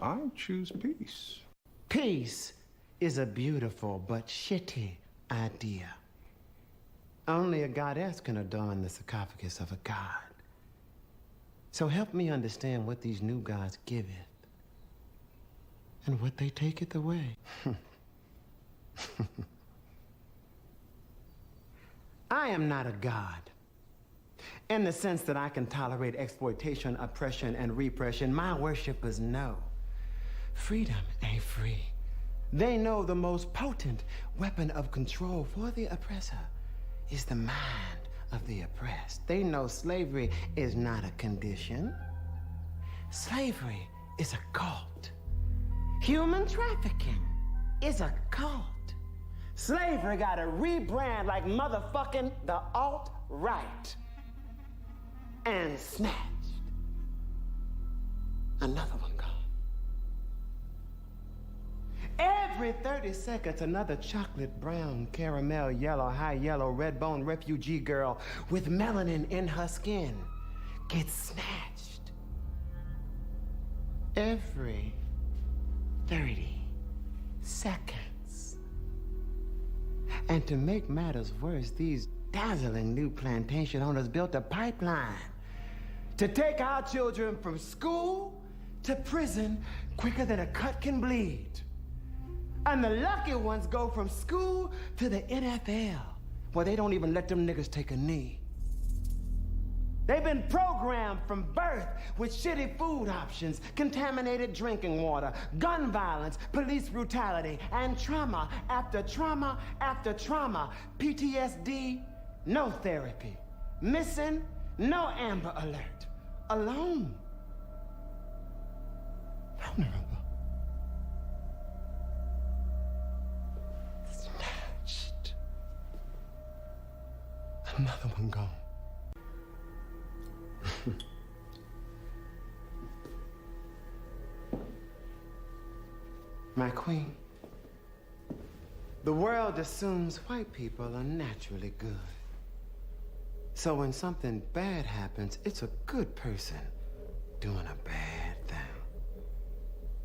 I choose peace. Peace is a beautiful but shitty idea. Only a goddess can adorn the sarcophagus of a god. So help me understand what these new gods giveth and what they taketh away. I am not a god, in the sense that I can tolerate exploitation, oppression, and repression. My worshippers know freedom ain't free. They know the most potent weapon of control for the oppressor is the mind of the oppressed. They know slavery is not a condition. Slavery is a cult. Human trafficking is a cult. Slavery got to rebrand like motherfucking the alt-right. And snatched. Another one gone. Every 30 seconds, another chocolate brown, caramel yellow, high yellow, red bone refugee girl with melanin in her skin gets snatched. Every 30 seconds. And to make matters worse, these dazzling new plantation owners built a pipeline to take our children from school to prison quicker than a cut can bleed. And the lucky ones go from school to the NFL, where they don't even let them niggas take a knee. They've been programmed from birth with shitty food options, contaminated drinking water, gun violence, police brutality, and trauma after trauma after trauma. PTSD, no therapy. Missing, no Amber Alert. Alone. Vulnerable. Snatched. Another one gone. My queen, the world assumes white people are naturally good. So when something bad happens, it's a good person doing a bad thing.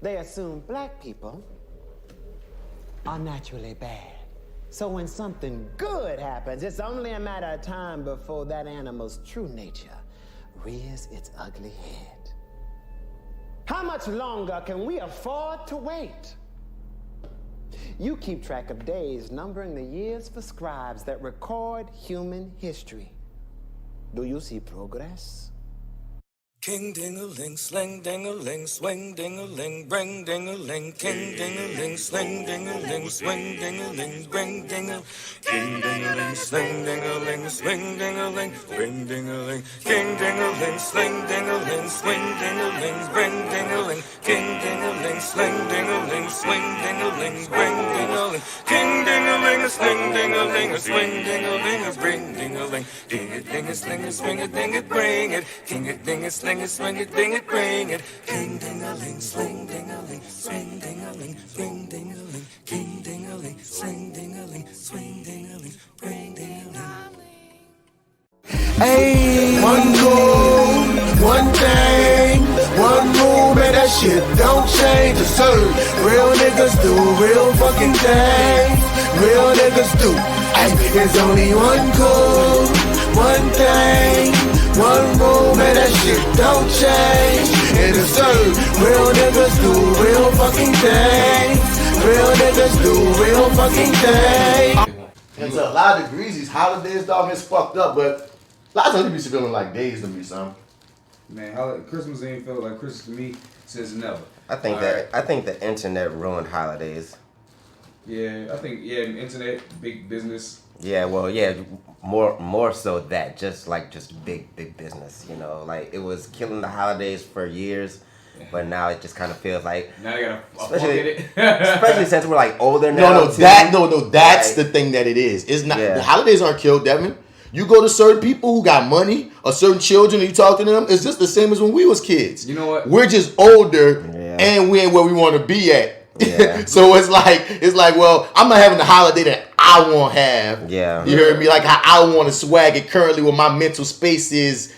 They assume black people are naturally bad. So when something good happens, it's only a matter of time before that animal's true nature rears its ugly head. How much longer can we afford to wait? You keep track of days, numbering the years for scribes that record human history. Do you see progress? King ding-a-ling, sling ding-a-ling, swing ding-a-ling, bring ding-a-ling, king ding-a-ling, sling ding-a-ling, swing ding-a-ling, bring ding-a-ling, king ding-a-ling, sling ding-a-ling, swing ding-a-ling, bring ding-a-ling, king ding-a-ling, sling ding-a-ling, swing ding-a-ling, bring ding-a-ling, king ding-a-ling, sling ding-a-ling, swing ding-a-ling, bring ding-a-ling, king ding-a-ling, sling ding-a-ling, swing ding-a-ling, bring ding-a-ling, ding-a-ding-a-sling, swing-a-ding-it, bring it, king-a-ding-a-sling. Swing it, ding it, bring it. King ding-a-ling, sling ding-a-ling, swing ding-a-ling, bring ding-a-ling, king ding-a-ling, sling ding-a-ling, swing ding-a-ling, bring ding-a-ling. Hey, one goal, one thing, one move, man, that shit don't change. It's certain. Real niggas do real fucking things. Real niggas do. Ay, there's only one goal, one thing, one move, man, that shit don't change. It is certain. Real niggas do real fucking things. Real niggas do real fucking things. And to a lot of degrees, these holidays, dog, it's fucked up, but a lot of times it be feeling like days to me, son. Man, Christmas ain't felt like Christmas to me since never. I think the internet ruined holidays. Yeah, I think the internet, big business. Yeah, well, yeah, more so that just big business, you know, like it was killing the holidays for years, but now it just kind of feels like now they gotta especially since we're like older now. That's the thing that it is. It's not the holidays aren't killed, Devin. You go to certain people who got money or certain children and you talk to them, it's just the same as when we was kids. You know what? We're just older and we ain't where we want to be at. Yeah. So it's like, well, I'm not having the holiday that I want to have. Yeah. You heard me? Like how I want to swag it currently where my mental space is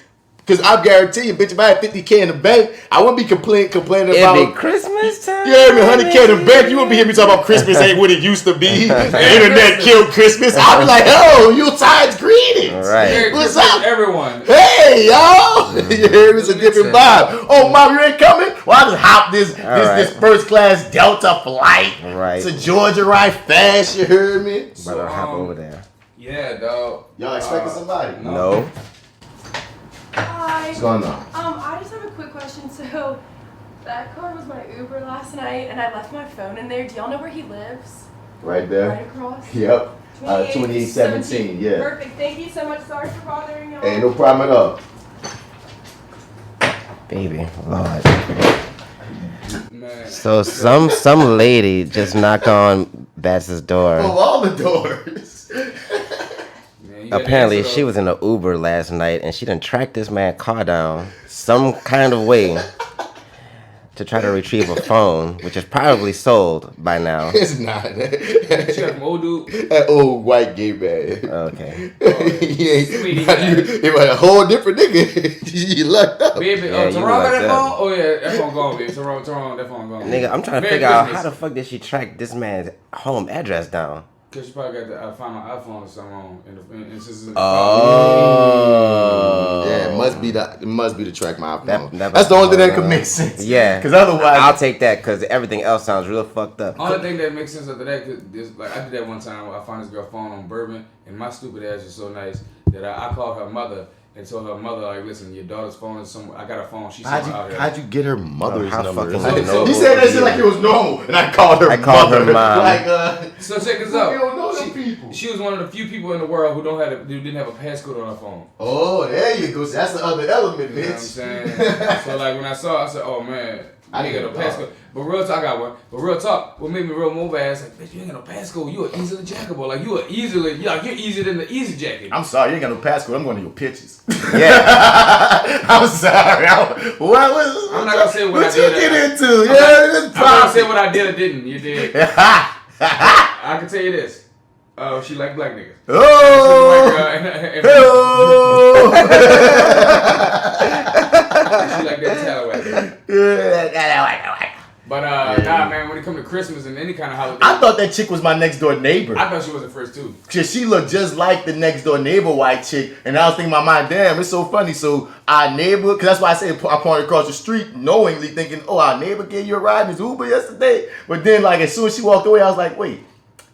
Because I guarantee you, bitch, if I had 50K in the bank, I wouldn't be complaining about. It'd be Christmas time. You heard me, 100K in the bank. You wouldn't be hearing me talking about Christmas ain't what it used to be. The internet killed Christmas. I'd be like, oh, Yuletide's greetings. Right. What's up, everyone? Hey, y'all. You heard me? It's a different vibe. Oh, Mom, you ain't coming? Well, I just hop this first class Delta flight. Right. To Georgia right fast. You heard me? Better hop over there. Yeah, dog. Y'all expecting somebody? No. Hi. What's going on? I just have a quick question. So, that car was my Uber last night, and I left my phone in there. Do y'all know where he lives? Right there. Right across? Yep. 2817, yeah. Perfect. Thank you so much. Sorry for bothering y'all. Ain't no problem at all. Baby, Lord. Man. So some lady just knocked on Bats' door. Oh, all the doors. Apparently, she was in an Uber last night, and she done tracked this man's car down some kind of way to try to retrieve a phone, which is probably sold by now. It's not. She got an old dude. That old white gay man. Okay. He ain't. He was a whole different nigga. You lucked up. Baby, Yeah, you Toronto got that like phone? Oh, yeah, that phone gone, baby. Toronto, that phone gone. Nigga, I'm trying to figure out how the fuck did she track this man's home address down? Because she probably got the found an iPhone or something on. Oh. Yeah, it must be the track my iPhone. That That's the only thing that could make sense. Yeah. Because otherwise, I'll take that because everything else sounds real fucked up. Only thing that makes sense after that, cause like I did that one time where I found this girl phone on Bourbon, and my stupid ass is so nice that I called her mother and told her mother, like, listen, your daughter's phone is somewhere. I got her phone. She's out here. how'd you get her mother's how number? fucking He said that shit like it was normal, and I called her. I called her mom. Like, So check this you out. don't know them people. She was one of the few people in the world who didn't have a passcode on her phone. Oh, there you go. That's the other element, You know what I'm bitch. saying? So like when I saw, I said, oh man, I I ain't got no didn't know. passcode. But real talk, I got one. But real talk, what made me real move ass, like, bitch, you ain't got no passcode. You are easily jackable. Like you're easier than the easy jacket. I'm sorry, you ain't got no passcode. I'm going to your pictures. Yeah. I'm sorry. I'm not gonna say what I did. you get into? I'm Yeah, not this gonna say what I did or didn't. You did. I can tell you this. She like black niggas. Oh. She like that Talaway. But nah, man. When it comes to Christmas and any kind of holiday, I thought that chick was my next door neighbor. I thought she was the first too. Cause she looked just like the next door neighbor white chick, and I was thinking in my mind, damn, it's so funny. So our neighbor, cause that's why I say I pointed across the street, knowingly thinking, oh, our neighbor gave you a ride in his Uber yesterday. But then, like as soon as she walked away, I was like, wait,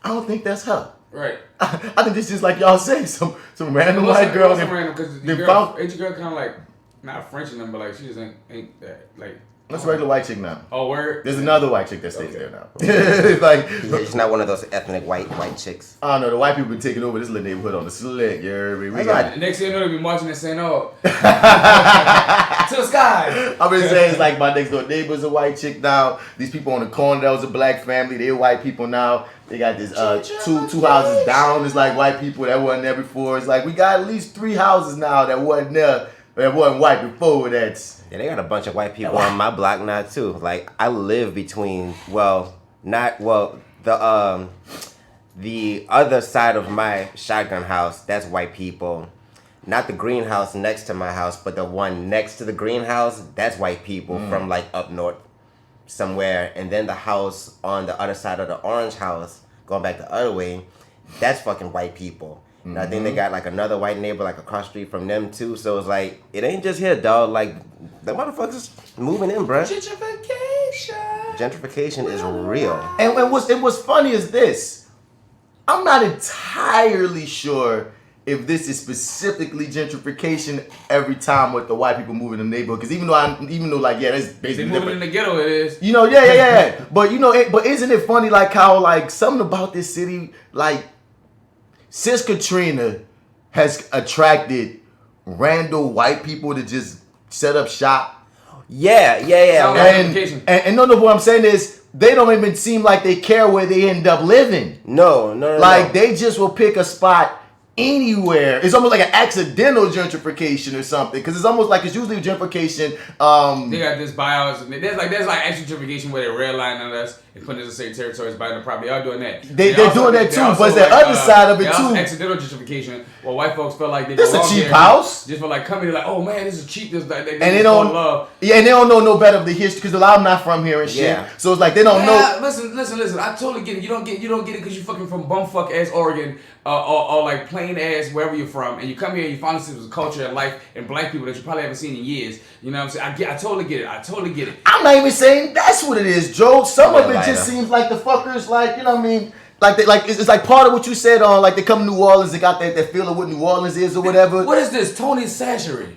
I don't think that's her. Right. I think this is like y'all say, some random white girl. It wasn't random because the girl kind of like not French in them, but like she just ain't that like. That's a regular white chick now. Oh, word. There's another white chick that stays there now. It's like She's not one of those ethnic white chicks. I don't know. The white people been taking over this little neighborhood on the slick. You heard me? We got. Next thing you know, they be marching and saying, "Oh, to the sky." I've been saying it's like my next door neighbor's a white chick now. These people on the corner that was a black family. They're white people now. They got this two houses down. It's like white people that wasn't there before. It's like we got at least 3 houses now that wasn't there. That wasn't white before. That's. Yeah, they got a bunch of white people on my block now too. Like I live between the other side of my shotgun house, that's white people. Not the greenhouse next to my house, but the one next to the greenhouse, that's white people from like up north somewhere. And then the house on the other side of the orange house, going back the other way, that's fucking white people. And I think they got like another white neighbor like across the street from them too. So it's like, it ain't just here, dog. Like, the motherfuckers moving in, bruh. Gentrification is real. And what's funny is this. I'm not entirely sure if this is specifically gentrification every time with the white people moving in the neighborhood. Because even though like, yeah, that's basically They moving in the ghetto, it is. You know, yeah. But you know, but isn't it funny like how like something about this city, like since Katrina has attracted random white people to just set up shop. Yeah. And no, what I'm saying is they don't even seem like they care where they end up living. No. Like they just will pick a spot anywhere. It's almost like an accidental gentrification or something, because it's almost like it's usually gentrification. They got this buyouts. There's like actual gentrification where they're redlining us and putting us in certain territories, buying the property. They are doing that. They're doing that too, but it's the other side of it too. Accidental gentrification, where white folks felt like they this is a cheap house. Just for like coming to like, oh man, this is cheap. This like and they don't love. Yeah, and they don't know no better of the history because a lot of them not from here and shit. Yeah. So it's like they don't know. Listen. I totally get it. You don't get it because you fucking from bumfuck ass Oregon or like plain ass wherever you're from, and you come here and you find this was a culture and life and black people that you probably haven't seen in years. You know what I'm saying? I totally get it. I'm not even saying that's what it is, Joe. Some of it just seems like the fuckers, like, you know what I mean? Like it's like part of what you said on like they come to New Orleans, they got that feel of what New Orleans is or whatever. What is this? Tony Satchery.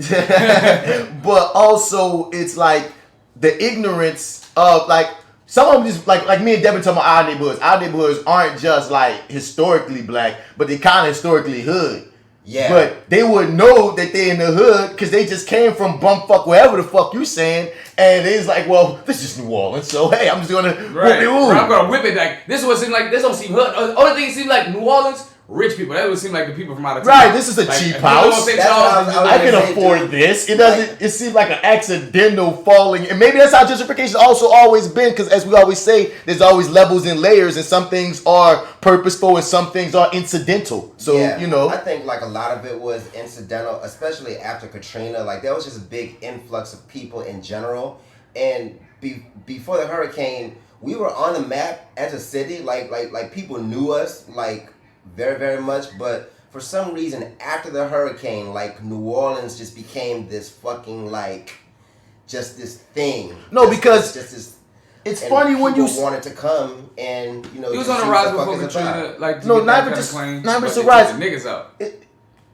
But also it's like the ignorance of like some of them just like me and Devin talking about our neighborhoods. Our neighborhoods aren't just like historically black, but they kind of historically hood. Yeah. But they would know that they in the hood because they just came from bumfuck wherever the fuck you saying, and it's like, well, this is New Orleans, so hey, I'm just gonna whip it. I'm gonna whip it. Like this would seem like this don't seem hood. Only thing it seems like New Orleans. Rich people. That would seem like the people from out of town. Right, this is a cheap house. I can afford this. It doesn't. It seems like an accidental falling, and maybe that's how gentrification also always been. Because as we always say, there's always levels and layers, and some things are purposeful and some things are incidental. So you know, I think like a lot of it was incidental, especially after Katrina. Like there was just a big influx of people in general, and before the hurricane, we were on the map as a city. Like people knew us. Like. Very, very much, but for some reason, after the hurricane, like New Orleans just became this fucking like, just this thing. No, because it's funny when you wanted to come and you know. He was on the rise before Katrina, like no, not even just rise. Niggas out.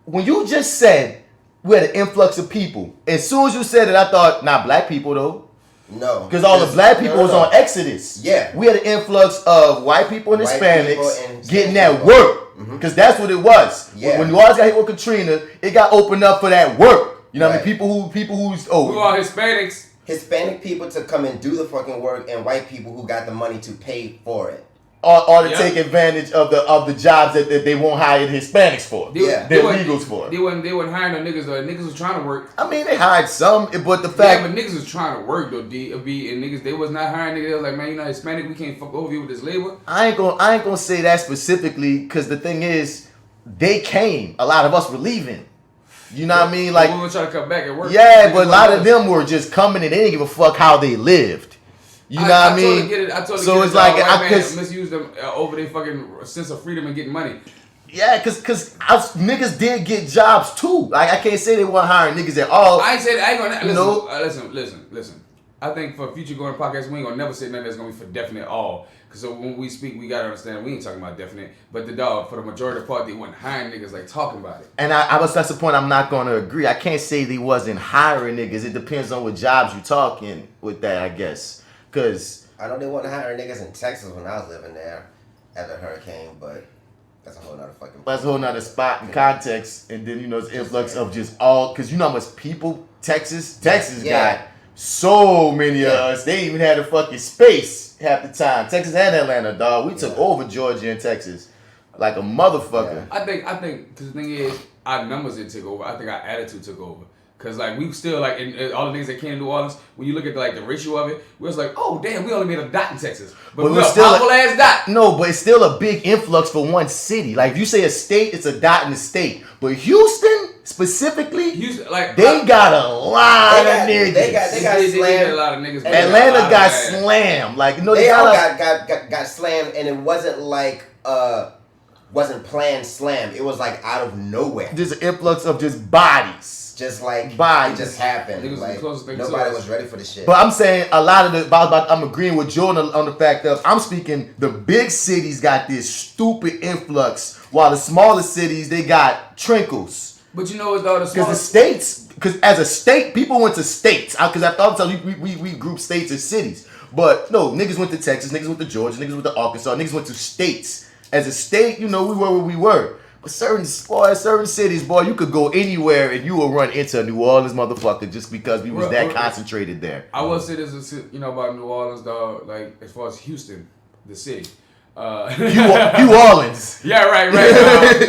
When you just said we had an influx of people, as soon as you said it, I thought not black people though. No, because all the black people was on Exodus. Yeah, we had an influx of white people and Hispanics getting that work. Because that's what it was. Yeah. When New Orleans got hit with Katrina, it got opened up for that work. You know what I mean? People who's who are Hispanics. Hispanic people to come and do the fucking work, and white people who got the money to pay for it. Or to take advantage of the jobs that they won't hire the Hispanics for. They're legals for. They wasn't hiring no niggas though. Niggas was trying to work. I mean, they hired some, but the fact. Yeah, but niggas was trying to work though. And niggas, they was not hiring niggas. They was like, man, you're not Hispanic. We can't fuck over you with this labor. I ain't gonna say that specifically, because the thing is, they came. A lot of us were leaving. You know what I mean? Like we were trying to come back and work. Yeah, but a lot of them were just coming and they didn't give a fuck how they lived. You know what I mean? Totally get it. I totally so get it's it. like I misuse them over their fucking sense of freedom and getting money. Yeah, cause niggas did get jobs too. Like I can't say they weren't hiring niggas at all. I ain't say that. I ain't gonna listen. I think for future going podcasts, we ain't gonna never say nothing that's gonna be for definite all. Cause so when we speak, we gotta understand we ain't talking about definite. But for the majority of the part, they wasn't hiring niggas like talking about it. And that's the point I'm not gonna agree. I can't say they wasn't hiring niggas. It depends on what jobs you talking with that, I guess. Cause I know they want to hire niggas in Texas when I was living there after the hurricane, but that's a whole nother fucking. That's a whole nother spot and context, and then it's influx of just all, cause you know how much people Texas got so many of us. They even had a fucking space half the time. Texas and Atlanta, dog. We took over Georgia and Texas like a motherfucker. Yeah. I think cause the thing is, our numbers didn't take over. I think our attitude took over. Cause like we still like in all the niggas that came to New Orleans, when you look at the ratio of it, we was like, oh damn, we only made a dot in Texas, but we're still a powerful ass dot. No, but it's still a big influx for one city. Like if you say a state, it's a dot in the state. But Houston specifically, they got a lot of niggas. They got slammed. A lot of niggas. Atlanta got slammed. Like they all got slammed, and it wasn't like wasn't planned slam. It was like out of nowhere. There's an influx of just bodies. Just like bodies. It just happened. Like, nobody was ready for the shit. But I'm saying a lot of I'm agreeing with Jordan on the fact that I'm speaking the big cities got this stupid influx, while the smaller cities they got trinkles. But you know what though, because the states, because as a state, people went to states. Because I thought we group states as cities, but no, niggas went to Texas, niggas went to Georgia, niggas went to Arkansas, niggas went to states. As a state, we were where we were. But certain cities, boy, you could go anywhere and you will run into a New Orleans motherfucker just because we was that concentrated there. I will say this, about New Orleans, dog. Like as far as Houston, the city, New Orleans. Yeah, right.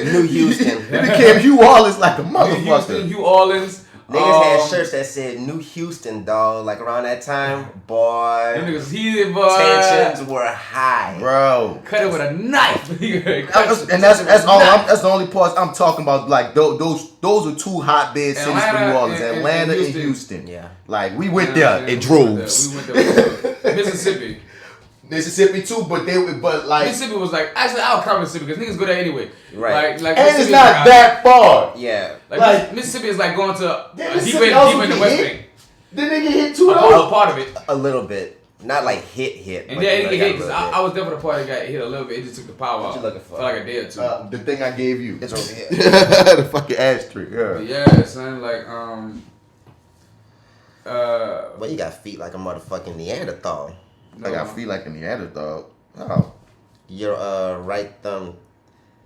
New Houston. It became New Orleans like a motherfucker. New Orleans. Niggas had shirts that said New Houston, dog. Like around that time, boy. Them niggas heated, boy. Tensions were high, bro. Cut it with a knife. And that's all. That's the only parts I'm talking about. Like those are two hotbed cities for New Orleans, Atlanta and Houston. Yeah. Like we went there in droves. We went there. Mississippi too, but like Mississippi was like actually I'll cover Mississippi because niggas go there anyway. Right. Like and it's not that far. Yeah. Like Mississippi is like going to deep in the West Bank. Did they get hit too though? though? Part of it. A little bit. Not like hit. And yeah, it get hit because I was there for the part that got hit a little bit. It just took the power out. What you looking for? like a day or two. The thing I gave you. It's over here. The fucking ashtray. Yeah. But yeah, son. Like Well, you got feet like a motherfucking Neanderthal. I got feet like a Neanderthal. Oh. Your right thumb.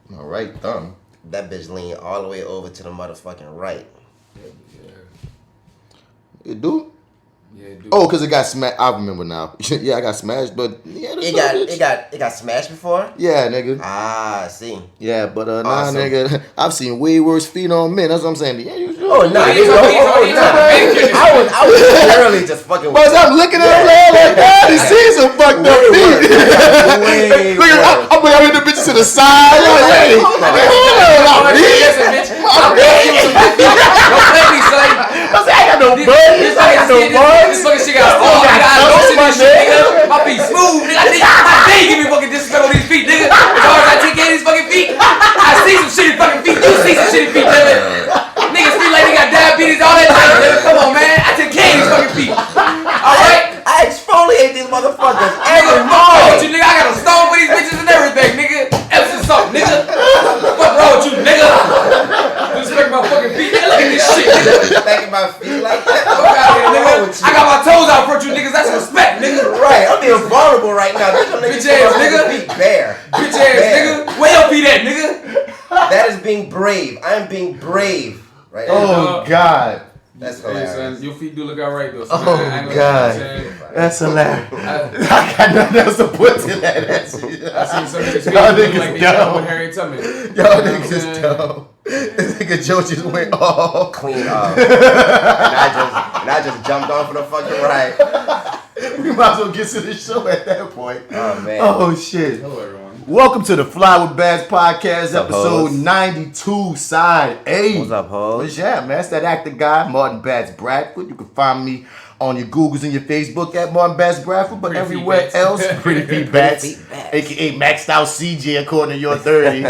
My right thumb. That bitch lean all the way over to the motherfucking right. It do? Yeah, dude. Oh, because it got smashed. I remember now. Yeah, I got smashed, but yeah, it got smashed before? Yeah, nigga. Ah, I see. Yeah, but Awesome. nah, nigga. I've seen way worse feet on men. That's what I'm saying. Yeah, you sure? Oh, no. I was literally just fucking But I'm looking at him like, God, he sees some fucked up feet. Look at I'm in the bitches to the side. Like, hey, hold on. I got no buddies. I got no buds. This fucking shit got all I got lotion and shit, nigga. My feet smooth, nigga. I dare give me fucking disrespect on these feet, nigga. As hard as I take care of these fucking feet, I see some shitty fucking feet. You see some shitty feet, nigga. Niggas feel like they got diabetes, all that shit, nigga. Come on, man. I take care of these fucking feet. Alright? I exfoliate these motherfuckers every What's morning. wrong with you, nigga? I got a stone for these bitches and everything, nigga. Epsom salt, nigga. What's wrong with you, nigga? Disrespect my fucking feet, nigga. Look at this shit, nigga. Thinking about feet like that. Fuck out here, nigga. I got my toes out front you niggas. That's respect, nigga. Right, I'm being vulnerable right now. Bitch ass nigga. Feet bare. Bitch ass nigga. Where your feet at, nigga? That is being brave. I am being brave. Right. Oh, God. That's Hey, hilarious. son, your feet do look alright though. Oh, God. That's hilarious. I got nothing else to put to that. I seen some niggas feet Y'all look niggas like they dumb. done with Harry Tubman. Y'all niggas is dumb. This nigga Joe just went off. Clean up. and I just jumped off of the fucking right. We might as well get to the show at that point. Oh, man. Oh, shit. Hello, everyone. Welcome to the Fly with Bats podcast, up, episode hoes? 92, side A. What's up, hoes? What's up, man? It's that actor guy, Martin Bats Bradford. You can find me on your Googles and your Facebook at Martin Bats Bradford, but Pretty everywhere Feet Bats. else, Pretty Feet Bats, Feet Bats. aka Maxed Out CJ according to your 30.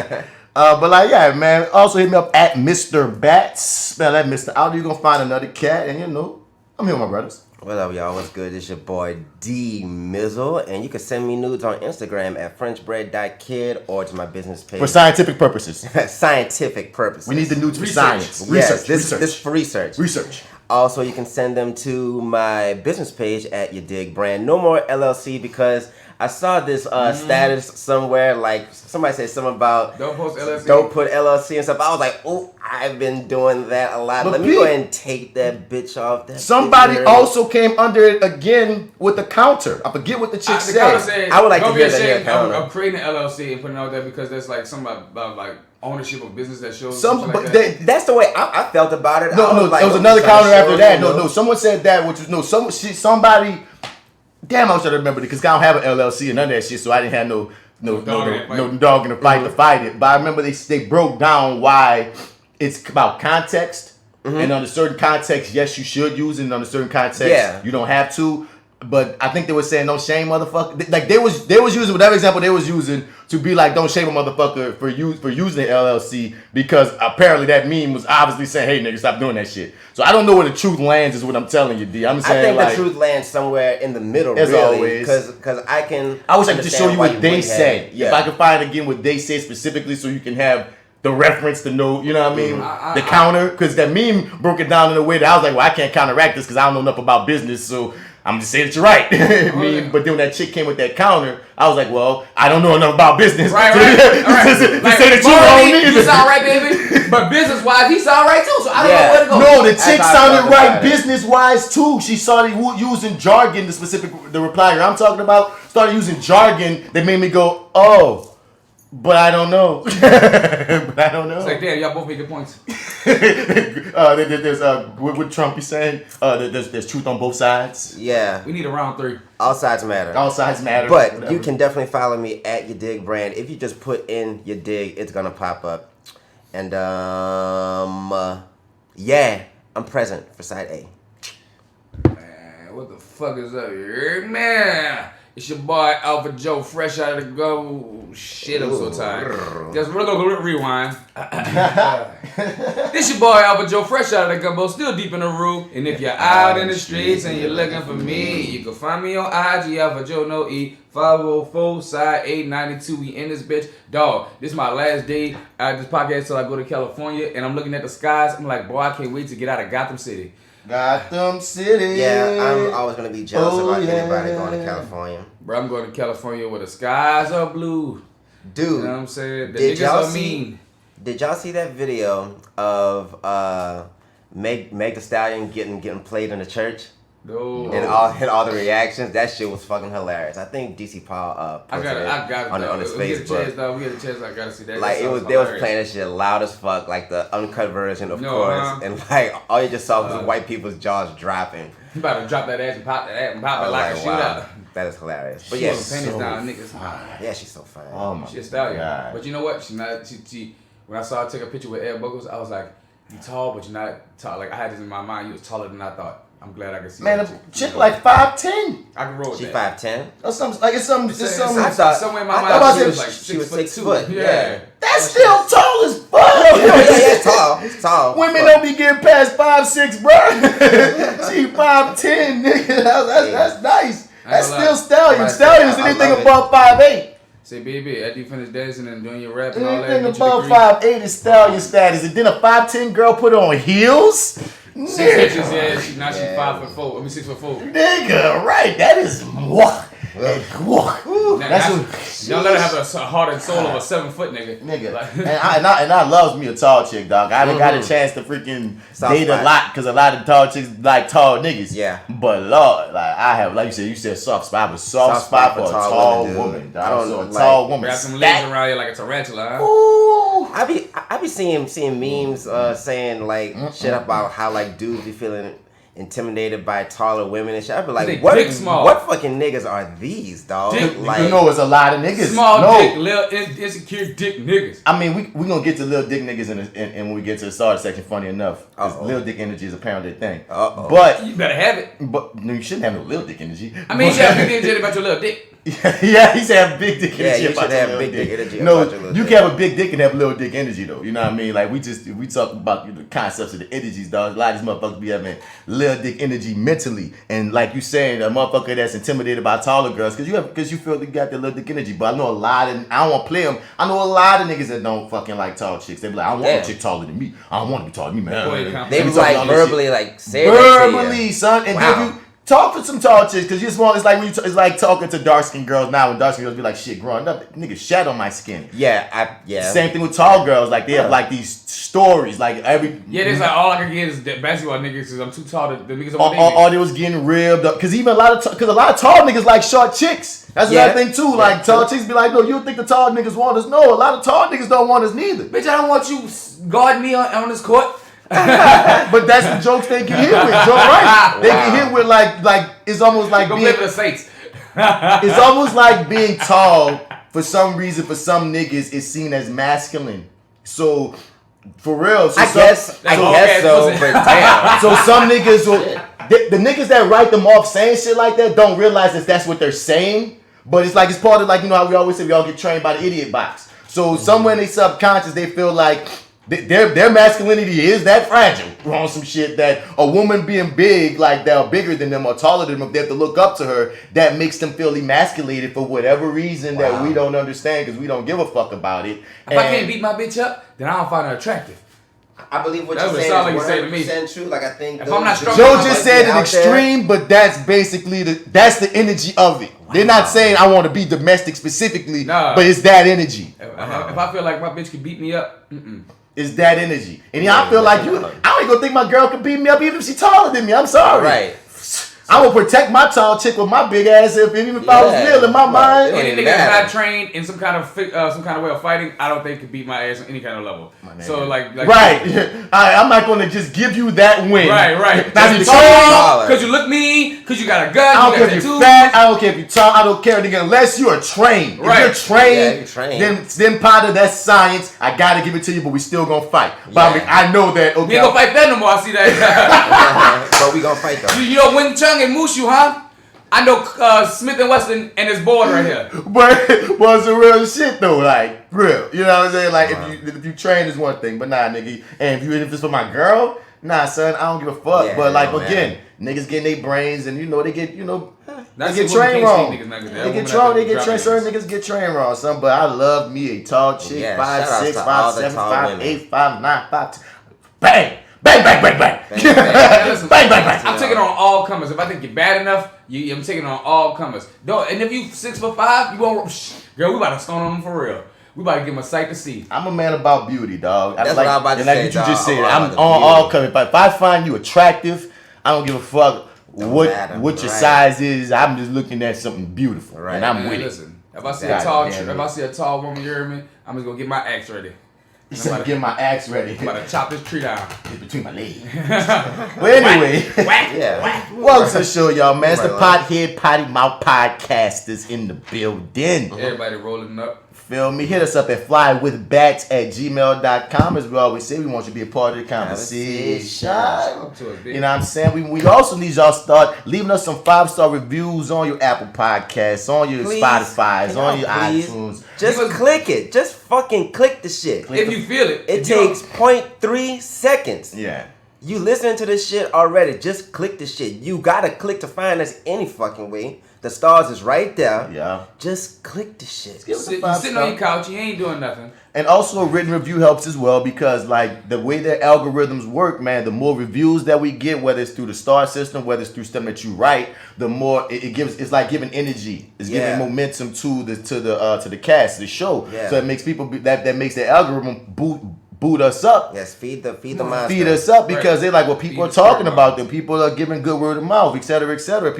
But like, yeah, man. Also hit me up at Mr. Bats. Spell that Mr. Out. You're gonna find another cat, and you know, I'm here with my brothers. What up, y'all? What's good? It's your boy D Mizzle, and you can send me nudes on Instagram at FrenchBread.kid or to my business page. For scientific purposes. Scientific purposes. We need the nudes for Research. science. Yes, Research. this for research. Research. Also, you can send them to my business page at Your Dig Brand. No more LLC because I saw this status somewhere. Like somebody said something about Don't post LLC. don't put LLC and stuff. I was like, oh, I've been doing that a lot. But Let me go ahead and take that bitch off. That Somebody bitch also came under it again with the counter. I forget what the chick The counter said. said, I would like don't to be hear that ashamed counter. of creating an LLC and putting it out there because that's like something about like ownership of business that shows. Some, something but like they, That's the way I felt about it. I no, was like, there was oh, another this kinda counter after shows, that. you No, know? someone said that, which was somebody. Damn, I wish I remember it because I don't have an LLC and none of that shit, so I didn't have no dog in the fight to fight it. But I remember they broke down why it's about context, and under certain context, yes, you should use it, and under certain context, you don't have to. But I think they were saying don't shame motherfucker. Like they was using whatever example they was using to be like don't shame a motherfucker for using the LLC because apparently that meme was obviously saying hey nigga stop doing that shit. So I don't know where the truth lands is what I'm telling you, D. I'm saying I think like, the truth lands somewhere in the middle, as really, always. because I can. I wish I could just show you what they said. Yeah. If I could find again what they said specifically, so you can have the reference to know, you know what I mean? The counter, because that meme broke it down in a way that I was like, well, I can't counteract this because I don't know enough about business, so I'm just saying that you're right. But then when that chick came with that counter, I was like, well, I don't know enough about business. Right. To Like, say that morally, you you sound right, baby. But business wise, he sound right too. So I don't know where to go. No, the chick how I sounded felt right about it. business wise too. She started using jargon, the replier I'm talking about started using jargon that made me go, oh, but I don't know. But I don't know. It's like, damn, y'all both make good points. There's what Trump be saying. There's truth on both sides. Yeah. We need a round 3. All sides matter. All sides matter. But whatever. you can definitely follow me at your dig brand. If you just put in your dig, it's gonna pop up. And yeah, I'm present for side A. Man, what the fuck is up here, man? It's your boy AlphaJo, fresh out of the go. Shit, I'm so tired. Just rewind. This your boy AlphaJo, fresh out of the gumbo, still deep in the room. And if you're out in the streets and you're looking for me, you can find me on IG, AlphaJo, no E, 504 side 892. We in this bitch, dog. This is my last day at this podcast till I go to California, and I'm looking at the skies. I'm like, boy, I can't wait to get out of Gotham City. Gotham City. Yeah, I'm always gonna be jealous about anybody going to California. Bro, I'm going to California where the skies are blue. Dude, You know what I'm saying? The did niggas y'all are see? mean. Did y'all see that video of Meg Thee Stallion getting played in the church? No. And all the reactions? That shit was fucking hilarious. I think DC Paul posted I got it. on his We get a Facebook. chance, dog. We get a chance. I gotta see that. Like That they sounds was playing that shit loud as fuck, like the uncut version, of No, course. And like all you just saw was white people's jaws dropping. You about to drop that ass and pop that ass and pop I it was like a like, shootout. wow, that is hilarious. But She yeah, pulling panties down, niggas. yeah, she's so fine. Oh my She a stallion. God. But you know what? She when I saw her take a picture with Ed Buckles, I was like, you tall, but you're not tall. Like I had this in my mind, you was taller than I thought. I'm glad I could see Man, that. a chick like 5'10". I can roll with She that. 5'10". Or something like it's some. It's some. I thought- somewhere in my I mind, thought she was she like she was 6 6 foot, yeah. That's still tall as fuck. yeah, it's tall. It's tall. Women But- don't be getting past 5'6", bro. She 5'10", nigga. That's nice. That's gonna lie. still stallion. Right. Stallion is I anything love it. above 5'8". Say, baby, after you finish dancing and doing your rap and all that, Anything get your above degree. 5'8" is stallion status. And then a 5'10" girl put on heels. 6 inches, Nigga, yeah. She's 5'4". I mean 6'4". nigga, right? That is mwah. Mwah. Now, That's y'all let her have a heart and soul of a 7 foot nigga. Nigga, Like- and I loves me a tall chick, dog. I haven't got a chance to freaking Soft date spot. a lot because a lot of tall chicks like tall niggas. Yeah. But Lord, like I have, like you said soft spot. I have a soft spot for a tall dude. woman, dog. I don't So a like- tall woman. Got some legs Stack. around here like a tarantula, huh? Ooh. I be seeing memes saying like shit about how like dudes be feeling intimidated by taller women and shit. I be They like, what dick small. what fucking niggas are these, dog? Dick- Like, You know, it's a lot of niggas. Small no. dick, little insecure dick niggas. I mean, we gonna get to little dick niggas in when we get to the starter section. Funny enough, because Uh-oh. little dick energy is apparently a thing. Uh-oh. But You better have it. no, you shouldn't have no little dick energy. I mean, you should have big energy about your little dick. Yeah, he said have big dick Yeah, energy. you about should your have little big dick energy No, about your little you dick. can have a big dick and have little dick energy though. You know what I mean? Like we talk about the concepts of the energies, dog. A lot of these motherfuckers be having little dick energy mentally, and like you saying, a motherfucker that's intimidated by taller girls because you feel you got the little dick energy. But I know a lot of I don't want to play them. I know a lot of niggas that don't fucking like tall chicks. They be like, I want Yeah. a chick taller than me. I don't want to be taller than me, man. Boy, they be be talking like all this shit. verbally like say that to Verbally, you. son, and Wow. then you talk to some tall chicks because you just want. It's like when it's like talking to dark skinned girls now. When dark skinned girls be like, "Shit, growing up, nigga, shat on my skin." Yeah, Same thing with tall girls. Like they have like these stories. Like every Yeah, there's like all I can get is the basketball niggas because I'm too tall to the niggas on all they was getting ribbed up. Because even a lot of tall niggas like short chicks. That's what I Yeah. think too. Yeah, Like tall true. chicks be like, "No, you don't think the tall niggas want us?" No, a lot of tall niggas don't want us neither. Bitch, I don't want you guarding me on this court. But that's the jokes they get hit with. Joe, right? They get hit with like it's almost like Go being. play for the Saints. It's almost like being tall for some reason for some niggas is seen as masculine. So for real, so I guess so, pussy. but damn. so some niggas will the niggas that write them off saying shit like that don't realize that that's what they're saying. But it's like it's part of like you know how we always say we all get trained by the idiot box. So somewhere in their subconscious they feel like their masculinity is that fragile on some shit that a woman being big, like they're bigger than them or taller than them, if they have to look up to her, that makes them feel emasculated for whatever reason that we don't understand because we don't give a fuck about it. If I can't beat my bitch up, then I don't find her attractive. I believe what That's you're what it saying sound like is you say to me. 100% true. Like I think If I'm not strong Joe enough, just like, said out an there. extreme, but that's basically that's the energy of it. They're not saying I want to be domestic specifically, Nah. but it's that energy. If I feel like my bitch can beat me up, It's that energy. And I feel like I don't even think my girl can beat me up even if she's taller than me. I'm sorry. Right. I will protect my tall chick with my big ass even if I was real in my mind. Any nigga that's not trained in some kind of way of fighting, I don't think could beat my ass on any kind of level. So like right, I'm not gonna just give you that win. Right. Because you tall, because you look mean, because you got a gun. I don't care if you're fat. I don't care if you're tall. I don't care, nigga, unless you are trained. Right. If you're trained, then part of that science. I gotta give it to you, but we still gonna fight. But I mean, I know that. Okay, we ain't gonna fight that no more. I see that. But we gonna fight though. You know Wing Chun and Mushu, huh? I know Smith and Wesson and his board right here. But it's some real shit though, like real. You know what I'm saying? Like if you train is one thing, but nah, nigga. And if it's for my girl, nah, son, I don't give a fuck. Yeah, but like again, niggas getting their brains, and they get they get trained wrong. They get trained. Certain niggas get trained wrong, son. But I love me a tall chick, 5'6", 5'7", 5'8", 5'9", 5'10". Bang. Bang, bang, bang, bang. Listen, bang, bang, bang. I'm taking on all comers. If I think you're bad enough, I'm taking on all comers. And if you 6'5", you won't. Girl, we about to stone on them for real. We about to give them a sight to see. I'm a man about beauty, dog. That's what I'm about to say. Like what you just said, I'm on all comers. If I find you attractive, I don't give a fuck what your size is. I'm just looking at something beautiful, and I'm with it. Listen, if I see a tall woman, you hear me? I'm just gonna get my axe ready. He said, get my axe ready. I'm about to chop this tree down. It's between my legs. But anyway, welcome to the show, y'all, man. It's the Pothead Potty Mouth Podcasters in the building. Everybody rolling up. Feel me? Hit us up at flywithbats@gmail.com. As we always say, we want you to be a part of the conversation. You know what I'm saying? We also need y'all start leaving us some 5-star reviews on your Apple Podcasts, on your Spotify's, on your iTunes. Just click it. Just fucking click the shit. If you feel it. It takes 0.3 seconds. Yeah. You listening to this shit already. Just click the shit. You gotta click to find us any fucking way. The stars is right there. Yeah. Just click the shit. You're sitting on your couch. You ain't doing nothing. And also, a written review helps as well because, like, the way their algorithms work, man, the more reviews that we get, whether it's through the star system, whether it's through stuff that you write, the more it gives. It's like giving energy. It's giving momentum to the cast, the show. Yeah. So it makes people that makes their algorithm boot us up. Yes, feed the monster. Feed us up because they're like, well, people are talking about them. People are giving good word of mouth, et cetera, et cetera.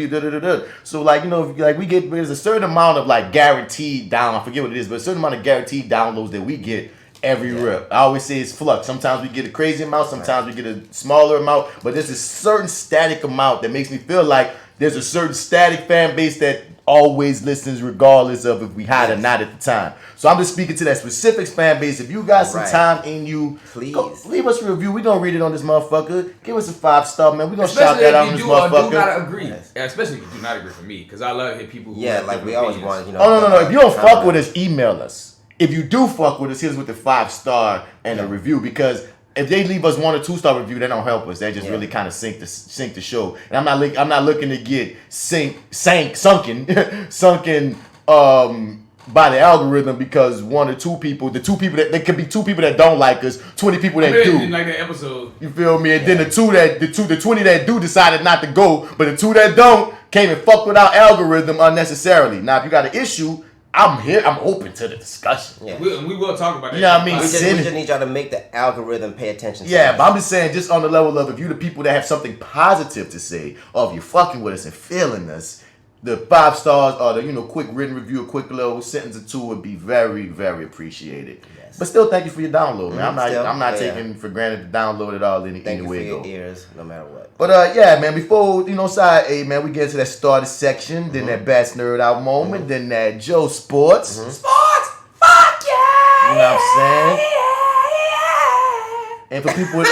So like, there's a certain amount of like guaranteed I forget what it is, but a certain amount of guaranteed downloads that we get every rip. I always say it's flux. Sometimes we get a crazy amount, sometimes we get a smaller amount, but there's a certain static amount that makes me feel like there's a certain static fan base that always listens regardless of if we hot or not at the time. So I'm just speaking to that specific fan base. If you got some time in you, please leave us a review. We're going to read it on this motherfucker. Give us a 5-star, man. We're going to shout that out on this motherfucker. Do not agree. Especially if you do not agree for me. Because I love to hear people who like we always want, Oh, no. If you don't fuck with us, email us. If you do fuck with us, hit us with the 5-star and a review. Because if they leave us 1 or 2-star review, they don't help us. They just really kind of sink the show. And I'm not looking to get sunken by the algorithm because 1 or 2 people, there could be 2 people that don't like us, 20 people that do. Didn't like that episode. You feel me? And then the 20 that do decided not to go, but the 2 that don't came and fucked with our algorithm unnecessarily. Now, if you got an issue, I'm here. I'm open to the discussion. Yeah. We will talk about that. You know what I mean? We just need y'all to make the algorithm pay attention to us. But I'm just saying, just on the level of if you the people that have something positive to say, or if you're fucking with us and feeling us, the 5 stars or the quick written review, a quick little sentence or 2 would be very, very appreciated. Yes. But still, thank you for your download, man. I'm not taking for granted the download at all any way. Thank you for your ears, no matter what. But man, before sideA, man, we get into that starter section, then that Bats Nerd Out moment, then that Joe Sports. Sports, fuck yeah! You know what I'm saying? And for people,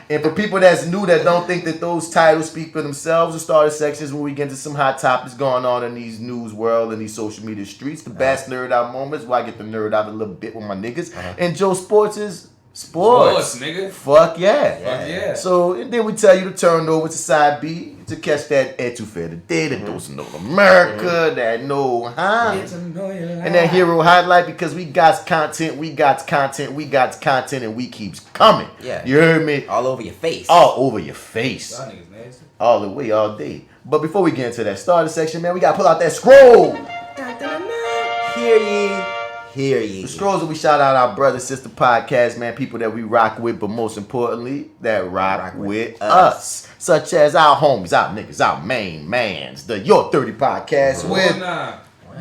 and for people that's new that don't think that those titles speak for themselves, the starter sections where we get into some hot topics going on in these news world and these social media streets. The Bats Nerd Out moments where I get to nerd out a little bit with my niggas. And Joe Sports is sports, nigga. Fuck yeah. Fuck yeah. So and then we tell you to turn over to side B to catch that etouffee today, that dose of America, that and that hero highlight because we got content, and we keeps coming. Yeah. You heard me? All over your face. All over your face. Y'all niggas nasty. All the way, all day. But before we get into that starter section, man, we gotta pull out that scroll. Hear ye, Period. The scrolls that we shout out our brother, sister podcast, man, people that we rock with, but most importantly, that rock with us. Such as our homies, our niggas, our main mans, the Your 30 podcast with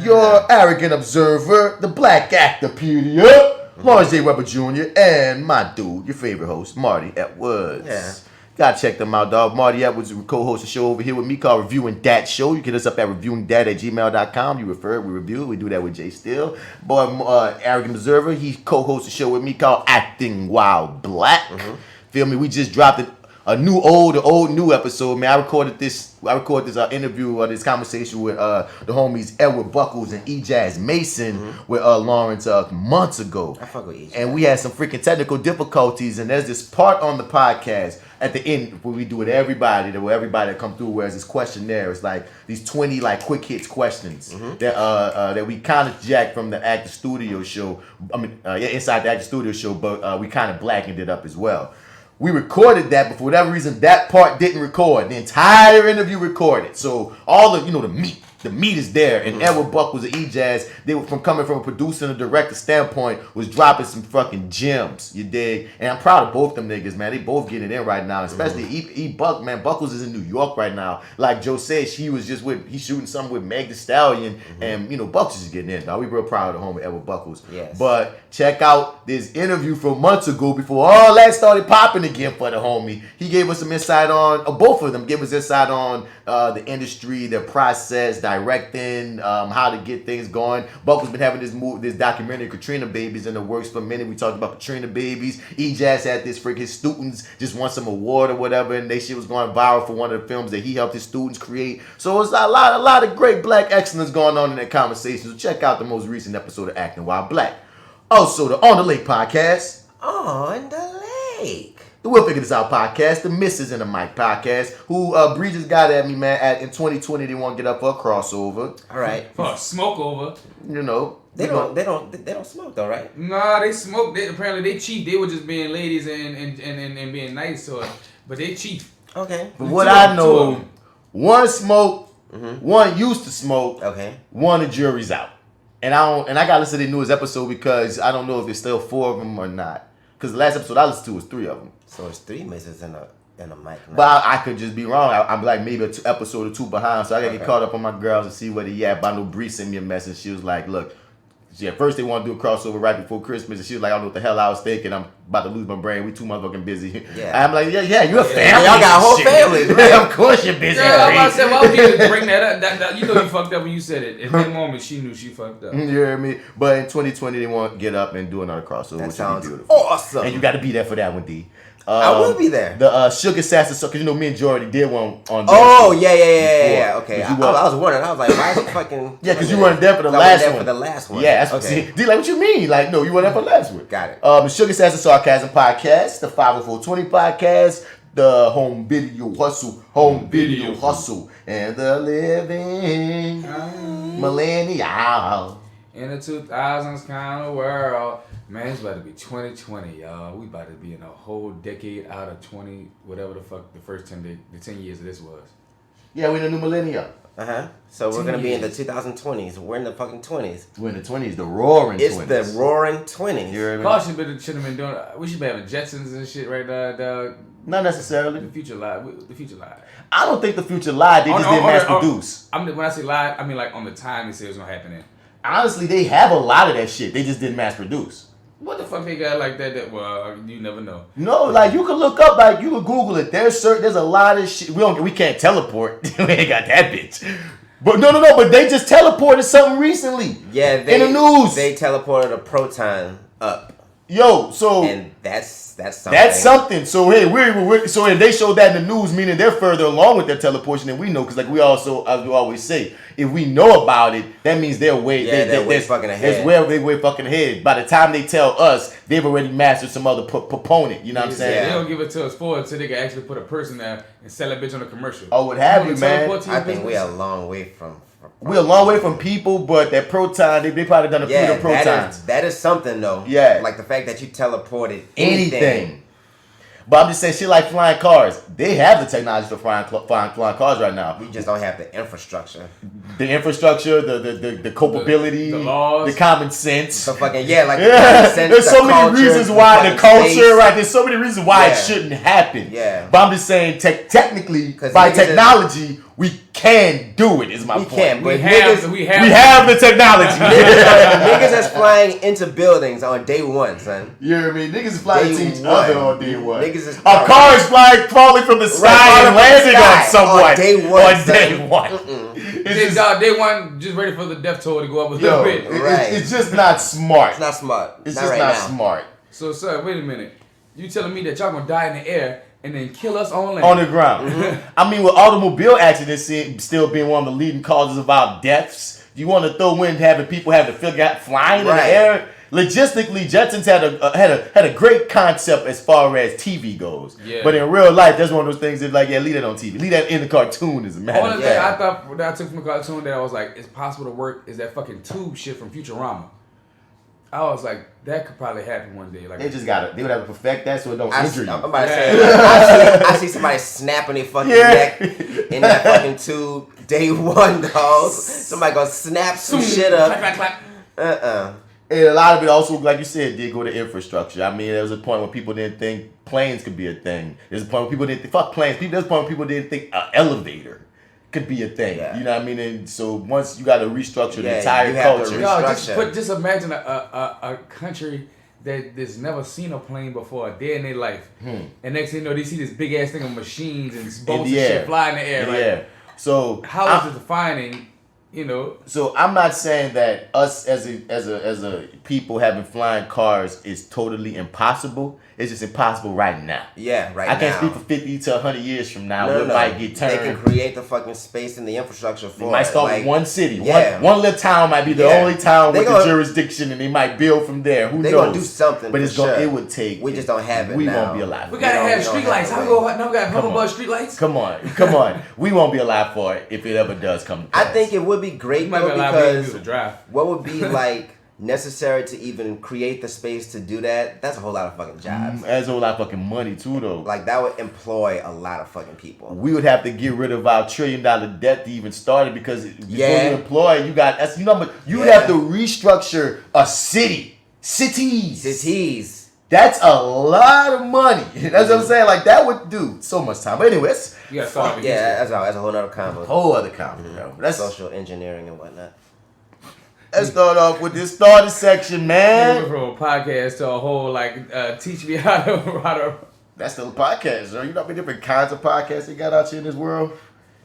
your arrogant observer, the Black Actorpedia, Lawrence J. Webber Jr., and my dude, your favorite host, Marty Edwards. Yeah. Gotta check them out, dog. Marty Edwards co-hosts a show over here with me called Reviewing Dat Show. You can hit us up at reviewingdat@gmail.com. You refer it, we review it. We do that with Jay Steele. Boy, Arrogant Observer, he co-hosts a show with me called Acting While Black. Feel me? We just dropped a new episode, man. I recorded this interview or this conversation with the homies Edward Buckles and E-Jazz Mason with Lawrence months ago. I fuck with E-Jazz. And we had some freaking technical difficulties, and there's this part on the podcast at the end where we do it everybody that come through, whereas this questionnaire is like these 20 like quick hits questions that we kind of jacked from the Actor Studio show. Inside the Actor Studio show, but we kind of blackened it up as well. We recorded that, but for whatever reason, that part didn't record. The entire interview recorded. So all the, the meat is there. And Edward Buckles and E-Jazz, they were coming from a producer and a director standpoint, was dropping some fucking gems. You dig? And I'm proud of both them niggas, man. They both getting it in right now. Especially E-Buck, man. Buckles is in New York right now. Like Joe said, he's shooting something with Meg Thee Stallion. And, Buckles is getting in, dog. We real proud of the homie Edward Buckles. Yes. But check out this interview from months ago before all that started popping again for the homie. He gave us some insight on, both of them gave us insight on the industry, their process, directing, how to get things going. Buckles been having this documentary, Katrina Babies, in the works for a minute. We talked about Katrina Babies. E-Jazz had this freaking students just won some award or whatever, and they shit was going viral for one of the films that he helped his students create. So it's a lot of great black excellence going on in that conversation. So check out the most recent episode of Acting While Black. Also, the On the Lake podcast. On the Lake. The We'll Figure This Out podcast. The Mrs. and the Mike podcast. Who Bree just got at me, man. In 2020, they want to get up for a crossover. All right. For a smoke over. They don't smoke though, right? Nah, they smoke. Apparently they cheat. They were just being ladies and being nice to her. But they cheat. Okay. But what I know, one smoked, one used to smoke, one the jury's out. And I gotta listen to the newest episode because I don't know if there's still 4 of them or not. Because the last episode I listened to was 3 of them. So it's 3 misses in a mic. But I could just be wrong. I'm like maybe an episode or 2 behind, so I gotta get caught up on my girls and see where they at. But I know Bree sent me a message. She was like, "Look, first they want to do a crossover right before Christmas," and she was like, "I don't know what the hell I was thinking. I'm about to lose my brain. We too motherfucking busy." Yeah. I'm like, "Yeah, you're a family. Y'all got a whole family. Right? Of course you're busy." Girl, I'm about to say, why would you bring that up? You know you fucked up when you said it. In that moment, she knew she fucked up. You hear me? But in 2020, they want to get up and do another crossover, That which sounds would be beautiful. awesome. And you got to be there for that one, D. I will be there. The Sugar Assassin, because me and Jordy did one on. Oh yeah. Okay, I was wondering. I was like, why is it fucking? Yeah, because you weren't there for the last one. Yeah, that's okay. D, like, what you mean? Like, no, you weren't there for the last one. Got it. The Sugar Assassin Sarcasm podcast, the 50420 podcast, the Home Video Hustle, and the Living Millennial. In the 2000s kind of world. Man, it's about to be 2020, y'all. We about to be in a whole decade out of 20, whatever the fuck the first 10 years of this was. Yeah, we're in the new millennium. So we're gonna be in the 2020s. We're in the fucking 20s. We're in the 20s, the roaring 20s. It's the roaring 20s. You hear me? Caution should have been doing. We should be having Jetsons and shit right now, dog. Not necessarily. The future live. I don't think the future lied. They just didn't mass produce. When I say live, I mean like on the time they say it was gonna happen in. Honestly, they have a lot of that shit. They just didn't mass produce. What the fuck they got like that? Well, you never know. No, like you can look up, like you can Google it. There's a lot of shit. We can't teleport. We ain't got that bitch. But no. But they just teleported something recently. Yeah, in the news. They teleported a proton up. Yo, so and that's something. That's something. So hey, so if they showed that in the news, meaning they're further along with their teleportation than we know, because like we also, as we always say, if we know about it, that means they're way fucking ahead. They're way fucking ahead. By the time they tell us, they've already mastered some other proponent. You know what I'm saying? They don't give it to us forward until they can actually put a person there and sell that bitch on a commercial. Oh, what have you, man? I think we're a long way from. We're a long way from people, but that proton, they probably done a few of the protons. That is something though. Yeah. Like the fact that you teleported anything. But I'm just saying, shit like flying cars. They have the technology for flying cars right now. We just don't have the infrastructure. The infrastructure, the culpability, the laws, the common sense. The fucking the common sense, there's so many reasons why the culture, space. right? There's so many reasons why it shouldn't happen. Yeah. But I'm just saying, technically, by technology, we can do it. Is my point. Can, but we have the technology. Niggas that's flying into buildings on day one, son. You know what I mean? Niggas is flying to each other on day one. Niggas is a car is falling from the sky and landing on someone on day one. On day one. Day one, just ready for the death toll to go up a little bit. Right. It's just not smart. It's not smart. It's not just right not now. smart. So, sir, wait a minute. You telling me that y'all gonna die in the air and then kill us on land? On the ground. I mean, with automobile accidents still being one of the leading causes of our deaths, you want to throw in having people have to figure out flying in the air? Logistically, Jetsons had a great concept as far as TV goes. Yeah. But in real life, that's one of those things that leave that on TV. Leave that in the cartoon as a matter. Only thing I thought that I took from the cartoon that I was like, it's possible to work is that fucking tube shit from Futurama. I was like, that could probably happen one day. Like they would have to perfect that so it don't injure you. I'm about to say, I see somebody snapping their fucking neck in that fucking tube day one, dog. Somebody gonna snap some shit up. Clap. And a lot of it also, like you said, did go to infrastructure. I mean, there was a point when people didn't think planes could be a thing. There's a point when people didn't think, fuck planes. There's a point when people didn't think an elevator could be a thing. Yeah. You know what I mean? And so once you got to restructure the entire culture. Just imagine a country that's never seen a plane before a day in their life. And next thing you know, they see this big ass thing of machines and boats and shit fly in the air. Like, so how is it defining? You know, so I'm not saying that us as a people having flying cars is totally impossible. It's just impossible right now. Yeah, right now. I can't speak for 50 to 100 years from now. It might get turned. They can create the fucking space and the infrastructure for it. They might start with one city. Yeah. One little town might be the only town with the jurisdiction, and they might build from there. Who knows? They're going to do something, but it would take. We just don't have it We now. won't be alive. We got to have street lights. How we got hoverboard street lights? Come on. We won't be alive for it if it ever does come to pass. I think it would be great, though, because what would be like necessary to even create the space to do that? That's a whole lot of fucking jobs. That's a whole lot of fucking money too, though. Like that would employ a lot of fucking people. We would have to get rid of our $1 trillion debt to even start it because before you employ, you'd have to restructure a city, cities. That's a lot of money. That's what I'm saying. Like that would do so much time. But anyways, that's a whole other convo. Whole other convo, bro. That's social engineering and whatnot. Let's start off with this starter section, man. We went from a podcast to a whole teach me how to. That's still a podcast, bro. You know how many different kinds of podcasts they got out here in this world?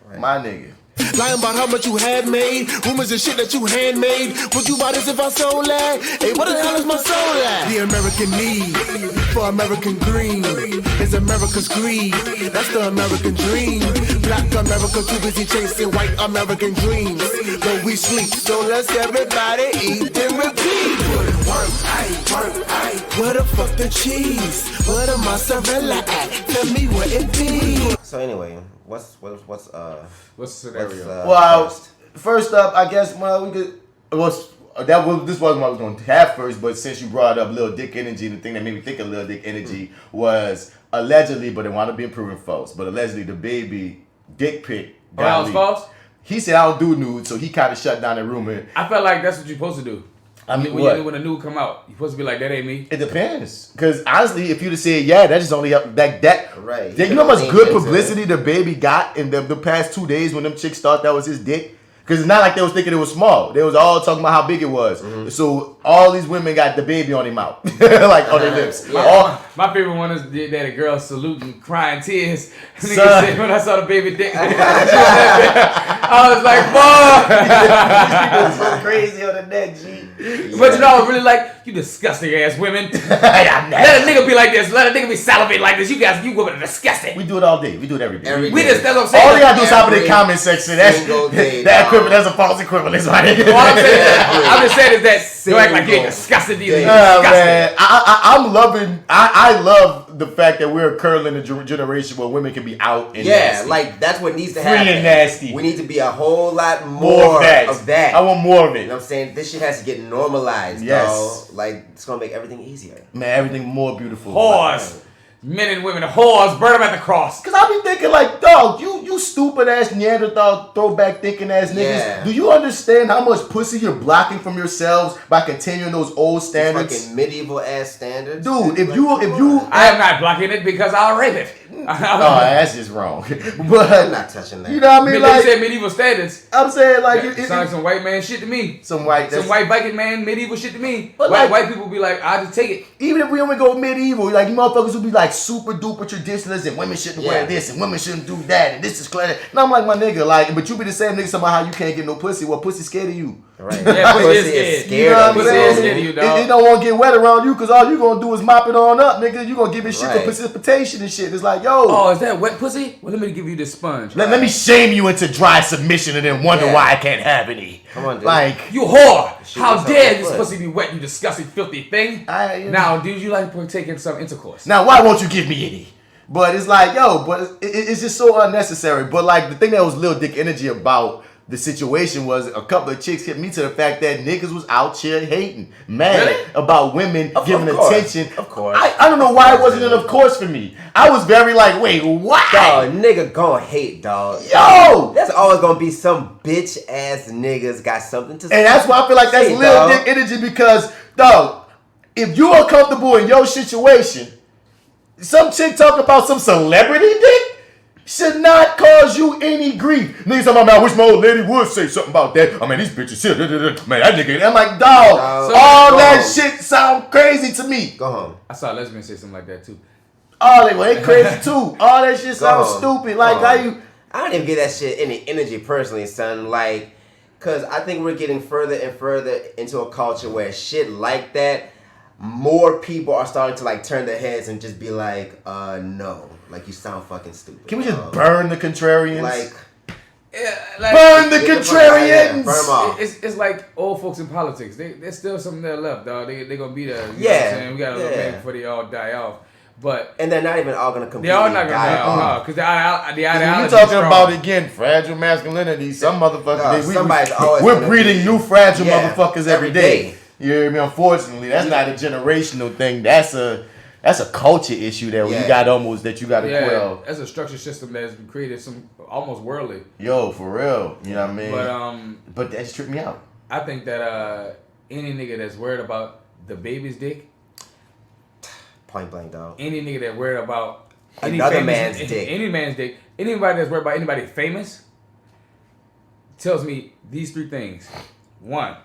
Right. My nigga. Lying about how much you had made, rumors and shit that you handmade. Would you buy this if I sold that? Hey, what the hell is my soul at? The American need for American green is America's greed. That's the American dream. Black America too busy chasing white American dreams. Though we sleep, so let's everybody eat and repeat. Work, where the fuck the cheese? Where the mozzarella at? Tell me where it be. So anyway, what's the scenario? Well, first up, I guess we could. This wasn't what I was going to have first, but since you brought up Lil Dick Energy, the thing that made me think of Lil Dick Energy was allegedly, but it wound up being proven false. But allegedly, DaBaby dick pic. That was false. He said I don't do nudes, so he kind of shut down the rumor. I felt like that's what you're supposed to do. I mean, when a nude come out, you're supposed to be like, that ain't me. It depends, because honestly, if you'd have said that just only helped that. Right. You know how much good publicity DaBaby got in the past 2 days when them chicks thought that was his dick. Because it's not like they was thinking it was small. They was all talking about how big it was. Mm-hmm. So all these women got DaBaby on their mouth, like on their lips. My favorite one is that a girl saluting, crying tears. Nigga said when I saw the baby dick, I was like, "Boy, these people so crazy on the neck, G." But you know, I was really like, you disgusting ass women. Let a nigga be like this. Let a nigga be salivate like this. You women are disgusting. We do it all day. We do it every day. That's what I'm saying. All they gotta do is hop in the comment section. That equivalent. That's a false equivalence, right? All I'm just saying is that you act like you're disgusting. Man, I love the fact that we're currently in a generation where women can be out and nasty. Like that's what needs to happen. Free and nasty. We need to be a whole lot more of that. I want more of it. You know what I'm saying? This shit has to get normalized, yes. Dog. Like it's gonna make everything easier. Man, everything more beautiful. Horse. Men and women, whores, burn them at the cross. Cause I be thinking like, dog, you stupid ass Neanderthal throwback thinking ass niggas. Yeah. Do you understand how much pussy you're blocking from yourselves by continuing those old standards? Fucking medieval ass standards. Dude, if you I am not blocking it because I'll rape it. no, that's just wrong. But I'm not touching that. You know what I mean? They Like, said medieval standards. I'm saying like Sounds like some white man shit to me. some white Viking man medieval shit to me. But White people be like, I just take it. even if we only go medieval, like you motherfuckers will be like super duper traditionalists and women shouldn't wear this and women shouldn't do that and this is clear. And I'm like, my nigga, like, but you be the same nigga somehow how you can't get no pussy. Well, pussy scared of you. Right. Yeah, pussy is scared. You know what I'm Pussy saying? is scared of you, dog. It don't want to get wet around you because all you gonna do is mop it on up, nigga. You gonna give it shit for Right. precipitation and shit. It's like, yo. Oh, is that wet pussy? Well, let me give you this sponge. Let me shame you into dry submission and then wonder why I can't have any. Come on, dude. Like, You whore! Shoot How yourself dare in the this foot. pussy be wet, you disgusting, filthy thing? Now, dude, you like to partake in some intercourse? now why won't you give me any? But it's like, yo, but it's just so unnecessary. But like the thing that was little dick energy about the situation was a couple of chicks hit me to the fact that niggas was out here hating, mad Really? about women giving of course. attention. Of course. I don't know why it wasn't an of course for me. I was very like, wait, why? Dog, nigga gon' hate, dog. Yo! That's always gonna be some bitch ass niggas got something to say. And that's why I feel like that's Say, little dog. dick energy because, dog, if you are comfortable in your situation, some chick talking about some celebrity dick should not cause you any grief. Niggas talking about, I wish my old lady would say something about that. I mean, these bitches here, man, that nigga. I'm like, dog, So all go that home. shit sound crazy to me. Go home. I saw a lesbian say something like that, too. All they crazy too. All that shit sounds stupid. Like, how you... I don't even give that shit any energy personally, son. Like, cause I think we're getting further and further into a culture where shit like that, more people are starting to like turn their heads and just be like, no. Like, you sound fucking stupid. Can we just burn the contrarians? Like, Yeah, like, burn the get the fuck outta here. contrarians! Burn 'em off. It's like old folks in politics. There's still something there left, dog. They gonna be there. You know Yeah, what I'm saying? We got a little yeah. bit before they all die off. But and they're not even all gonna completely they all not gonna die die off because the ideology. You're is talking strong. about again fragile masculinity. Some motherfuckers, somebody's always we're gonna breeding be- new fragile Yeah, motherfuckers every day. You hear me? Unfortunately, that's not a generational thing. That's a culture issue that you got that you got to quell. That's a structured system that has been created some almost worldly. Yo, for real. You know what I mean? But that just tripped me out. I think that any nigga that's worried about the baby's dick, Point blank, dog. any nigga that worried about any Another famous, man's dick. any man's dick, anybody that's worried about anybody famous, tells me these three things. One,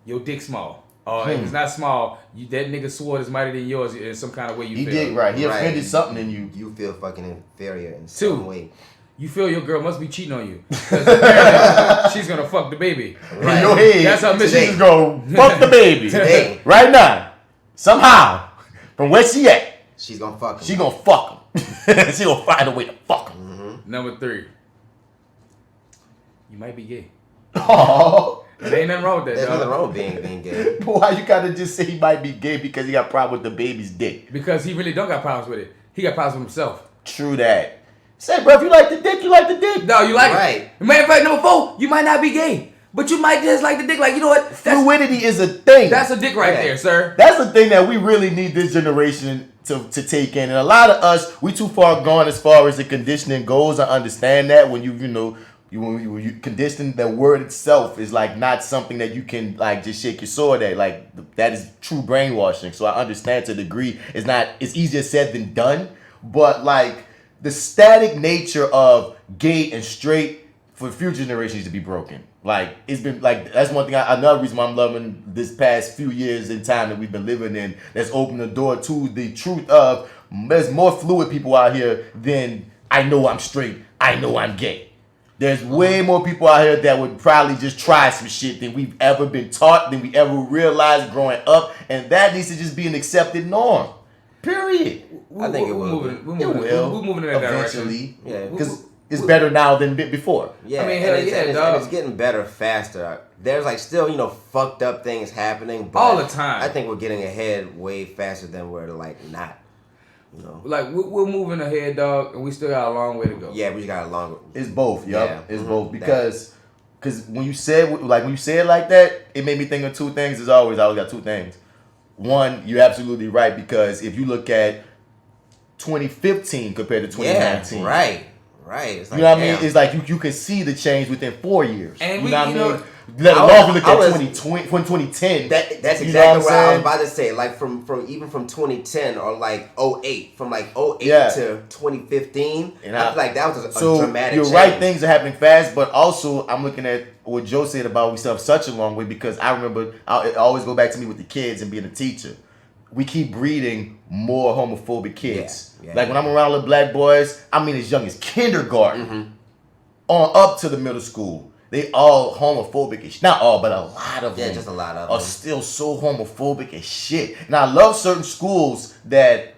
your dick small. If it's not small, that nigga's sword is mightier than yours in some kind of way you He feel. did right. He Right. offended something in you. You feel fucking inferior in some way. You feel your girl must be cheating on you. 'Cause apparently she's gonna fuck the baby. In your head, That's her mission. she's gonna fuck the baby. Today. Right now. Somehow. From where she at. She's gonna fuck him. She gonna fuck him. She gonna find a way to fuck him. Number 3, you might be gay. Oh. There ain't nothing wrong with that, There's dog. nothing wrong with being gay. But why you gotta just say he might be gay because he got a problem with the baby's dick? Because he really don't got problems with it. He got problems with himself. True that. Say, bro, if you like the dick, you like the dick. No, you like Right. it. Matter of fact, number 4, you might not be gay. But you might just like the dick. Like, you know what? Fluidity is a thing. That's a dick right Yeah. there, sir. That's the thing that we really need this generation to take in. And a lot of us, we too far gone as far as the conditioning goes. I understand that when when you condition, the word itself is like not something that you can like just shake your sword at. Like that is true brainwashing. So I understand to a degree. It's easier said than done. But like the static nature of gay and straight for future generations to be broken. Like it's been like that's one thing. Another reason why I'm loving this past few years in time that we've been living in. That's opened the door to the truth of there's more fluid people out here than I know I'm straight. I know I'm gay. There's way more people out here that would probably just try some shit than we've ever been taught, than we ever realized growing up, and that needs to just be an accepted norm. Period. I think it will. We're It moving, will we're moving in that direction. eventually. Yeah. Because it's better now than before. Yeah, I mean, and hell it's, yeah, and dog. it's getting better faster. There's like still, fucked up things happening, but All the time. I think we're getting ahead way faster than we're like not. Like, we're moving ahead, dog, and we still got a long way to go. Yeah, we just got a long. It's both, yup. Yeah. It's both because when you say it like that, it made me think of two things. As always, I always got two things. One, you're absolutely right because if you look at 2015 compared to 2019. Yeah, right. It's like, You know what I mean? It's like you can see the change within 4 years. And you know what I mean? know, Let alone look at 2010. That's you know exactly what I was saying? about to say. Like from 2010 or like 08, from like 08 Yeah. to 2015. And I feel like that was a so dramatic you're change. right, things are happening fast, but also I'm looking at what Joe said about we still have such a long way because I remember I always go back to me with the kids and being a teacher. We keep breeding more homophobic kids. Yeah. Like when I'm around little black boys, I mean as young as kindergarten on up to the middle school. They all homophobic as not all, but a lot of them. Yeah, just a lot of are them. still so homophobic as shit. And I love certain schools that,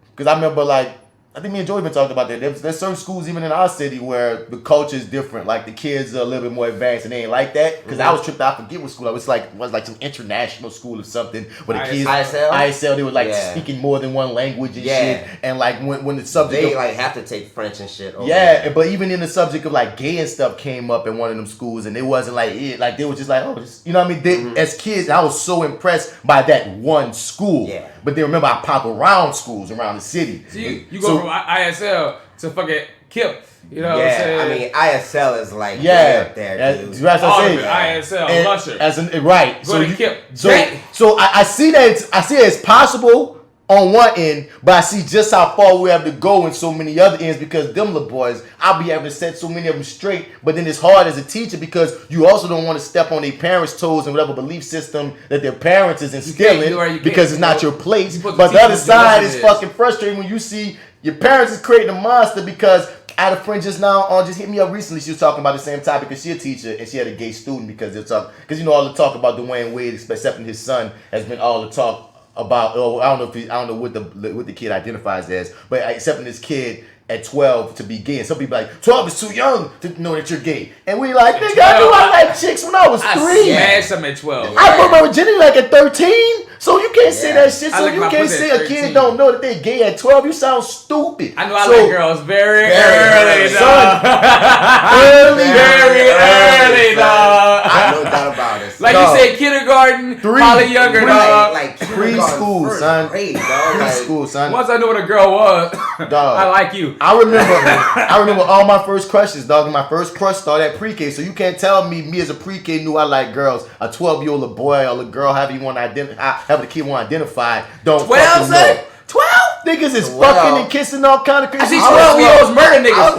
because I remember like, I think me and Joe even talked about that. There's certain schools even in our city where the culture is different. Like the kids are a little bit more advanced and they ain't like that. Because I was tripped out, I forget what school I was like. It was like some international school or something where the kids ISL they were like speaking more than one language and shit. And like when the subject they like have to take French and shit. But even in the subject of like gay and stuff came up in one of them schools and it wasn't like it. Like they were just like, oh, this, you know what I mean? They, as kids, I was so impressed by that one school. Yeah. But then remember, I pop around schools around the city. So you go from ISL to fucking Kaep. You know what I'm saying? I mean, ISL is like way up there, dude. That's what I'm saying. ISL, Lusher. Right. Go to Kaep. So I see that I see it as possible on one end, but I see just how far we have to go in so many other ends because them little boys, I'll be able to set so many of them straight, but then it's hard as a teacher because you also don't want to step on their parents' toes and whatever belief system that their parents is instilling because it's not your place. But the other side is fucking frustrating when you see your parents is creating a monster because I had a friend just now just hit me up recently. She was talking about the same topic because she's a teacher and she had a gay student because they're talking because you know all the talk about Dwayne Wade excepting his son has been all the talk about I don't know what the kid identifies as, but accepting this kid at 12 to be gay. And some people like 12 is too young to know that you're gay. And we like, nigga, I knew I liked chicks when I was 3. I smashed them at 12. I broke my virginity like at 13. So you can't say that shit. So you can't say a kid don't know that they gay at 12. You sound stupid. I know I like girls very early, dog. Very early, dog. I know that about it. Like you said, kindergarten, probably younger, dog. Like preschool, son. Preschool, son. Once I knew what a girl was, dog. I like you. I remember all my first crushes, dog. And my first crush started at pre-K. So you can't tell me as a pre-K knew I like girls. A 12-year-old boy or a girl, however you want to identify, however the kid want to identify, don't 12, fucking son? know. 12 niggas is fucking and kissing all kind of crazy. I see 12-year-olds murder niggas.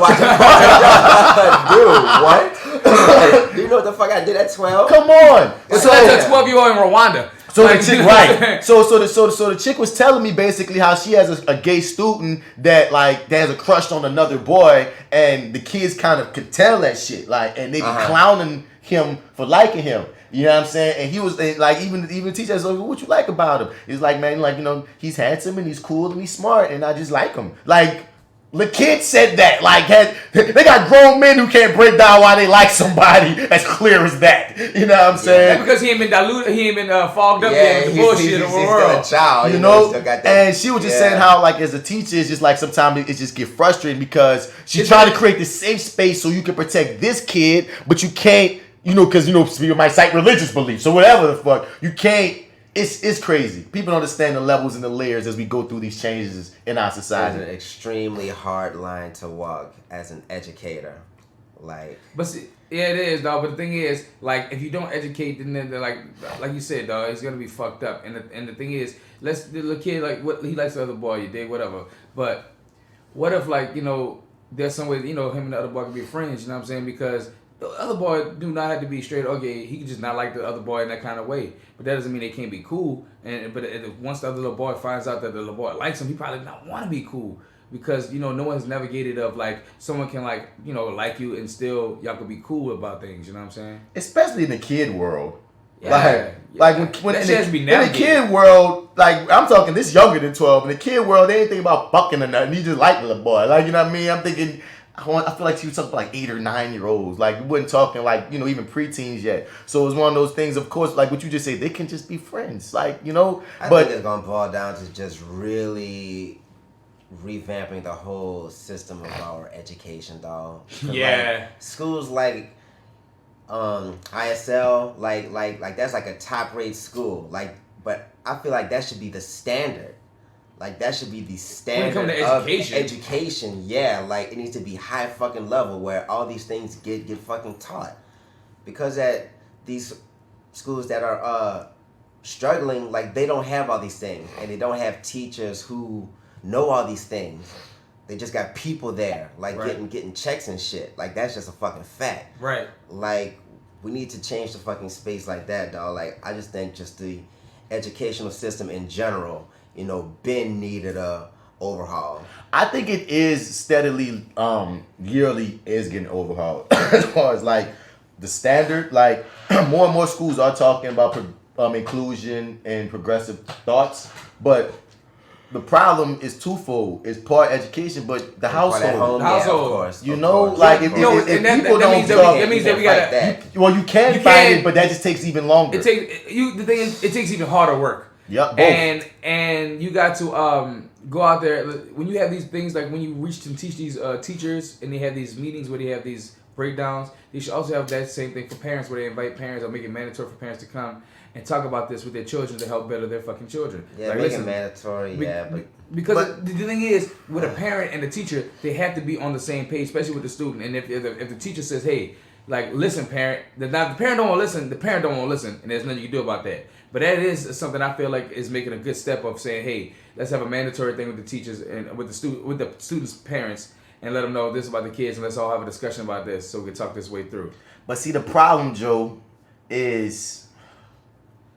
Dude, what? Do you know what the fuck I did at 12? Come on. So that's a 12-year-old in Rwanda. So the chick, right? So the chick was telling me basically how she has a gay student that has a crush on another boy, and the kids kind of could tell that shit, and they be clowning him for liking him. You know what I'm saying? And he was like, even the teacher was like, what you like about him? He's like, man, he's handsome and he's cool and he's smart, and I just like him. The kid said that. They got grown men who can't break down why they like somebody as clear as that. You know what I'm saying? That's because he ain't been diluted, he ain't been fogged up yet with the bullshit of the world. He's still a child, you know? And she was just saying how, as a teacher, it's just sometimes it just get frustrating because she's trying to create this safe space so you can protect this kid, but you can't, because, people might cite religious beliefs or whatever the fuck. You can't. It's crazy. People don't understand the levels and the layers as we go through these changes in our society. It's an extremely hard line to walk as an educator. But see, yeah, it is, dog. But the thing is, if you don't educate, then they're like you said, dog, it's gonna be fucked up. And the thing is, the kid what he likes the other boy, you dig, whatever. But what if there's some way him and the other boy can be friends? You know what I'm saying? Because the other boy do not have to be straight. Okay, he can just not like the other boy in that kind of way. But that doesn't mean they can't be cool. But once the other little boy finds out that the little boy likes him, he probably not want to be cool because no one's navigated of someone can like you and still y'all can be cool about things. You know what I'm saying? Especially in the kid world. Yeah. When in the kid world, I'm talking this younger than 12. In the kid world, they ain't think about fucking or nothing. You just like the little boy. You know what I mean? I'm thinking. I feel like she was talking about 8 or 9 year olds. We wasn't talking even preteens yet. So it was one of those things, of course, what you just say, they can just be friends. I think it's going to boil down to just really revamping the whole system of our education, dog. Yeah. Schools ISL, that's a top rate school. But I feel like that should be the standard. Like that should be the When it standard comes to of education. education. Yeah, like it needs to be high fucking level where all these things get fucking taught. Because at these schools that are struggling, like they don't have all these things, and they don't have teachers who know all these things. They just got people there, like getting checks and shit. Like that's just a fucking fact. Right. Like we need to change the fucking space like that, dog. Like I just think just the educational system in general, you know, been needed a overhaul. I think it is steadily, yearly is getting overhauled. As far as like the standard, like more and more schools are talking about inclusion and progressive thoughts, but the problem is twofold. It's part education, but the household. The household. Of course. You know, like if people don't talk, that means that we gotta. well, you can find it, but that just takes even longer. The thing is, it takes even harder work. Yep. Both. And you got to go out there when you have these things, like when you reach and teach these teachers, and they have these meetings where they have these breakdowns. They should also have that same thing for parents, where they invite parents or make it mandatory for parents to come and talk about this with their children to help better their fucking children. Yeah, like, make it mandatory. Because the thing is, with a parent and the teacher, they have to be on the same page, especially with the student. And if the teacher says, "Hey, like, listen, parent," the parent don't want to listen. The parent don't want to listen, and there's nothing you can do about that. But that is something I feel like is making a good step of saying, "Hey, let's have a mandatory thing with the teachers and with the students' parents, and let them know this about the kids, and let's all have a discussion about this, so we can talk this way through." But see, the problem, Joe, is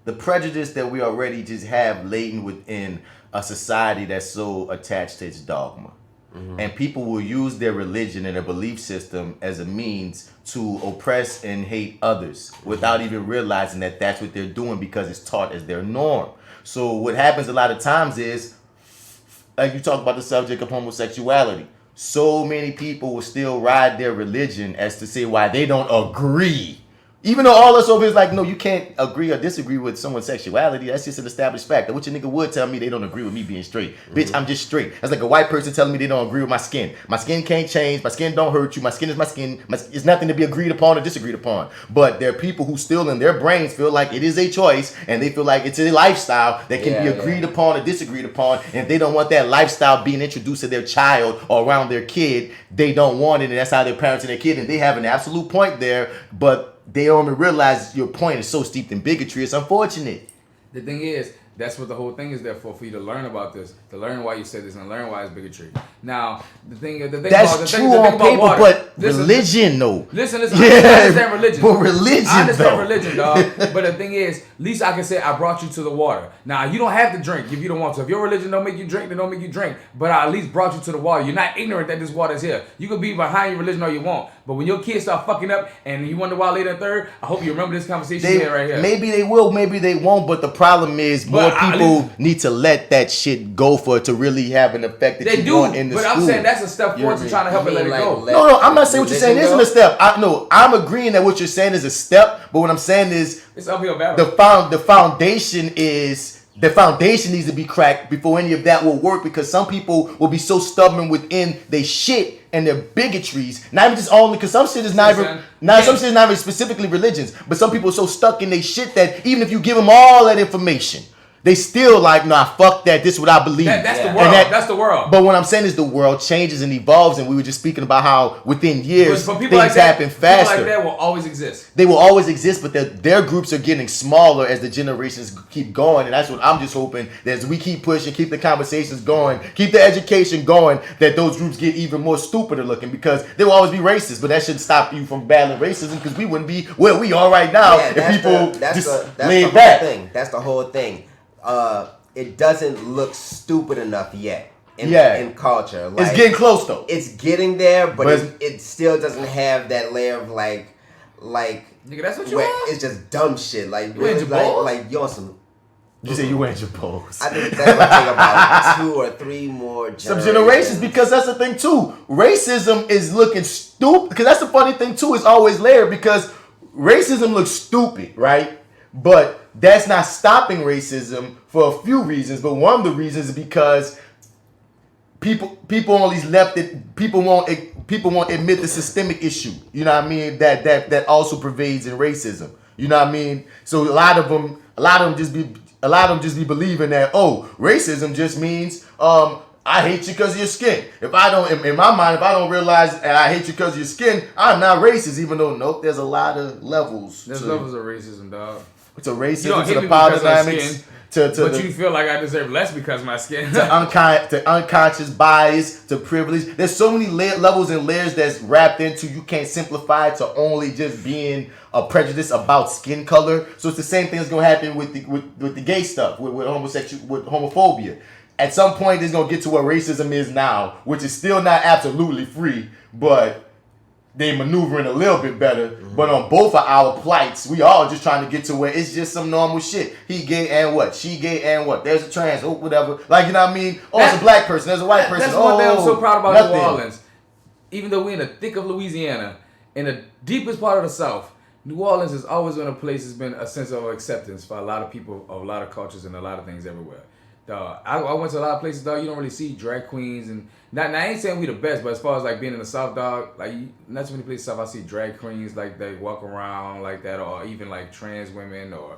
the prejudice that we already just have latent within a society that's so attached to its dogma. Mm-hmm. And people will use their religion and their belief system as a means to oppress and hate others without even realizing that that's what they're doing because it's taught as their norm. So what happens a lot of times is, like you talk about the subject of homosexuality, so many people will still ride their religion as to say why they don't agree. Even though all us over is like, no, you can't agree or disagree with someone's sexuality. That's just an established fact. I wish a nigga would tell me they don't agree with me being straight. Mm-hmm. Bitch, I'm just straight. That's like a white person telling me they don't agree with my skin. My skin can't change. My skin don't hurt you. My skin is my skin. It's nothing to be agreed upon or disagreed upon. But there are people who still in their brains feel like it is a choice, and they feel like it's a lifestyle that can be agreed upon or disagreed upon. And if they don't want that lifestyle being introduced to their child or around their kid, they don't want it. And that's how they're parenting their kid. And they have an absolute point there, but they don't even realize your point is so steeped in bigotry. It's unfortunate. The thing is, that's what the whole thing is there for you to learn about this, to learn why you said this, and learn why it's bigotry. Now, the thing that's true on paper, but religion, no. Listen, I understand religion. But religion, I understand religion, dog. But the thing is, at least I can say I brought you to the water. Now, you don't have to drink if you don't want to. If your religion don't make you drink, then don't make you drink. But I at least brought you to the water. You're not ignorant that this water is here. You can be behind your religion all you want. But when your kids start fucking up and you wonder why later and third, I hope you remember this conversation we had right here. Maybe they will, maybe they won't. But the problem is more people need to let that shit go for it to really have an effect that you want in the school. But I'm saying that's a step forward to trying to help it let it go. No, I'm not saying what you're saying isn't a step. I'm agreeing that what you're saying is a step. But what I'm saying is it's uphill battle. The foundation needs to be cracked before any of that will work, because some people will be so stubborn within their shit and their bigotries. Not even just only, because some shit is not even specifically religions, but some people are so stuck in their shit that even if you give them all that information, they still like, nah, fuck that. This is what I believe. That's the world. That's the world. But what I'm saying is the world changes and evolves, and we were just speaking about how within years things happen faster. People like that will always exist. They will always exist, but their groups are getting smaller as the generations keep going, and that's what I'm just hoping that as we keep pushing, keep the conversations going, keep the education going, that those groups get even more stupider looking, because they will always be racist, but that shouldn't stop you from battling racism, because we wouldn't be where we are right now if people just laid back. That's the whole thing. It doesn't look stupid enough yet in culture. Like, it's getting close though. It's getting there, but it still doesn't have that layer of like nigga, that's what you want? It's just dumb shit. Like you you on some. You say you went your balls. I think that would take about 2 or 3 more generations. Some generations, because that's the thing too. Racism is looking stupid. Because that's the funny thing too. It's always layered, because racism looks stupid, right? But that's not stopping racism for a few reasons. But one of the reasons is because people only left it. People won't admit the systemic issue. You know what I mean? That also pervades in racism. You know what I mean? So a lot of them just be a lot of them just be believing that, oh, racism just means I hate you because of your skin. If I don't, in my mind, if I don't realize that I hate you because of your skin, I'm not racist. Even though, nope, there's a lot of levels. There's levels of racism, dog. To racism, to the power dynamics, but you feel like I deserve less because of my skin. to unconscious bias, to privilege. There's so many levels and layers that's wrapped into. You can't simplify it to only just being a prejudice about skin color. So it's the same thing that's gonna happen with the gay stuff, with homophobia. At some point, it's gonna get to what racism is now, which is still not absolutely free, but they maneuvering a little bit better. Mm-hmm. But on both of our plights, we all just trying to get to where it's just some normal shit. He gay and what? She gay and what? There's a trans, oh, whatever. Like, you know what I mean? Oh, it's a black person. There's a white person. That's one thing I'm so proud about New Orleans. Even though we're in the thick of Louisiana, in the deepest part of the South, New Orleans has always been a place that's been a sense of acceptance for a lot of people, of a lot of cultures, and a lot of things everywhere. I went to a lot of places, dog. You don't really see drag queens, and now I ain't saying we the best, but as far as like being in the South, dog, like not too many places South I see drag queens like they walk around like that, or even like trans women or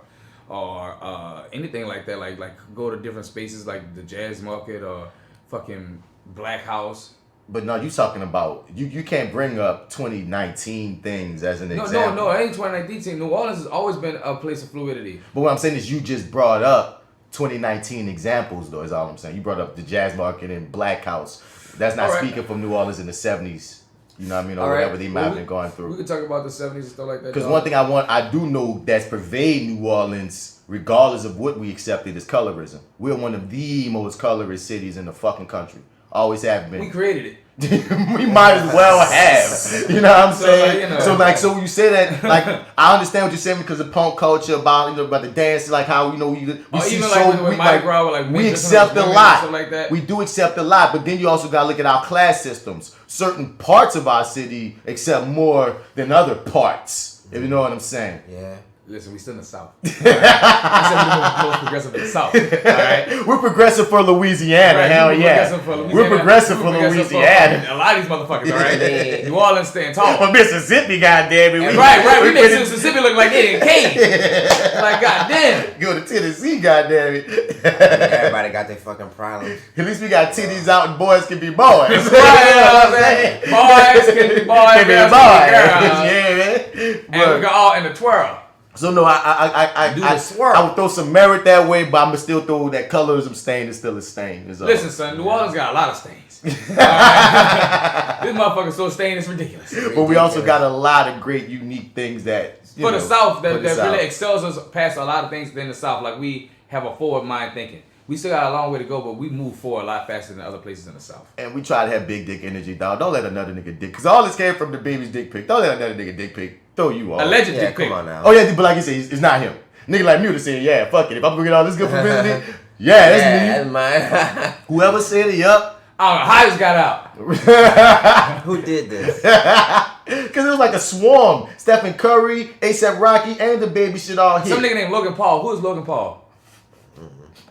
anything like that. Like go to different spaces like the Jazz Market or fucking Black House. But no, you talking about you can't bring up 2019 things as an example. No, it ain't 2019. New Orleans has always been a place of fluidity. But what I'm saying is you just brought up 2019 examples, though, is all I'm saying. You brought up the Jazz Market and Black House. That's not speaking from New Orleans in the 70s. You know what I mean? Or whatever they might have been going through. We could talk about the 70s and stuff like that. Because one thing I do know that's pervade New Orleans, regardless of what we accepted, is colorism. We're one of the most colorist cities in the fucking country. Always have been. We created it. We might as well have. You know what I'm saying? So when you say that, like, I understand what you're saying because of punk culture, about the dance, like how, you know, we see even so like we accept a lot. Like that. We do accept a lot, but then you also gotta look at our class systems. Certain parts of our city accept more than other parts. If you know what I'm saying. Yeah. Listen, we still in the South. Right? I said we're most progressive in the South. All right? We're progressive for Louisiana. Right, hell yeah. We're progressive for Louisiana. A lot of these motherfuckers, all right? New Orleans staying tall. For Mississippi, goddamn it. Right. We made Mississippi look like they in Kaep. Like, goddamn. Go to Tennessee, goddamn it. Everybody got their fucking problems. At least we got titties out and boys can be boys. Right, you know what I'm saying? Boys can be boys. Yeah, man. And we got all in the twirl. So no, I would throw some merit that way, but I'ma still throw that colorism stain is still a stain. Listen, son, New Orleans got a lot of stains. Right? This motherfucker's so stained, it's ridiculous. But we also got a lot of great, unique things that for the South that really excels us past a lot of things in the South. Like we have a forward mind thinking. We still got a long way to go, but we move forward a lot faster than other places in the South. And we try to have big dick energy, dog. Don't let another nigga dick, because all this came from DaBaby's dick pic. Don't let another nigga dick pic throw you off. Alleged dick pic. Come on now. Oh yeah, but like you said, it's not him. Nigga like me to say, yeah, fuck it. If I'm bringing all this good publicity, yeah, that's me. That's mine. Whoever said it, yup. I don't know how this got out. Who did this? Because it was like a swarm. Stephen Curry, A$AP Rocky, and DaBaby shit all hit. Some nigga named Logan Paul. Who is Logan Paul?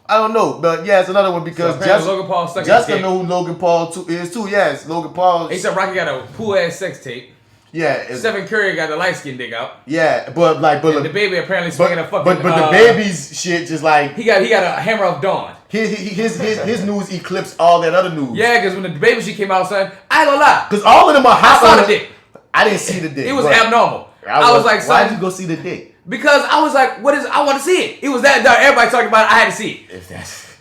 I don't know, but yeah, it's another one because Logan Paul Justin know who Logan Paul is too. Yes, Logan Paul. A$AP Rocky got a cool ass sex tape. Yeah, Stephen Curry got the light skin dick out. Yeah, but DaBaby apparently swinging a fucking. But DaBaby's shit just like he got a hammer of dawn. His news eclipsed all that other news. Yeah, because when the DaBaby shit came out, son, I ain't gonna lie. Because all of them are hot. I saw the dick. I didn't see the dick. It was abnormal. I was like, why'd you go see the dick? Because I was like, what is? I want to see it. It was that everybody talking about it. I had to see it.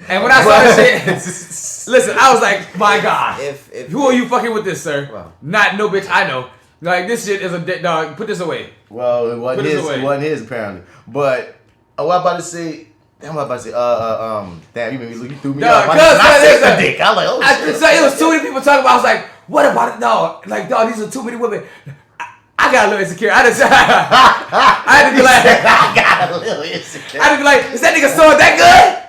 And when I saw this shit, listen, I was like, my God, who are you fucking with this, sir? Well, not no bitch I know. Like, this shit is a dick, dog. Put this away. Well, it wasn't his apparently. But what I'm about to say, damn, you made me threw me off. I said the dick. I was like, oh shit. So it was too many people talking about. I was like, what about it, dog? Like, dog, these are too many women. I got a little insecure. I had to be like, I got a little insecure. I had to be like, is that nigga sword that good?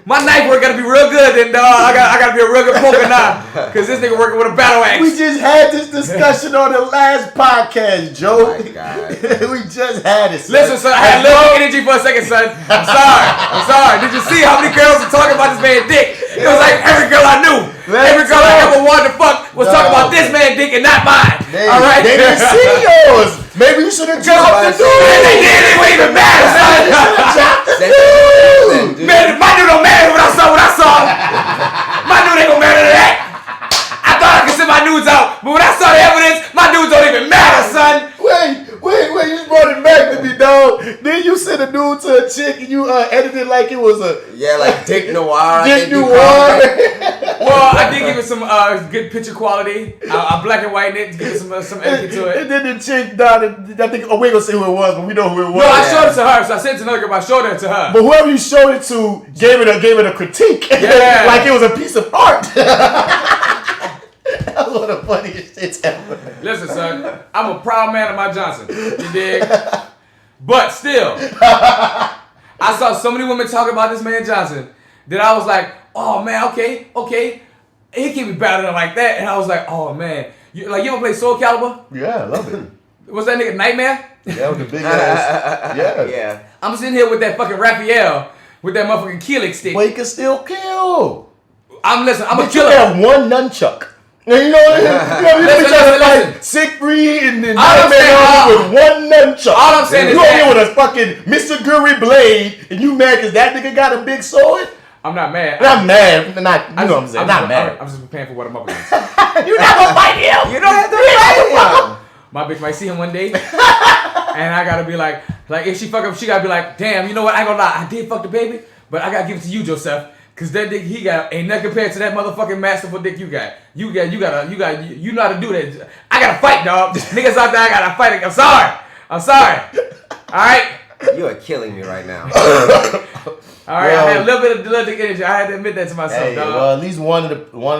My knife work gotta be real good, then dog. I gotta be a real good poker now, cause this nigga working with a battle axe. We just had this discussion on the last podcast, Joe. Oh my God. We just had it. Listen, son, I had little energy for a second, son. I'm sorry. Did you see how many girls were talking about this man's dick? It was like every girl I knew, every girl I ever wanted to fuck was talking about this man's dick and not mine. All right, they didn't see yours. Maybe you should have dropped the dude. They did. It wasn't even matter, son. then you sent a dude to a chick and you edited like it was a like Dick Noir. Dick Noir. Well, I did give it some good picture quality. I black and white it to give it some edit to it. And then the chick down, I think, we ain't gonna say who it was, but we know who it was. No, I showed it to her, so I sent it to another girl, but I showed it to her. But whoever you showed it to gave it a critique, Yeah. like it was a piece of art. That was one of the funniest shits ever. Listen, son, I'm a proud man of my Johnson. You dig? But still, I saw so many women talking about this man Johnson that I was like, oh man, okay, he can't be better than like that. And I was like, oh man, you ever play Soul Calibur? Yeah, I love it. Was that nigga Nightmare? Yeah, with the big ass. Yeah. I'm sitting here with that fucking Raphael with that motherfucking Keelik stick. But he can still kill. I'm a But killer. you have one nunchuck. And you know what I mean? You trying to fight Siegfried and Nightmare with one nunchuck. All I'm saying is you over that here with a fucking Mr. Guri blade and you mad because that nigga got a big sword? I'm not mad. I'm mad. You know what I'm saying? I'm not mad. I'm just preparing for what I'm up against. You're not gonna fight him. You don't have to fight him. My bitch might see him one day, and I gotta be like if she fuck up, she gotta be like, damn, you know what? I ain't gonna lie, I did fuck the baby, but I gotta give it to you, Joseph, cause that dick he got ain't nothing compared to that motherfucking masterful dick you got. You know how to do that. I gotta fight, dog. Niggas out there, I gotta fight. I'm sorry. All right. You are killing me right now. All right, I had a little bit of dick energy. I had to admit that to myself, Hey, dog. well, at least one of the My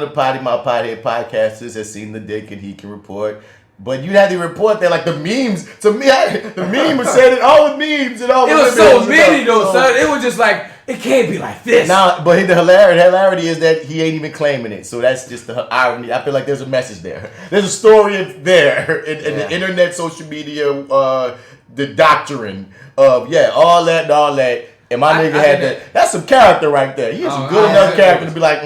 Pothead podcasters has seen the dick and he can report. But you had to report that, like the memes. To me, the meme was saying it. All the memes and all. It was so many though, son. It was just like it can't be like this. Now, but the hilarity is that he ain't even claiming it. So that's just the irony. I feel like there's a message there. There's a story there in the internet, social media, the doctrine of all that and all that. And my nigga had that. That's some character right there. He has some good enough character to be like,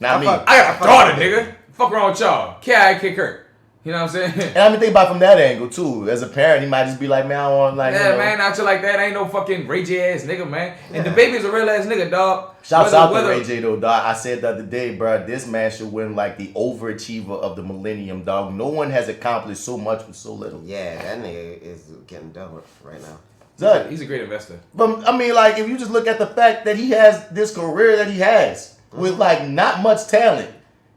not me. I got a daughter, nigga. Fuck wrong with y'all. K.I.K. Kirk. You know what I'm saying? And I mean, think about it from that angle too. As a parent, he might just be like, man, I want man, not you like that. Ain't no fucking RayJ ass nigga, man. And DaBaby is a real ass nigga, dog. Shouts out to RayJ though, dog. I said the other day, bro, this man should win like the overachiever of the millennium, dog. No one has accomplished so much with so little. Yeah, that nigga is getting done right now. He's a great investor. But I mean, like, if you just look at the fact that he has this career that he has with like not much talent.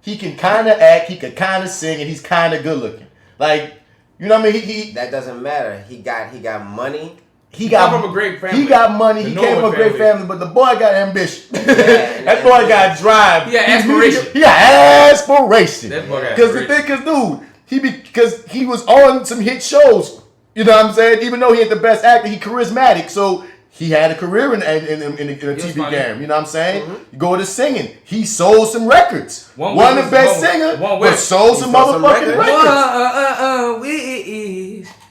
He can kind of act, he can kind of sing, and he's kind of good looking. Like, you know what I mean? He that doesn't matter. He got money. He got from a great family. He got money. He came from a great family, but the boy got ambition. That boy got drive. He got aspiration. He got aspiration. That boy got Because the thing is, dude, because he was on some hit shows. You know what I'm saying? Even though he ain't the best actor, he charismatic. So he had a career in a TV game. You know what I'm saying? Mm-hmm. You go to singing. He sold some records. One of the best singers, but sold some motherfucking records.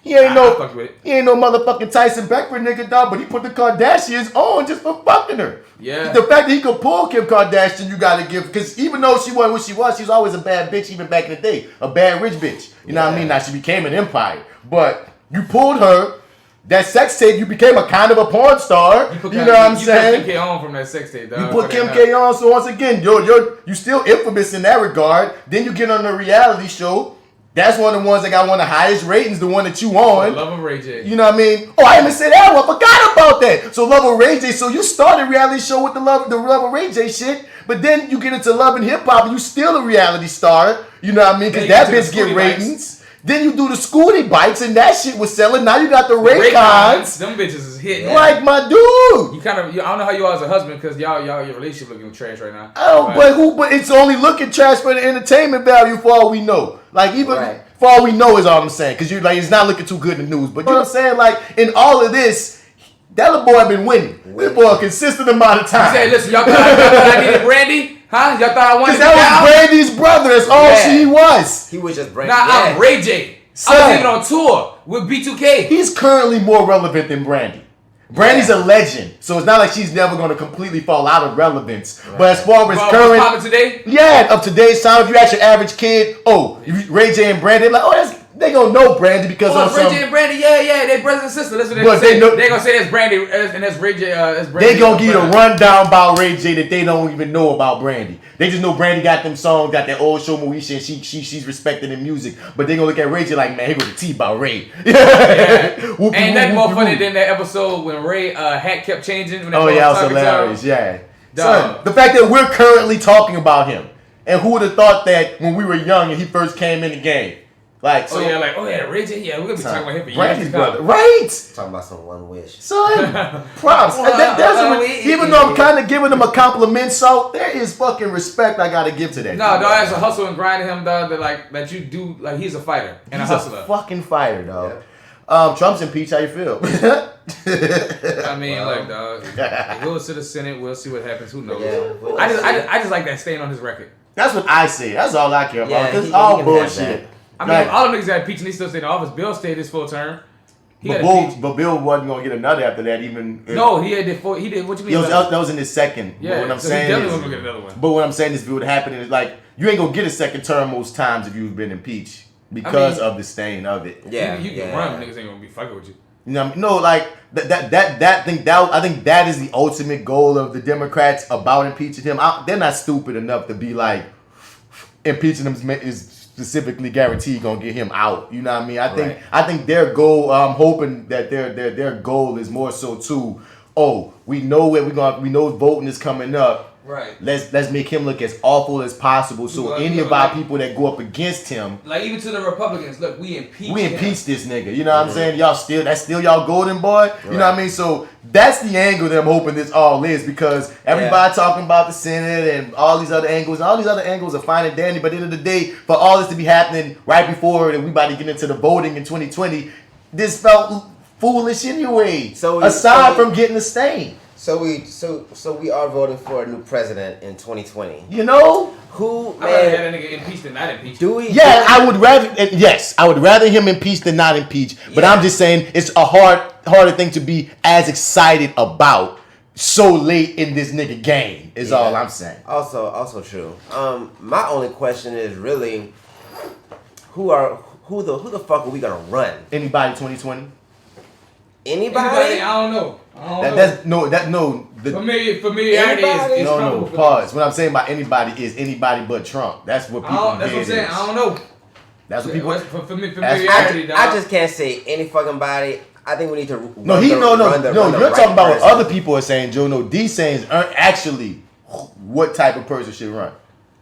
He ain't no motherfucking Tyson Beckford nigga, dog, but he put the Kardashians on just for fucking her. Yeah. The fact that he could pull Kim Kardashian, you gotta give, because even though she wasn't what she was always a bad bitch, even back in the day. A bad rich bitch. You know what I mean? Now she became an empire. But you pulled her. That sex tape, you became a kind of a porn star. You know what I'm saying? You put Kim K on from that sex tape, dog. You put Kim K on, so once again, you still infamous in that regard. Then you get on the reality show. That's one of the ones that got one of the highest ratings, the one that you on. Love of RayJ. You know what I mean? Oh, I didn't even say that one. I forgot about that. So Love of RayJ. So you started a reality show with the Love of RayJ shit, but then you get into Love and Hip Hop, and you still a reality star. You know what I mean? Because that bitch get ratings. Then you do the Scooty bikes and that shit was selling. Now you got the Raycons. Them bitches is hitting. Like my dude. You kind of, I don't know how you are as a husband because your relationship looking trash right now. Oh, but it's only looking trash for the entertainment value for all we know. Like even for all we know is all I'm saying. Because you're like, it's not looking too good in the news. But you know what I'm saying? Like in all of this, that little boy been winning. This boy a consistent amount of time. You say, listen, y'all thought I needed Brandy? Huh? Y'all thought I wanted to Because that was Brandy's brother. That's all she was. He was just Brandy. Nah, I'm RayJ. I was even on tour with B2K. He's currently more relevant than Brandy. Brandy's a legend, so it's not like she's never going to completely fall out of relevance. Right. But as far as current, today? Of today's time, if you ask your average kid, RayJ and Brandy, they're like, oh, They gonna know Brandy because of Ray J and Brandy, yeah, they brothers and sisters. That's what But they they say. know- They gonna say that's Brandy and that's Ray J. That's Brandy. They gonna get a rundown about Ray J that they don't even know about Brandy. They just know Brandy got them songs, got that old show Moesha, and she's respected in music. But they gonna look at Ray J like, man, he go to T about Ray. Ain't that more funny than that episode when Ray hat kept changing? When they Oh yeah, was that was hilarious. Yeah. Dog. Son, the fact that we're currently talking about him, and who would have thought that when we were young and he first came in the game, like so. Ray J. Yeah, we're gonna be talking about him for Brandy's years to come. brother, right? Talking about some one wish. Son, props. Even though I'm kind of giving him a compliment, so there is fucking respect I gotta give to that. No, dog, that's a hustle and grind him, dog. That you do, like he's a fighter and He's a hustler. a fucking fighter, dog. Trump's impeached. How you feel? I mean, look, dog. We'll sit the Senate. We'll see what happens. Who knows? Yeah, I just like that stain on his record. That's what I say. That's all I care about. Yeah, Because he all can have bullshit. I mean, all the niggas got impeached and he still stayed in office. Bill stayed his full term. But Bill wasn't gonna get another after that. Even no, he did. What you mean? that was in his second. Yeah, but what I'm so saying he definitely is, wasn't gonna get another one. But what I'm saying is, if it would happen, is like you ain't gonna get a second term most times if you've been impeached because of the stain of it. Yeah, you can run. Niggas ain't gonna be fucking with you. You know, no, like I think that is the ultimate goal of the Democrats about impeaching him. They're not stupid enough to be like impeaching him is specifically guaranteed gonna get him out. You know what I mean? I think their goal. I'm hoping that their goal is more so to, we know where we know voting is coming up. Right. Let's make him look as awful as possible. So any of our people that go up against him, like even to the Republicans, look, we impeach this nigga. You know what I'm saying? That's still y'all golden boy. You know what I mean? So that's the angle that I'm hoping this all is, because everybody talking about the Senate and all these other angles, and all these other angles are fine and dandy. But at the end of the day, for all this to be happening right before we about to get into the voting in 2020, this felt foolish anyway. Aside from getting the stain. So we are voting for a new president in 2020. You know? Who, I'd man? rather have that nigga impeached than not impeached. I would rather him impeached than not impeached. But I'm just saying it's a harder thing to be as excited about so late in this nigga game is all I'm saying. Also true. My only question is really who the fuck are we gonna run? Anybody 2020? Anybody? I don't know. Familiarity is no. Pause. What I'm saying by anybody is anybody but Trump. That's what people. That's what I'm saying. I don't know. That's what people. Familiarity. I just can't say any fucking body. I think we need to. No. You're talking about what other people are saying, Joe. No, these sayings aren't actually what type of person should run.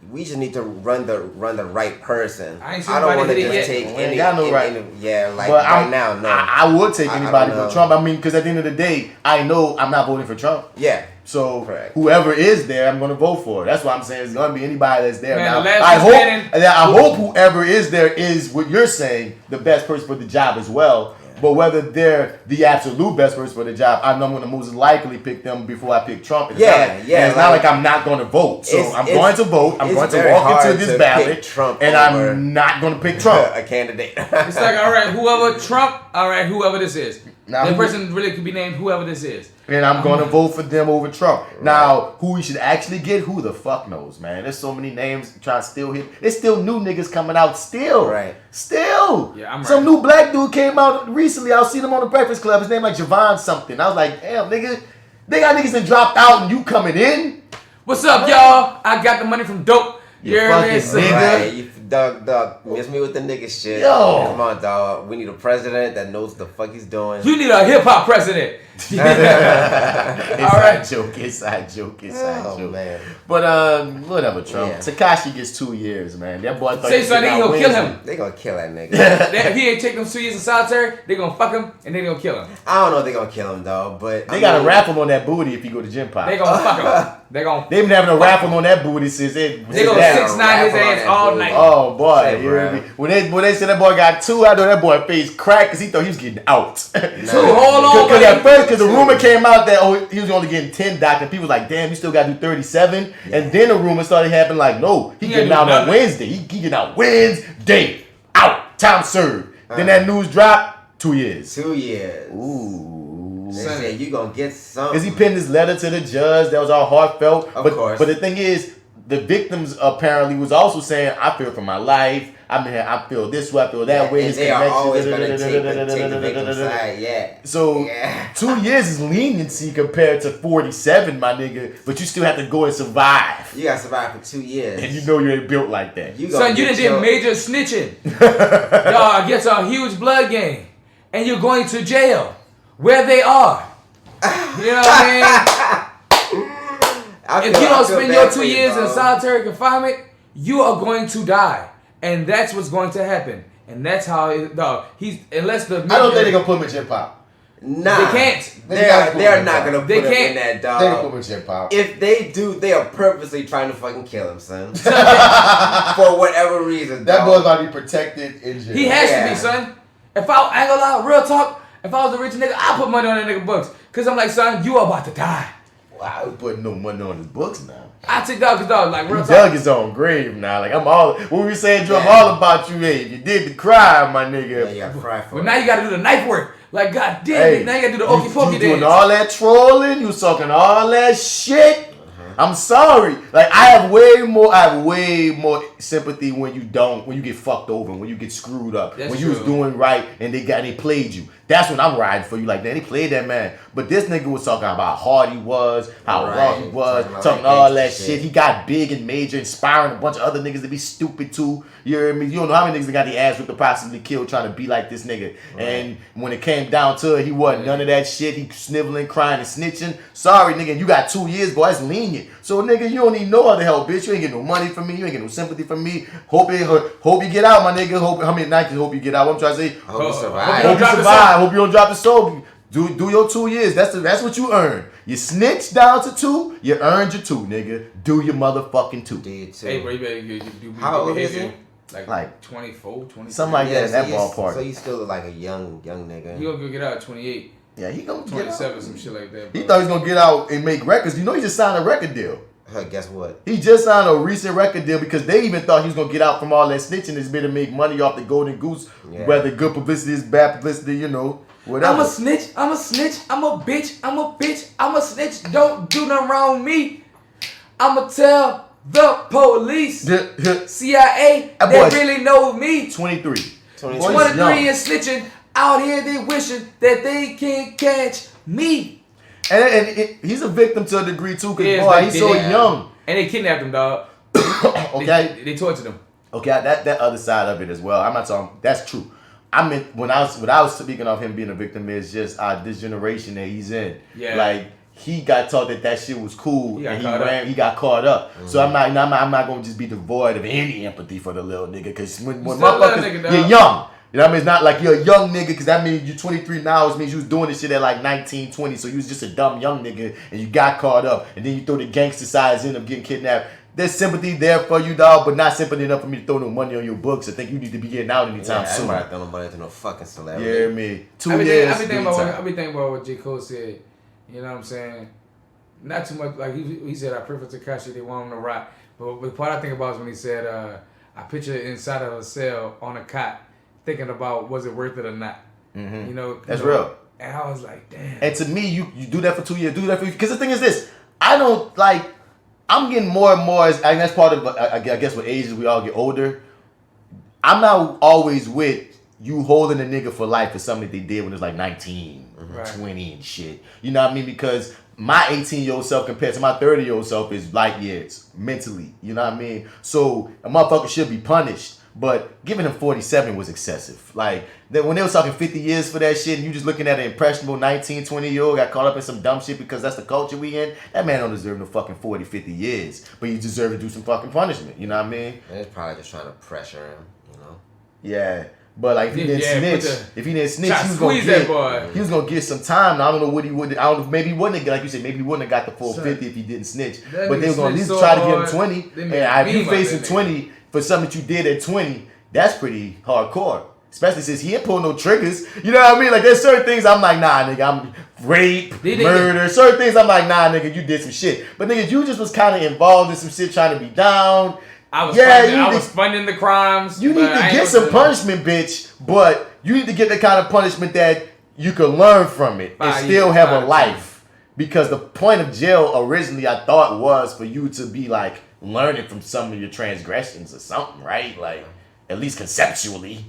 We just need to run the right person. I don't want to just take any. Right now, no. I would take anybody but Trump. I mean, because at the end of the day, I know I'm not voting for Trump. Yeah. So whoever is there, I'm going to vote for. That's what I'm saying. It's going to be anybody that's there. Man, now, I hope whoever is there is what you're saying, the best person for the job as well. But whether they're the absolute best person for the job, I know I'm going to most likely pick them before I pick Trump. It's not like I'm not going to vote. So I'm going to vote. I'm going to walk into this ballot, and I'm not going to pick Trump. A candidate. It's like, all right, whoever this is. Now, that person really could be named whoever this is. And I'm going to vote for them over Trump. Right. Now, who we should actually get, who the fuck knows, man? There's so many names trying to still hit. There's still new niggas coming out still. Right. Still. Yeah, I'm Some new black dude came out recently. I was seeing him on the Breakfast Club. His name like Javon something. I was like, damn, nigga. They got niggas that dropped out and you coming in? What's up, y'all? I got the money from dope. You fucking nigga. Right. Dog, miss me with the nigga shit. Yo. Come on, dog. We need a president that knows the fuck he's doing. You need a hip hop president. Inside joke. Man. But whatever, Trump. Yeah. Tekashi gets 2 years, man. That boy thought say something, they gonna kill him. They gonna kill that nigga. If he ain't take them 2 years in solitary, they gonna fuck him and they gonna kill him. I don't know if they gonna kill him though, but they got a raffle on that booty if you go to Gym Pop. They gonna fuck him. They been having a raffle on that booty since they gonna 6ix9ine his ass all night. Oh boy, you hear me? When they said that boy got 2, I know that boy face cracked because he thought he was getting out. Hold on, because the rumor came out that he was only getting 10 doc, and people was like, damn, you still got to do 37. Yeah. And then the rumor started happening like, no, he getting out on Wednesday. He getting out Wednesday. Out. Time served. Then that news dropped. 2 years. 2 years. Ooh. They said you gonna get something. Because he penned his letter to the judge that was all heartfelt. Of course. But the thing is, the victims apparently was also saying, I fear for my life. I mean, I feel this way, I feel that way. And they are always going to take the victim side, yeah. So 2 years is leniency compared to 47, my nigga. But you still have to go and survive. You got to survive for 2 years. And you know you ain't built like that. Son, you did major snitching. Y'all against a huge blood gang. And you're going to jail. Where they are. You know what I mean? If you don't spend your 2 years in solitary confinement, you are going to die. And that's what's going to happen. And that's how unless the media, I don't think they're gonna put him in Gen Pop. Nah. They can't. They're not gonna put him in that, dog. They can put him in Gen Pop. If they do, they are purposely trying to fucking kill him, son. For whatever reason. That dog. boy's about to be protected in jail. He has to be, son. If I ain't gonna lie, real talk, if I was a rich nigga, I'd put money on that nigga books. Cause I'm like, son, you are about to die. Well, I was putting no money on his books now. I take dog, cause dog, like real He talk. dug his own grave now. Like I'm all when we saying, Drew, I'm all about you. Hey, you did the crime, my nigga. Yeah, you gotta cry for But it. now you gotta do the knife work. Like, god damn it, now you gotta do the okey pokey You dance. doing all that trolling, you talking all that shit. I'm sorry. Like I have way more sympathy when you get fucked over, when you get screwed up, That's when you was true. doing right and they played you. That's when I'm riding for you. Like, man, they played that man. But this nigga was talking about how hard he was, how raw he was, talking all that shit. He got big and major, inspiring a bunch of other niggas to be stupid too. You hear me? You don't know how many niggas that got the ass ripped to possibly kill trying to be like this nigga. Right. And when it came down to it, he wasn't none of that shit. He sniveling, crying, and snitching. Sorry, nigga, you got 2 years, boy. That's lenient. So, nigga, you don't need no other help, bitch. You ain't get no money from me. You ain't get no sympathy from me. Hope you get out, my nigga. How many nights hope you get out? What I'm trying to say. Hope you survive. Hope you survive. Hope you don't drop the soul. Do your 2 years. That's what you earn. You snitched down to 2. You earned your 2, nigga. Do your motherfucking 2. Hey, bro, you better do how old is he? Like 24, 23. Something like that in that so ballpark. So you still look like a young nigga. He gonna go get out at 28. Yeah, he gonna get 27, out. some shit like that. He Bro. thought he was gonna get out and make records. You know he just signed a record deal. Guess what? He just signed a recent record deal because they even thought he was gonna get out from all that snitching. It's been to make money off the Golden Goose. Yeah. Whether good publicity is bad publicity, you know, whatever. I'm a snitch, I'm a bitch, I'm a snitch. Don't do nothing wrong with me. I'ma tell the police, CIA, That they boy's really know me. 23. 23 and snitching out here, they wishing that they can catch me. And he's a victim to a degree too, because Yeah, boy, like he's so young. And they kidnapped him, dog. Okay, They tortured him. okay, that other side of it as well. I'm not talking. That's true. I mean, what I was speaking of him being a victim is just this generation that he's in. Yeah. Like he got taught that shit was cool, He got and caught up. he got caught up. So I'm not gonna just be devoid of any empathy for the little nigga, because when still a little motherfuckers, nigga, dog. you're young. You know what I mean? It's not like you're a young nigga, because that means you're 23 now. It means you was doing this shit at like 19, 20. So you was just a dumb young nigga and you got caught up. And then you throw the gangster sides in of getting kidnapped. There's sympathy there for you, dog, but not sympathy enough for me to throw no money on your books. I think you need to be getting out anytime Yeah, soon. I'm not throwing money to no fucking celebrity. You hear me? 2 I be years. thinking about what J. Cole said. You know what I'm saying? Not too much. Like he said, I prefer Tekashi. They want him to rock. But the part I think about is when he said, I picture inside of a cell on a cot, thinking about was it worth it or not. Mm-hmm. You know, That's real. And I was like, damn. And to me, you do that for 2 years. Do that for you. Because the thing is this. I don't like. I'm getting more and more. And that's part of. I guess with age as we all get older. I'm not always with you holding a nigga for life for something that they did when it was like 19, Right. 20 and shit. You know what I mean? Because my 18-year-old self compared to my 30-year-old self is light years mentally. You know what I mean? So a motherfucker should be punished. But giving him 47 was excessive. Like, when they was talking 50 years for that shit, and you just looking at an impressionable 19, 20-year-old got caught up in some dumb shit because that's the culture we in, that man don't deserve no fucking 40, 50 years. But he deserve to do some fucking punishment. You know what I mean? They're probably just trying to pressure him, you know? Yeah. But like, if he didn't snitch, try to squeeze that boy. He was gonna get some time. Now, I don't know what he would. I don't know. Maybe he wouldn't have, like you said. Maybe he wouldn't have got the full 50 if he didn't snitch. But they was gonna at least try to give him 20. And if you facing 20 for something that you did at 20, that's pretty hardcore. Especially since he ain't pulling no triggers. You know what I mean? Like, there's certain things I'm like, nah, nigga, I'm rape, murder. Certain things I'm like, nah, nigga, you did some shit. But nigga, you just was kind of involved in some shit, trying to be down. I was funding the crimes. You need to get some punishment, bitch. But you need to get the kind of punishment that you can learn from it and still have a life. Because the point of jail originally, I thought, was for you to be like learning from some of your transgressions or something, right? Like, at least conceptually.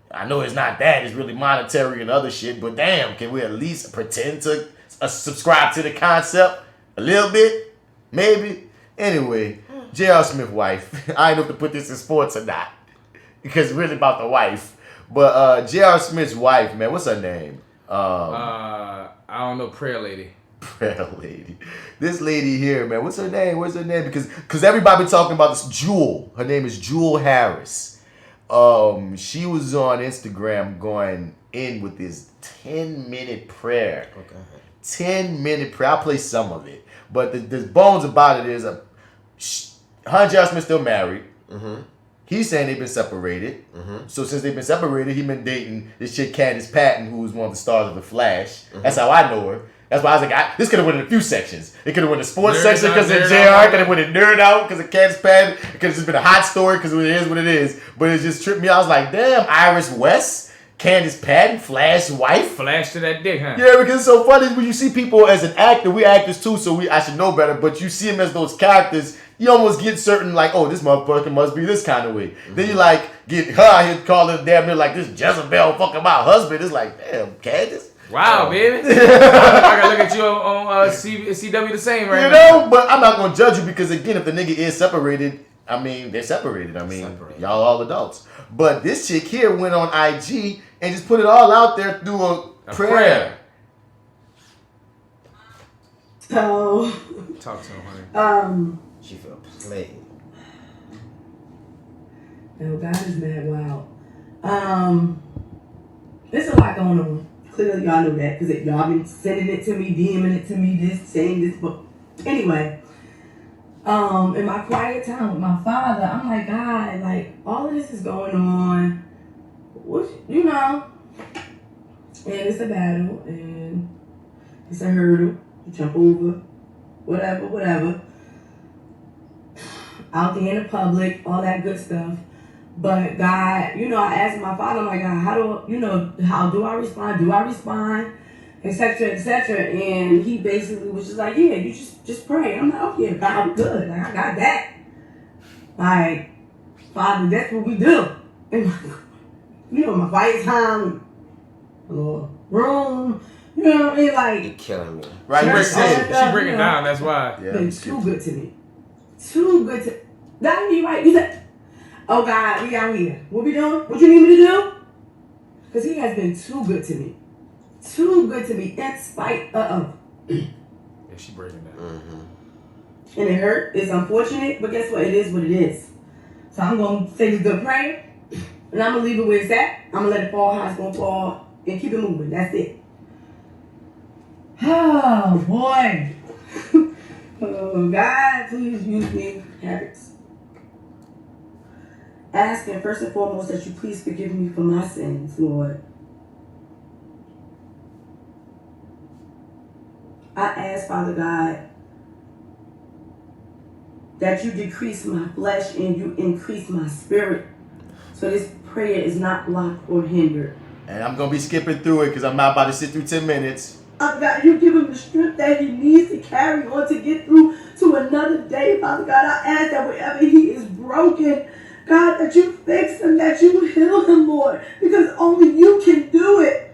I know it's not that. It's really monetary and other shit. But damn, can we at least pretend to subscribe to the concept a little bit? Maybe. Anyway, J.R. Smith's wife. I don't know if to put this in sports or not. Because it's really about the wife. But J.R. Smith's wife, man, what's her name? I don't know, prayer lady. Prayer lady. This lady here, man, what's her name? What's her name? Because everybody been talking about this Jewel. Her name is Jewel Harris. She was on Instagram going in with this 10-minute prayer. Okay. 10-minute prayer. I'll play some of it. But the bones about it is her and J.R. Smith still married. Mm-hmm. He's saying they've been separated. Mm-hmm. So since they've been separated, he been dating this chick Candace Patton, who was one of the stars of The Flash. Mm-hmm. That's how I know her. That's why I was like, this could have went in a few sections. It could have went in the sports section because of JR. Could have went in NerdOut because of Candace Patton. It could have just been a hot story because it is what it is. But it just tripped me out. I was like, damn, Iris West, Candace Patton, Flash wife. Flash to that dick, huh? Yeah, because it's so funny when you see people as an actor. We actors too, so I should know better. But you see them as those characters. You almost get certain, like, oh, this motherfucker must be this kind of way. Mm-hmm. Then you, like, get her out here calling damn near like this Jezebel fucking my husband. It's like, damn, Candace. Wow, baby. I gotta look at you on CW the same right now. You know, but I'm not gonna judge you because, again, if the nigga is separated, I mean, they're separated. I mean, y'all all adults. But this chick here went on IG and just put it all out there through a prayer. So, talk to him, honey. She felt played. No, God is mad wild. There's a lot going on. Clearly, y'all know that because y'all been sending it to me, DMing it to me, this, saying this, but anyway. In my quiet time with my father, I'm like, God, like, all of this is going on. What, you know? And it's a battle, and it's a hurdle. You jump over, whatever. Out there in the public, all that good stuff. But God, you know, I asked my father, I'm like, God, how do I respond? Do I respond? Etc., etc. And he basically was just like, yeah, you just pray. I'm like, oh yeah, God, I'm good. Like, I got that. Like, Father, that's what we do. And you know, my quiet time, a little room, you know what I mean? Like, you're killing me. Right, she bring it down, that's why. Yeah, been too good to me. Too good to that be right. You said, oh God, we out here. What we doing? What you need me to do? Because he has been too good to me. Too good to me in spite of. Yeah, she breaking down. Mm-hmm. And it hurt. It's unfortunate, but guess what? It is what it is. So I'm going to say this good prayer, and I'm going to leave it where it's at. I'm going to let it fall how it's going to fall, and keep it moving. That's it. Oh, boy. Oh, God, please use me. Habits. Asking first and foremost that you please forgive me for my sins, Lord. I ask, Father God, that you decrease my flesh and you increase my spirit, so this prayer is not blocked or hindered. And I'm going to be skipping through it because I'm not about to sit through 10 minutes. God, you give him the strength that he needs to carry on to get through to another day, Father God. I ask that wherever he is broken, God, that you fix him, that you heal him, Lord, because only you can do it.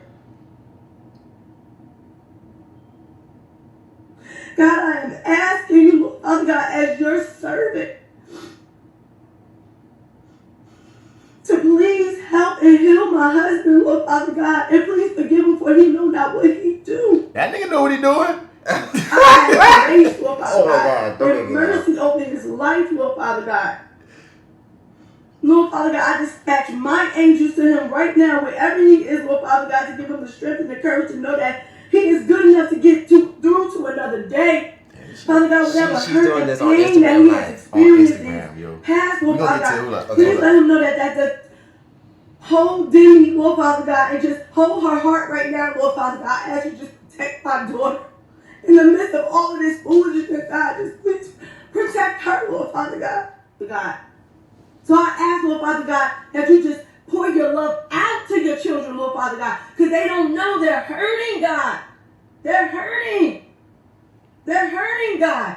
God, I am asking you, Father God, as your servant, to please help and heal my husband, Lord, Father God, and please forgive him for he know not what he do. That nigga know what he doing. I praise, Lord, Father Oh, my God. Don't Your make me mercy over his life, Lord, Father God. Lord, Father God, I dispatch my angels to him right now, wherever he is, Lord, Father God, to give him the strength and the courage to know that he is good enough to get through to another day. Father God, whatever she's hurt doing and this on pain that Instagram he Live. has experienced in Instagram, yo. his past, Lord, We gonna Father get to it. God, Okay, please let him know that the whole Demi, Lord, Father God, and just hold her heart right now, Lord, Father God. I ask you just protect my daughter in the midst of all of this foolishness, God. Just please protect her, Lord, Father God. So I ask, Lord, Father God, that you just pour your love out to your children, Lord, Father God, because they don't know they're hurting, God. They're hurting. They're hurting, God.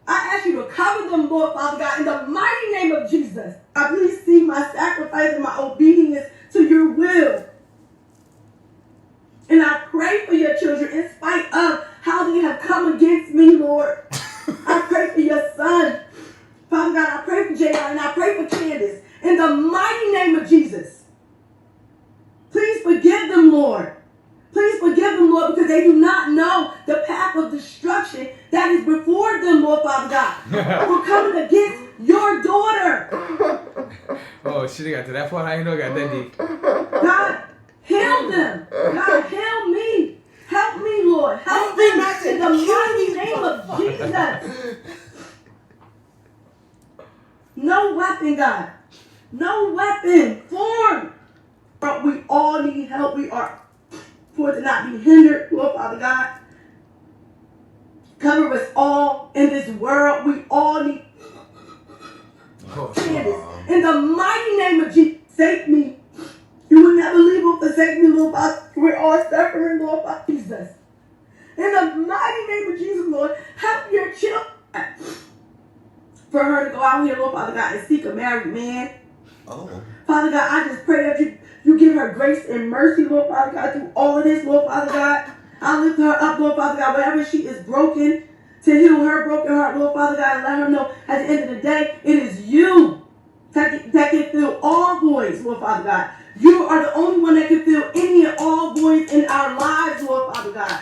I ask you to cover them, Lord Father God, in the mighty name of Jesus. I please see my sacrifice and my obedience to your will. And I pray for your children in spite of how they have come against me, Lord. I pray for your son. Father God, I pray for J.R. and I pray for Candace. In the mighty name of Jesus. Please forgive them, Lord. Please forgive them, Lord, because they do not know the path of destruction that is before them, Lord Father God. For coming against your daughter. Oh, shit, I got to that point. I ain't know I got that deep. God, heal them. God, heal me. Help me, Lord. Help me in the mighty name of Jesus. No weapon, God. No weapon formed. But we all need help. We are for it to not be hindered, Lord Father God. Cover us all in this world. We all need Candace. In the mighty name of Jesus, save me. You will never leave or forsake me, Lord Father. We're all suffering, Lord Father Jesus. In the mighty name of Jesus, Lord, help your children. For her to go out here, Lord Father God, and seek a married man. Oh. Father God, I just pray that you give her grace and mercy, Lord Father God, through all of this, Lord Father God. I lift her up, Lord Father God, wherever she is broken, to heal her broken heart, Lord Father God, and let her know at the end of the day, it is you that can fill all voids, Lord Father God. You are the only one that can fill any and all voids in our lives, Lord Father God.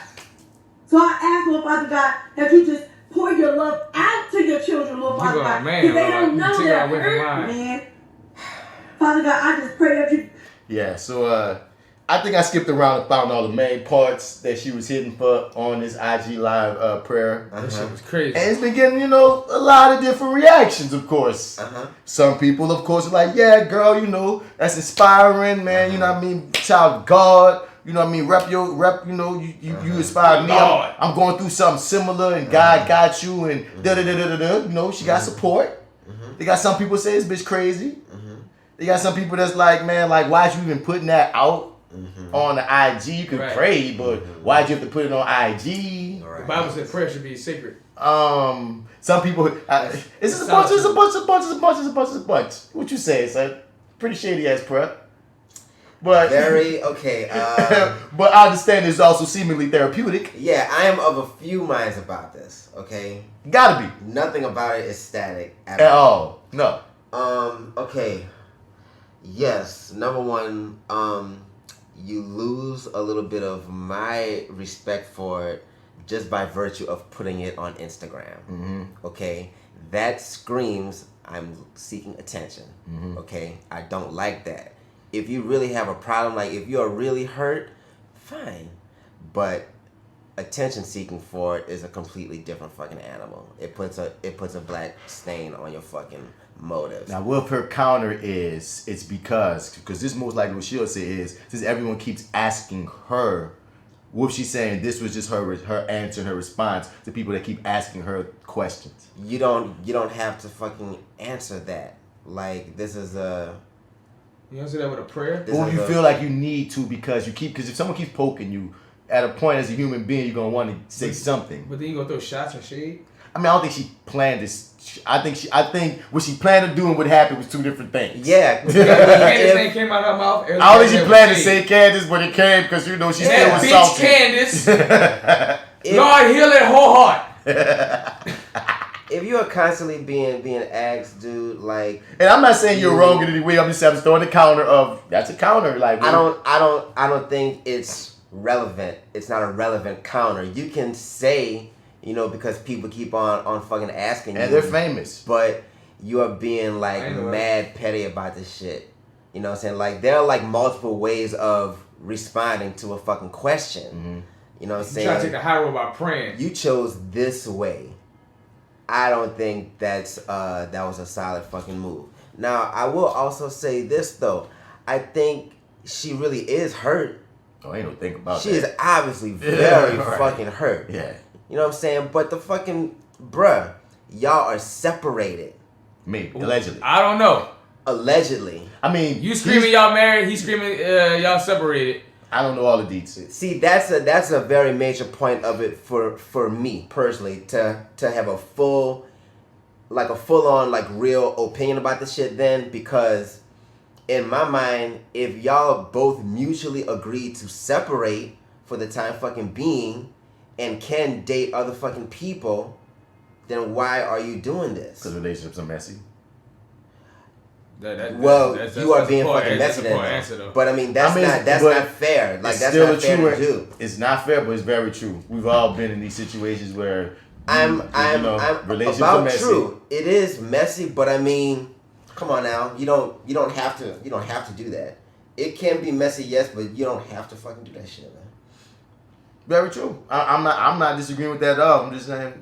So I ask, Lord Father God, that you just pour your love out to your children, Lord Father God. Because they don't know they're hurt, man. Father God, I just pray that you... Yeah, so I think I skipped around and found all the main parts that she was hitting for on this IG Live prayer. That shit was crazy. And it's been getting, a lot of different reactions, of course. Some people, of course, are like, yeah, girl, that's inspiring, man. You know what I mean? Child of God. You know what I mean? You inspire me. I'm going through something similar and God got you and da-da-da-da-da-da. She got support. They got some people say this bitch crazy. They got some people that's like, man, like, why'd you even putting that out on the IG? You could pray, but why'd you have to put it on IG? The Bible said prayer should be sacred. Some people, it's a bunch. What you say, son? Pretty shady ass prayer. But very okay. But I understand it's also seemingly therapeutic. Yeah, I am of a few minds about this. Okay, gotta be. Nothing about it is static at all. No. Okay. Yes. Number one, you lose a little bit of my respect for it just by virtue of putting it on Instagram. Okay, that screams I'm seeking attention. Okay, I don't like that. If you really have a problem, like if you're really hurt, fine. But attention seeking for it is a completely different fucking animal. It puts a black stain on your fucking motives. Now what her counter is, it's because this most likely what she'll say is, since everyone keeps asking her, what she's saying, this was just her answer and her response to people that keep asking her questions. You don't have to fucking answer that. Like, this is a... You answer that with a prayer? Or you feel like you need to because if someone keeps poking you, at a point as a human being, you're going to want to say something. But then you go throw shots or shade? I mean, I don't think she planned this. I think what she planned on doing and what happened was two different things. Yeah. Candace's name came out of her mouth. I don't think she planned to say Candace, but it came because, she still was salty. Candace. Lord, heal her whole heart. If you are constantly being asked, dude, like, and I'm not saying you're wrong in any way. I'm just throwing the counter of that's a counter. Like, I don't think it's relevant. It's not a relevant counter. You can say, because people keep on fucking asking and you, they're famous, but you are being like mad petty about this shit. You know what I'm saying? Like, there are like multiple ways of responding to a fucking question. You know what I'm saying? You try to take the high road by praying. You chose this way. I don't think that was a solid fucking move. Now, I will also say this, though. I think she really is hurt. Oh, ain't no think about she that. She is obviously very fucking hurt. Yeah. You know what I'm saying? But the fucking, bruh, y'all are separated. Maybe. Allegedly. I don't know. Allegedly. I mean, you screaming y'all married, he screaming y'all separated. I don't know all the details. See, that's a very major point of it for me personally to have a full like a full on like real opinion about this shit then, because in my mind, if y'all both mutually agree to separate for the time fucking being and can date other fucking people, then why are you doing this? Because relationships are messy. That's you are being fucking messy then. But I mean, that's not fair. Like, that's not fair to do. It's not fair, but it's very true. We've all been in these situations where I'm relationships about are messy. true. It is messy, but I mean, come on now. You don't have to do that. It can be messy, yes, but you don't have to fucking do that shit, man. Very true. I'm not disagreeing with that at all. I'm just saying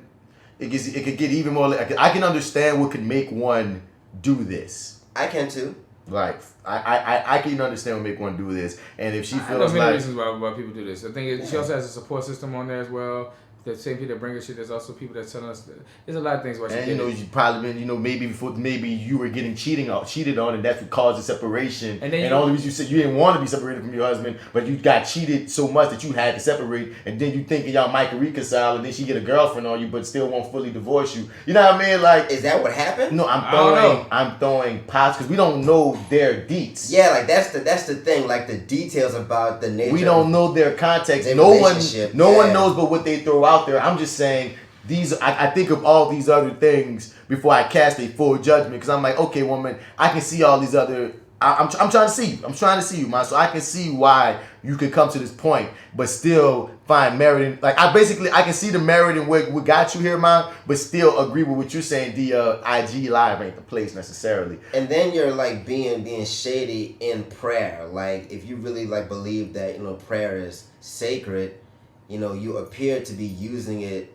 it could get even more. I can understand what could make one do this. I can too. Like I can understand what make one do this, and if she feels I know many like reasons why people do this. I think she also has a support system on there as well. The same people that bring us shit. There's also people that tell us there's a lot of things why she and did it. you probably been maybe you were getting cheated on, and that's what caused the separation. And the only reason you said you didn't want to be separated from your husband, but you got cheated so much that you had to separate, and then you thinking y'all might reconcile, and then she get a girlfriend on you, but still won't fully divorce you. You know what I mean? Like, is that what happened? No, I'm throwing pots because we don't know their deets. Yeah, like that's the thing. Like the details about the nature. We don't know their context. Their no one relationship. knows but what they throw out there. I'm just saying these. I think of all these other things before I cast a full judgment, because I'm like, okay, woman, I can see all these other. I'm trying to see. I'm trying to see you, man. So I can see why you could come to this point, but still find merit in. Like I can see the merit in what got you here, man. But still agree with what you're saying. The IG live ain't the place necessarily. And then you're like being shady in prayer. Like if you really like believe that prayer is sacred, you appear to be using it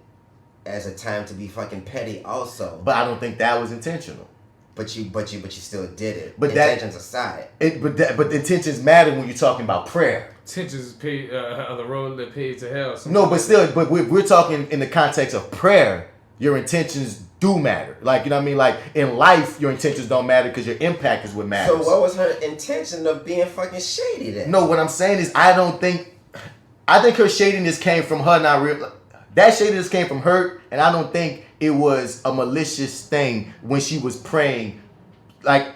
as a time to be fucking petty also. But I don't think that was intentional. But you still did it. But intentions aside. But the intentions matter when you're talking about prayer. Intentions pay the road that pays to hell. No, but we're talking in the context of prayer. Your intentions do matter. Like, you know what I mean? Like in life, your intentions don't matter because your impact is what matters. So what was her intention of being fucking shady then? No, what I'm saying is I think her shadiness came from her not real. That shadiness came from her, and I don't think it was a malicious thing when she was praying. Like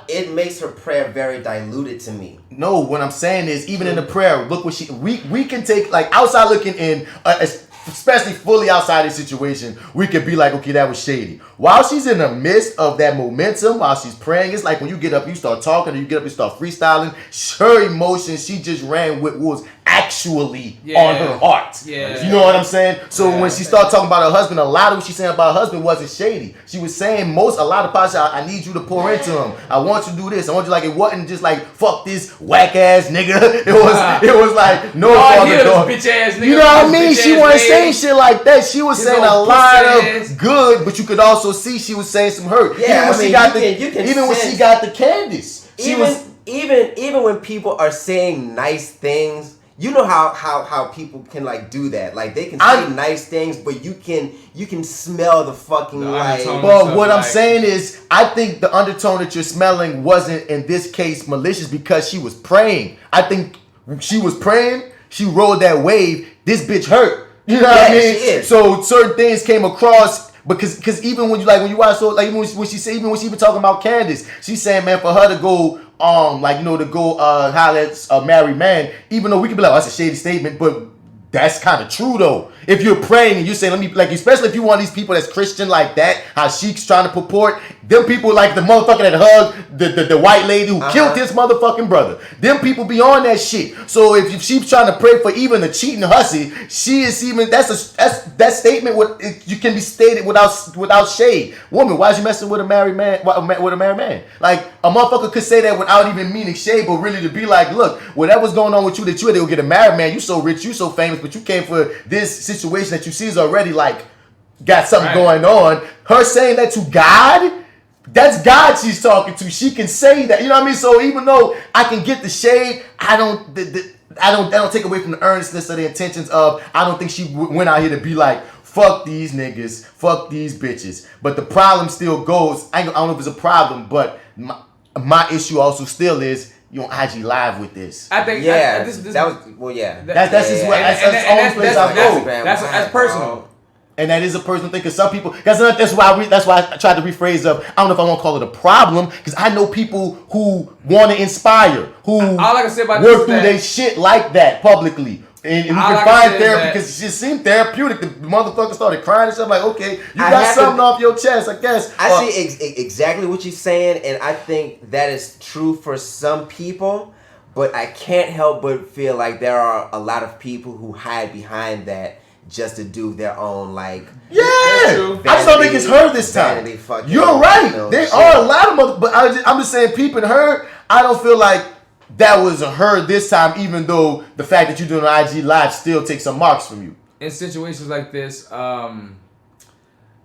it makes her prayer very diluted to me. No, what I'm saying is even in the prayer, look what we can take like outside looking in, especially fully outside the situation, we could be like, okay, that was shady. While she's in the midst of that momentum, while she's praying, it's like when you get up, you start talking, or you get up, you start freestyling. Her emotions, she just ran with what was actually on her heart. Yeah. You know what I'm saying? So when she started talking about her husband, a lot of what she's saying about her husband wasn't shady. She was saying a lot of parts, I need you to pour into him. I want you to do this. I want you, like, it wasn't just like, fuck this whack ass nigga. It was like, no father dog. Bitch ass nigga. You know what I mean? She wasn't saying shit like that. She was saying a lot of good, but you could also see she was saying some hurt. Yeah, even when she got the Candace. Even when people are saying nice things, you know how people can like do that. Like they can say nice things, but you can smell the fucking like. But what I'm saying is, I think the undertone that you're smelling wasn't in this case malicious because she was praying. I think she was praying. She rode that wave. This bitch hurt. You know what I mean? She is. So certain things came across. Because even when you watch, so like when she been talking about Candace, she's saying, man, for her to go to go holler at a married man, even though we could be like, oh, that's a shady statement, but that's kind of true though. If you're praying and you're saying, let me, like, especially if you want these people that's Christian like that, how Sheik's trying to purport, them people like the motherfucker that hugged the white lady who killed his motherfucking brother. Them people be on that shit. So if she's trying to pray for even the cheating hussy, she is even, that statement you can be stated without shade. Woman, why is you messing with a married man? With a married man? Like a motherfucker could say that without even meaning shade, but really to be like, look, whatever's going on with you, that you had to go get a married man. You so rich, you so famous, but you came for this situation that you see is already like got something going on. Her saying that to God, that's God she's talking to. She can say that, you know what I mean? So even though I can get the shade, I don't take away from the earnestness of the intentions of. I don't think she went out here to be like, fuck these niggas, fuck these bitches. But the problem still goes. I don't know if it's a problem, but my issue also still is. You on IG Live with this? I think that was That's the only place I go. That's personal. And that is a personal thing, because some people, that's why I tried to rephrase I don't know if I want to call it a problem, because I know people who want to inspire, who all I can say about work through their shit like that publicly. And we can find therapy, because it just seemed therapeutic. The motherfucker started crying and stuff. Like, okay, you got something off your chest, I guess. I see exactly what you're saying, and I think that is true for some people, but I can't help but feel like there are a lot of people who hide behind that just to do their own, like... Yeah! I just don't think it's her this time. You're right. There are a lot of motherfuckers, but I'm just saying, peeping her, I don't feel like that was her this time, even though the fact that you're doing an IG Live still takes some marks from you. In situations like this,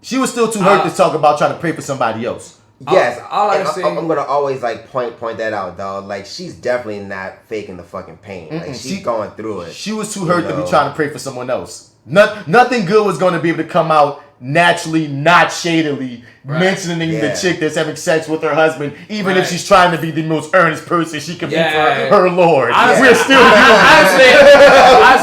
she was still too hurt to talk about trying to pray for somebody else. Yes, I'm gonna always like point that out, dog. Like, she's definitely not faking the fucking pain. Like, she's going through it. She was too hurt to be trying to pray for someone else. Nothing good was going to be able to come out naturally, not shadily, mentioning the chick that's having sex with her husband, even if she's trying to be the most earnest person she can be for her Lord. We're still human.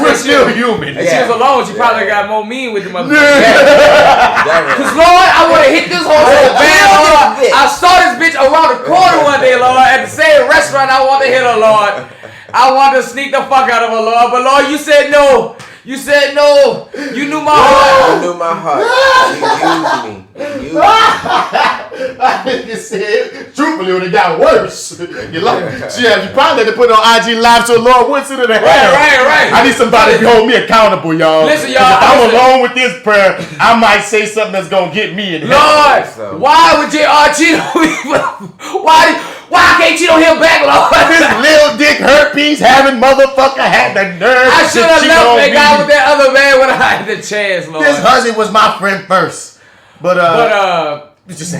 We're still human. If she was alone, she probably got more mean with the motherfucker. Because, Lord, I want to hit this whole bad. I saw this bitch around the corner one day, Lord, at the same restaurant. I want to hit her, Lord. I want to sneak the fuck out of her, Lord. But, Lord, you said no. You said no. You knew my heart. You knew my heart. You used me. I just said, truthfully, it would have got worse. You probably had to put it on IG Live so Lord went into the hell. Right. I need somebody to hold me accountable, y'all. Listen, y'all. If I'm alone with this prayer, I might say something that's going to get me in hell. Lord, why would JR cheat on me? Why I can't cheat on him back, Lord? This little dick herpes having motherfucker had the nerve. I should have left that guy with that other man when I had the chance, Lord. This husband was my friend first. But my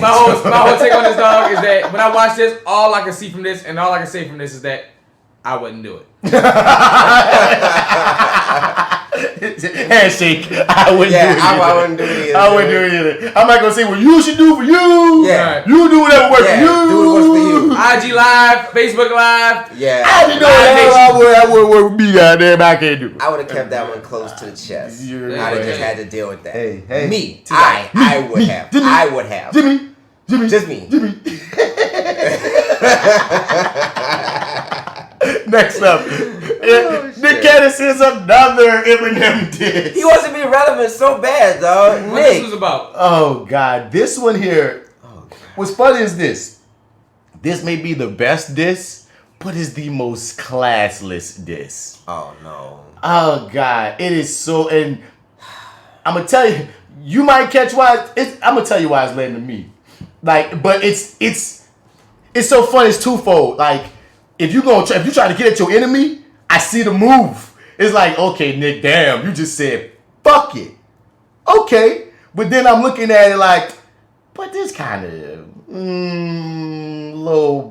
whole take on this, dog, is that when I watch this, all I can see from this and all I can say from this is that I wouldn't do it. Handshake. I wouldn't do it either. I wouldn't do it either. I wouldn't do it either. I'm not going to say what you should do for you. Yeah. You do whatever works for you. Do what works for you. IG Live, Facebook Live. Yeah. I didn't know that would work with me, goddamn. I can't do it. I would have kept that one close to the chest. I'd have just had to deal with that. Hey. Me. I would have. I would have. Jimmy. Just me. Next up, Nick Cannon says another Eminem diss. He wants to be relevant so bad, dog. What this was about? Oh God, this one here. What's funny is this. This may be the best diss, but it's the most classless diss. Oh no. Oh God, it is so. And I'm gonna tell you, you might catch why. I'm gonna tell you why it's landing to me. Like, but it's so funny. It's twofold. Like, if you try to get at your enemy, I see the move. It's like, okay, Nick, damn, you just said fuck it. Okay, but then I'm looking at it like, but this kind of low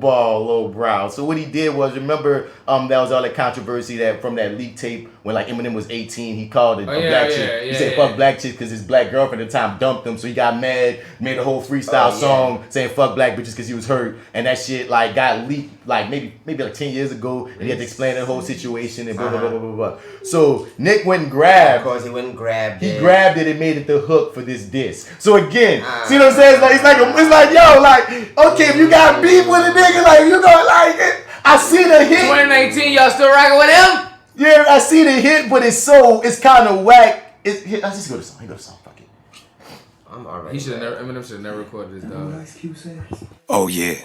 brow. So what he did was, remember, that was all that controversy that from that leak tape when like Eminem was 18, he called it a black chick. He said fuck black chicks because his black girlfriend at the time dumped him, so he got mad, made a whole freestyle song saying fuck black bitches because he was hurt, and that shit like got leaked like maybe like 10 years ago, and he had to explain that whole situation and blah blah blah blah blah. So Nick went and grabbed. Of course, he went and grabbed it. He grabbed it and made it the hook for this diss. So again, see what I'm saying? It's like yo, like okay, if you got beef with a nigga, like you know, like it. I see the hit. 2019, y'all still rocking with him? Yeah, I see the hit, but it's kind of whack. Let's just go to song. Go to song. Fuck it. I'm alright. Eminem should have never recorded this, dog. Oh yeah,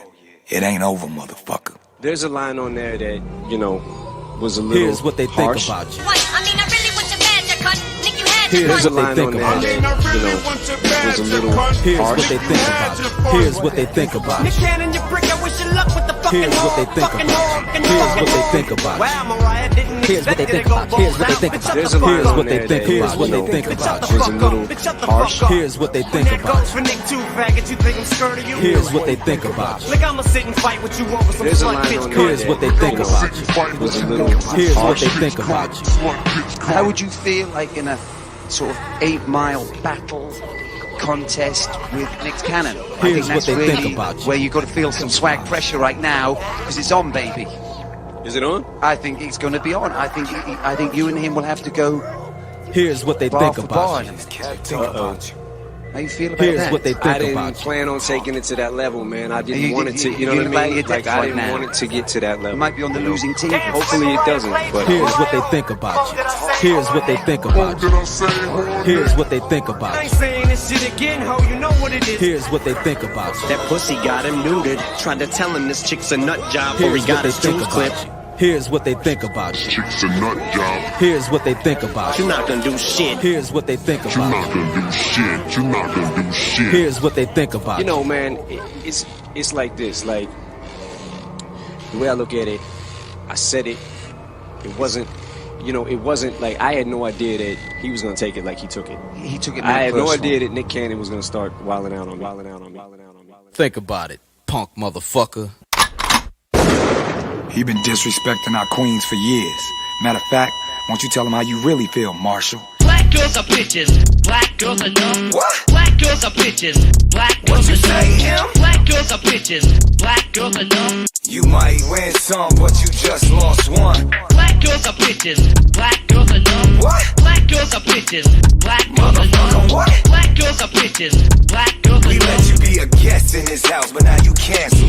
it ain't over, motherfucker. There's a line on there that, you know, was a little Here's what they harsh. think about you. There's a line on there that, you know, was a little harsh. Here's what they think about you. Here's what they think about you. Here's what they think about you. Here's what they think about you. Here's what they think about you. Here's what they think about you. There's a line on there that, Here's what you they know, think about you. was a little harsh. Here's what they think about you. Here's what they think about you. There's a line on there Here's what they think about you. was a little Here's what harsh. they think about you. How would you feel like in a sort of 8-mile battle contest with Nick Cannon? I think Here's what that's they really think about you. where you've got to feel some swag pressure right now because it's on, baby. Is it on? I think it's going to be on. I think you and him will have to go Here's what they think about you. How you feel about Here's that? what they think I didn't about you. plan on taking it to that level, man. I didn't want it to, you know what I mean? Like, I didn't want it to get to that level. You might be on the losing team. Hopefully it doesn't, but... Here's what they think about you. Here's what they think about you. Here's what they think about I you. ain't saying this shit again, ho, you know what it is. Here's what they think about you. That pussy got him neutered. Tried to tell him this chick's a nut job before Here's he what got they his think tooth clipped. about you. Here's what they think about you. Chick's a nut job. Here's what they think about You're you. not gonna do shit. Here's what they think You're about not you. gonna do shit. You're not gonna do shit. Here's what they think about You you. know, man, it's like this. Like, the way I look at it, I said it. It wasn't, you know, it wasn't like I had no idea that he was gonna take it like he took it. He took it. I had no personal. idea that Nick Cannon was gonna start wilding out on. Think about it, punk motherfucker. He been disrespecting our queens for years. Matter of fact, won't you tell him how you really feel, Marshall? Black girls are bitches. Black girls are dumb. What? Black girls are bitches. Black girls are dumb. Black girls are bitches. Black girls are dumb. You might win some, but you just lost one. Black girls are bitches. Black girls are dumb. What? Black girls are bitches. Black girls are dumb. What? Black girls are bitches. Black girls are We dumb. let you be a guest in this house, but now you cancel.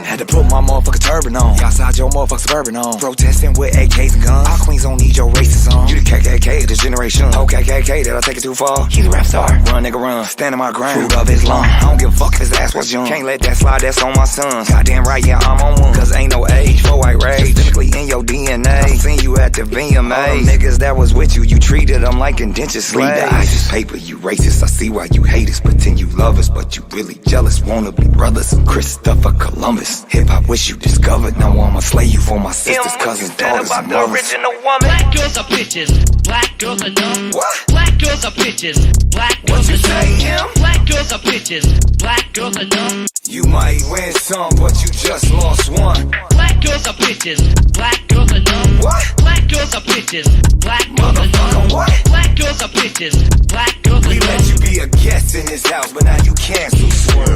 Had to put my motherfucking turban on. Outside your motherfucking suburban on. Protesting with AKs and guns. Our queens don't need your racism. You the KKK of this generation. Oh, KKK, did I take it too far? He's a rap star. Run, nigga, run. Standing my ground. Fruit of Islam. I don't give a fuck if his ass was young. Can't let that slide, that's on my sons. Goddamn right, yeah, I'm on one. Cause ain't no age for white race. Specifically in your DNA. I seen you at the VMA. Niggas that was with you, you treated them like indentured slaves. Read the ISIS paper, you racist. I see why you hate us. Pretend you love us, but you really jealous. Wanna be brothers. Christopher Columbus. Hip hop wish you discovered. Now I'ma slay you for my sisters, cousins, daughters, and mothers. Black girls are bitches. Black girls are dumb. What? Black girls are bitches. Black girls What you are say, dumb. him? Black girls are bitches. Black girls are dumb. You might win some, but you just lost one. Black girls are bitches. Black girls are dumb. What? Black girls are bitches. Black girls are dumb. Motherfucker, what? Black girls are bitches. Black girls are We dumb. let you be a guest in this house, but now you cancel.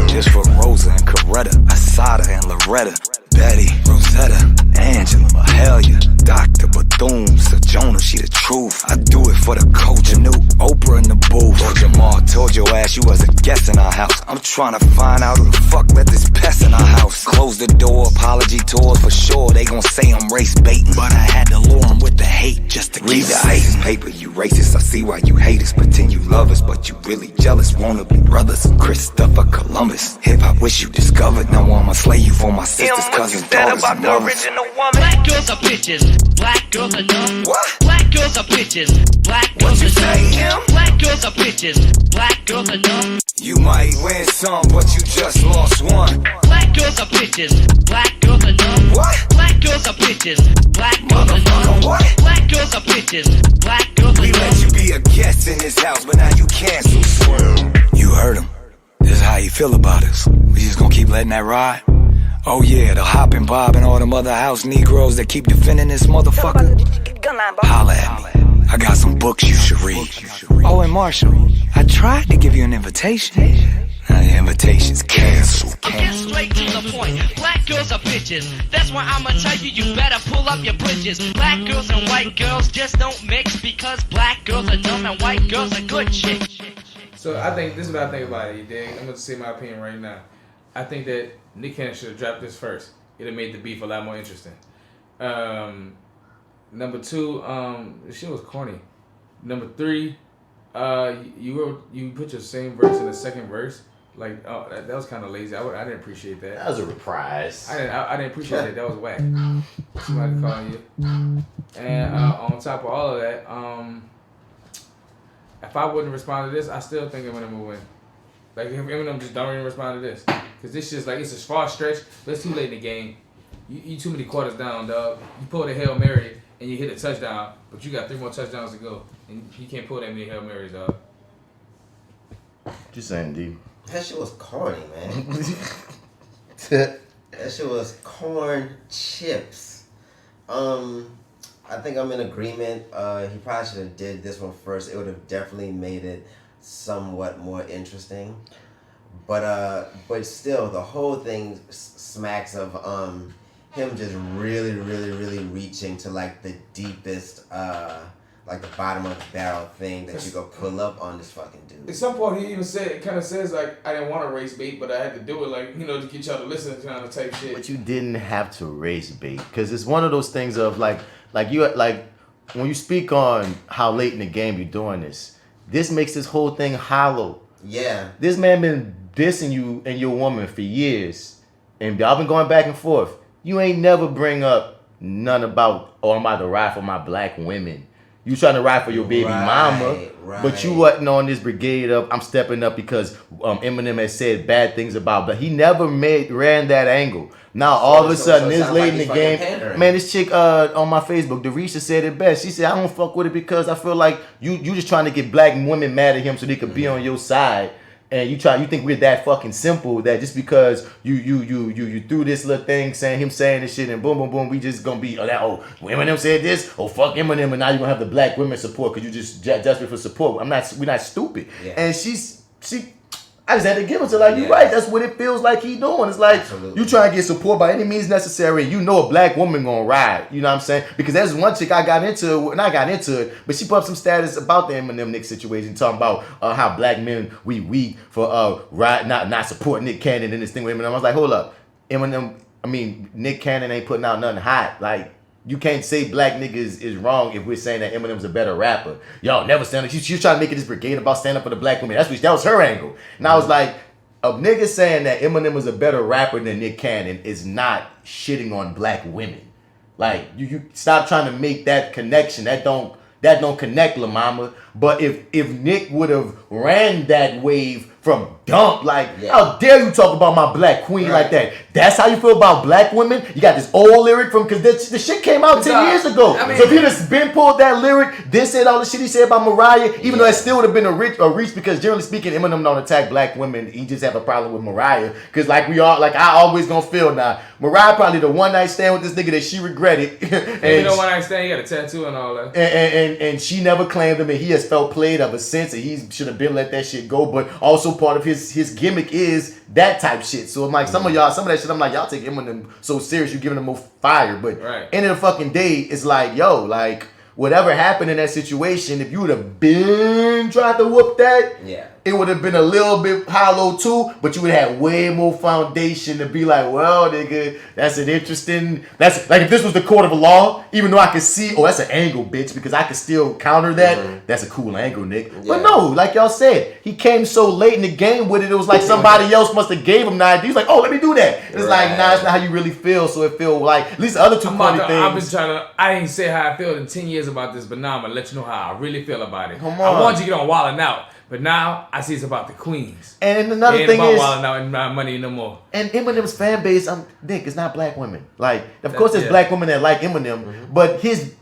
Just for Rosa and Coretta, Asada and Loretta, Betty, Rosetta, Angela, Mahalia, Dr. Bethune, Sojourner, she the truth. I do it for the coach, a new Oprah in the booth. Lord Jamal told your ass you was a guest in our house. I'm trying to find out who the fuck let this pest in our house. Close the door, apology tours for sure. They gon' say I'm race baiting, but I had to lure them with the hate just to read the ISIS paper. You racist, I see why you hate us. Pretend you love us, but you really jealous. Wanna be brothers, Christopher Columbus. Hip hop wish you discovered. Now I'ma slay you for my sisters, cousins, daughters, and mothers. Black girls are bitches. Black girls are dumb. What? Black girls are bitches. Black What girls you are say, dumb. him? Black girls are bitches. Black girls are dumb. You might win some, but you just lost one. Black girls are bitches. Black girls are dumb. What? Black girls are bitches. Black girls are Motherfucker, dumb. what? Black girls are bitches. Black girls are We dumb. let you be a guest in this house, but now you cancel. You heard him. This is how you feel about us. We just gonna keep letting that ride? Oh yeah, the Hop and Bob and all them other house Negroes that keep defending this motherfucker. Holla at me. I got some books you should read. Oh, and Marshall, I tried to give you an invitation. Now the invitation's canceled. Get straight to the point. Black girls are bitches. That's why I'ma tell you, you better pull up your britches. Black girls and white girls just don't mix because black girls are dumb and white girls are good shit. So I think this is what I think about it. You dig? I'm gonna say my opinion right now. I think that Nick Cannon should have dropped this first. It'd have made the beef a lot more interesting. Number two, the shit was corny. Number three, you put your same verse in the second verse. Like, oh, that was kind of lazy. I didn't appreciate that. That was a reprise. I didn't appreciate that. That was whack. Somebody calling you. And on top of all of that, if I wouldn't respond to this, I still think Eminem will win. Like, if Eminem just don't even respond to this. Because this just, like, it's a far stretch, but it's too late in the game. You too many quarters down, dog. You pull the Hail Mary and you hit a touchdown, but you got 3 more touchdowns to go. And you can't pull that many Hail Marys, dog. Just saying, D. That shit was corny, man. That shit was corn chips. I think I'm in agreement. He probably should have did this one first. It would have definitely made it somewhat more interesting. But still, the whole thing smacks of him just really reaching to like the deepest like the bottom of the barrel thing that you go pull up on this fucking dude. At some point, he even kind of says, like, I didn't want to race bait, but I had to do it, like, to get y'all to listen kind of type shit. But you didn't have to race bait, because it's one of those things of like when you speak on how late in the game you're doing this makes this whole thing hollow. Yeah. This man been dissing you and your woman for years, and y'all been going back and forth. You ain't never bring up none about, I'm about to ride for my black women. You trying to ride for your baby mama, but you wasn't on this brigade of I'm stepping up because Eminem has said bad things about, but he never ran that angle. Now all of a sudden, this late in the game, man, this chick on my Facebook, Derisha said it best. She said, I don't fuck with it because I feel like you just trying to get black women mad at him so they could be on your side. And you think we're that fucking simple that just because you threw this little thing saying this shit and boom boom boom we just gonna be Eminem said this, fuck Eminem, and now you gonna have the black women support because you just desperate for support. We're not stupid. Yeah. And I just had to give it to you right. That's what it feels like he doing. It's like you trying to get support by any means necessary. And a black woman gonna ride. You know what I'm saying? Because there's one chick I got into it, but she put up some status about the Eminem Nick situation, talking about how black men we weak for not supporting Nick Cannon and this thing with Eminem. I was like, hold up, Nick Cannon ain't putting out nothing hot. Like, you can't say black niggas is wrong if we're saying that Eminem's a better rapper. Y'all never stand up. She's trying to make it this brigade about stand up for the black women. That was her angle. And I was like, a nigga saying that Eminem is a better rapper than Nick Cannon is not shitting on black women. Like, you stop trying to make that connection. That don't connect, La Mama. But if Nick would have ran that wave from dump, how dare you talk about my black queen like that? That's how you feel about black women? You got this old lyric from, because the shit came out 10 years ago. So if you just been pulled that lyric, then said all the shit he said about Mariah, even though it still would have been a reach, because generally speaking, Eminem don't attack black women. He just have a problem with Mariah. Because I always gonna feel now, Mariah probably the one night stand with this nigga that she regretted. And one night stand, he got a tattoo and all that. And she never claimed him, and he has felt played ever since, and he should have been let that shit go. But also part of his gimmick is that type shit. So I'm like, some of that shit, I'm like, y'all take Eminem so serious, you giving him more fire. But end of the fucking day, it's like, whatever happened in that situation, if you would have been trying to whoop that, it would have been a little bit hollow too, but you would have way more foundation to be like, well, nigga, that's like if this was the court of a law, even though I could see, that's an angle, bitch, because I could still counter that. That's a cool angle, Nick. Yeah. But no, like y'all said, he came so late in the game with it, it was like somebody else must have gave him the idea. He's like, let me do that. It's like, nah, it's not how you really feel. So it feel like, at least the other two funny things. I didn't say how I feel in 10 years about this, but now I'm gonna let you know how I really feel about it. Come on. I want you to get on Wildin' Out. But now I see it's about the queens. And another thing is, Wildin' Out and not money no more. And Eminem's fan base, Nick, it's not black women. Like, of course, there's black women that like Eminem, but his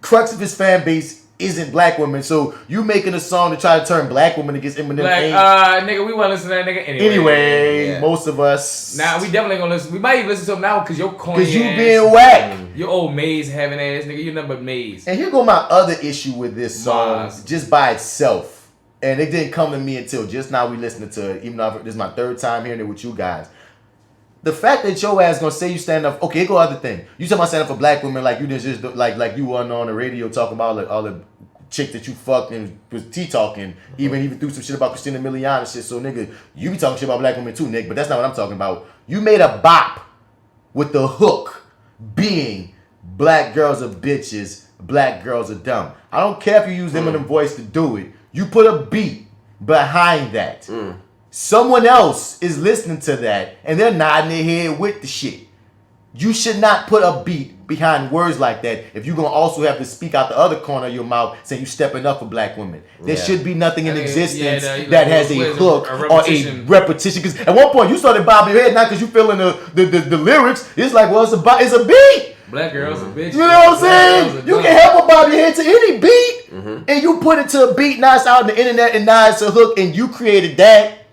crux of his fan base isn't black women. So you making a song to try to turn black women against Eminem? Nigga, we want to listen to that nigga anyway. Most of us. Now we definitely gonna listen. We might even listen to him now because you're corny. Because you being whack. Your old maze having ass nigga. You nothing but maze. And here go my other issue with this song, just by itself. And it didn't come to me until just now we listening to it, even though this is my third time hearing it with you guys. The fact that your ass gonna say you stand up, okay, here go other thing. You talking about stand up for black women like you just like you wasn't on the radio talking about all the chick that you fucked and was T-talking, even threw some shit about Christina Milian and shit. So nigga, you be talking shit about black women too, Nick, but that's not what I'm talking about. You made a bop with the hook being black girls are bitches, black girls are dumb. I don't care if you use Eminem voice to do it. You put a beat behind that. Someone else is listening to that and they're nodding their head with the shit. You should not put a beat behind words like that if you're going to also have to speak out the other corner of your mouth saying you stepping up for black women. There should be nothing in existence that has a hook or a repetition. Because at one point you started bobbing your head not because you feeling the lyrics. It's like, well, it's a beat. Black girls are bitches. You know what I'm saying? You can help a bob your head to any beat. And you put it to a beat, now it's out on the internet, and now it's a hook, and you created that.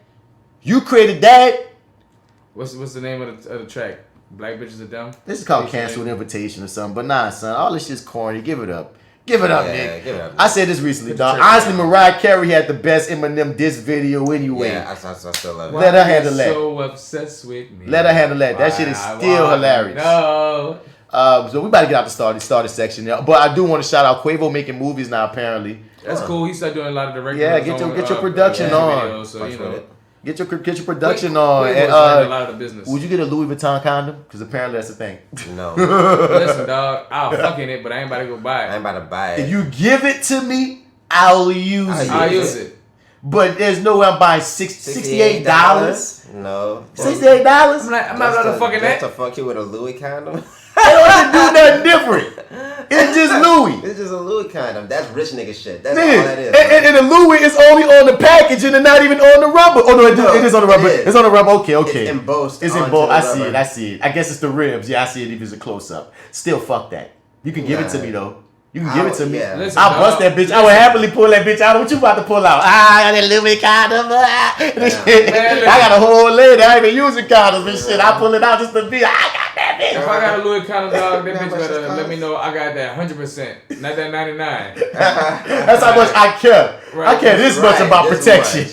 What's the name of the track? Black Bitches Are Dumb? This is called Canceled Invitation or something. But nah, son, all this shit's corny. Give it up. Give it up, Nick. Give it up, I said this recently, dog. Honestly, Mariah Carey had the best Eminem diss video anyway. Yeah, I still love it. Let her handle that. So obsessed with me. Let her handle that. That shit is still hilarious. No. So we about to get out the starter section now. But I do want to shout out Quavo making movies now. Apparently, that's cool. He started doing a lot of directing. Yeah, get your production on. Videos, so, you know. Get your production on. And, a lot of the business. Would you get a Louis Vuitton condom? Because apparently that's the thing. No. Listen, dog. I'll fuck in it, but I ain't about to go buy it. I ain't about to buy it. If you give it to me, I'll use it. I'll use it. But there's no way I'm buying $68. No. $68? I'm not about to fucking that. Just to fuck you with a Louis condom? I don't do nothing different. It's just Louis. It's just a Louis condom. That's rich nigga shit. That's Man, all that is. And the Louis is only on the package and not even on the rubber. Oh no, it is on the rubber. It's on the rubber. Okay. It's embossed. It's embossed. I see it. I guess it's the ribs. Yeah, I see it if it's a close up. Still, fuck that. You can give it to me though. You can give it to me. Yeah. Listen, I'll bust that bitch. I would happily pull that bitch out. What you about to pull out? I got that Louis condom. I got a whole lady. I ain't even using condoms and shit. I pull it out just to be. I got that bitch. If I got a Louis condom, dog, that bitch better let me know I got that 100%, not that 99. That's how much I care. Right. I care this much about protection.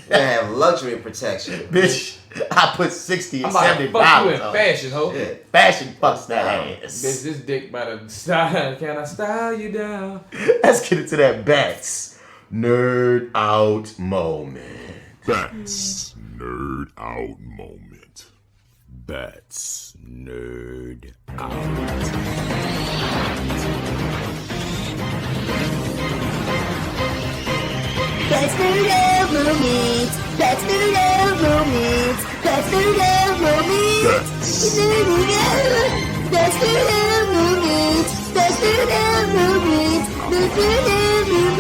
You have luxury protection. Bitch, I put 60 and I'm about $70 to fuck you in on. fashion, ho. Yeah. Fashion fucks that ass. Bitch, this dick about to style. Can I style you down? Let's get into that Bats Nerd Out moment. Bats Nerd Out moment. Bats Nerd That's Nerd Out moments. That's Nerd Out moments. That's Nerd Out moments. That's Nerd Out moments. That's Nerd Out moments. That's Nerd Out moments.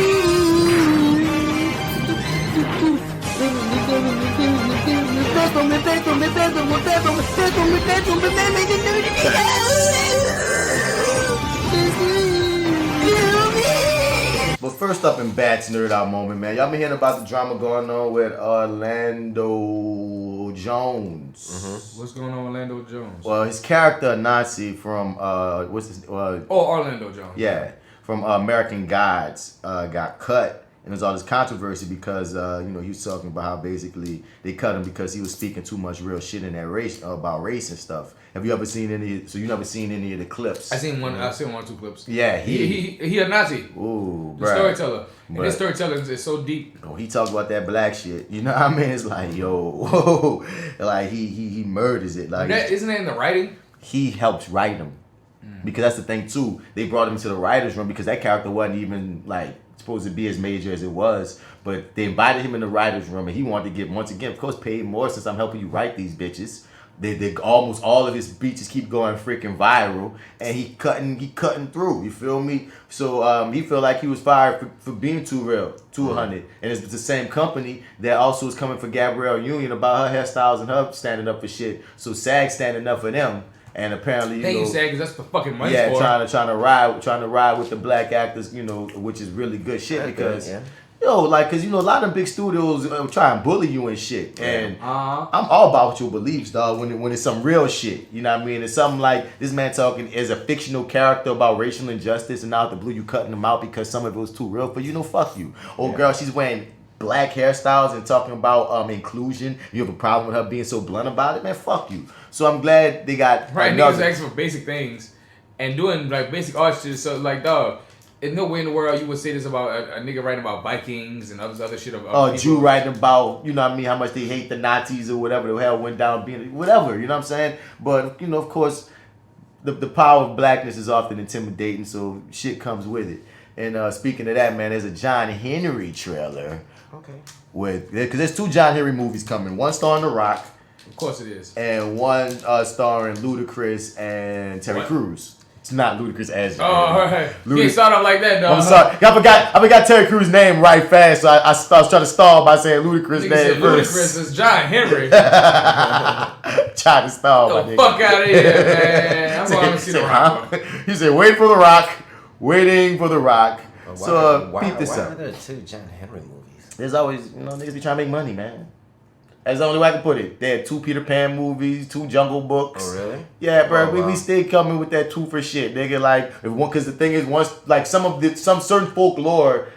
But first up in Bats Nerd Out moment, man. Y'all been hearing about the drama going on with Orlando Jones. Mm-hmm. What's going on with Orlando Jones? Well, his character, Nazi from, what's his, Orlando Jones. Yeah, from American Gods, got cut. And there's all this controversy because, he was talking about how basically they cut him because he was speaking too much real shit in that race, about race and stuff. Have you ever seen any, so you never seen any of the clips? I seen one or two clips. Yeah, he a Nazi. Ooh, the storyteller. And his storytelling is so deep. Oh, he talks about that black shit. You know what I mean? It's like, yo, like he murders it. Like, Isn't that in the writing? He helps write him. Because that's the thing too. They brought him to the writer's room because that character wasn't even like supposed to be as major as it was. But they invited him in the writer's room and he wanted to get, once again, of course, paid more since I'm helping you write these bitches. They almost all of his speeches keep going freaking viral, and he cutting through. You feel me? So he felt like he was fired for being too real, 200, and it's the same company that also is coming for Gabrielle Union about her hairstyles and her standing up for shit. So SAG standing up for them, and apparently Thank you, SAG, because that's the fucking money. Yeah, for trying to ride with the black actors, which is really good shit because. Yo, like, cause a lot of big studios try and bully you and shit, and I'm all about your beliefs, dog. When it's some real shit, you know what I mean? It's something like this man talking as a fictional character about racial injustice, and out the blue you cutting him out because some of it was too real for you. No, fuck you. Old girl, she's wearing black hairstyles and talking about inclusion. You have a problem with her being so blunt about it, man? Fuck you. So I'm glad they got niggas asking for basic things and doing like basic art shit. So like, dog. There's no way in the world you would say this about a nigga writing about Vikings and other shit. Jew writing about, how much they hate the Nazis or whatever the hell went down, being whatever, you know what I'm saying? But, of course, the power of blackness is often intimidating, so shit comes with it. And speaking of that, man, there's a John Henry trailer. Okay. Because there's 2 John Henry movies coming. One starring The Rock. Of course it is. And one starring Ludacris and Terry Crews. It's not Ludacris as you. Oh, right. You ain't start off like that, dog. I'm sorry. I forgot Terry Crews' name right fast, so I was trying to stall by saying Ludacris' name first. Ludacris is John Henry. Trying to stall, my nigga. Fuck out of here, man. I'm going to see The Rock. He said, waiting for The Rock. Why peep this are up. there 2 John Henry movies? There's always, niggas be trying to make money, man. That's the only way I can put it. They had 2 Peter Pan movies, 2 Jungle Books. Oh, really? Yeah, bro. We stay coming with that 2 for shit, nigga. Like, because the thing is, once like some certain folklore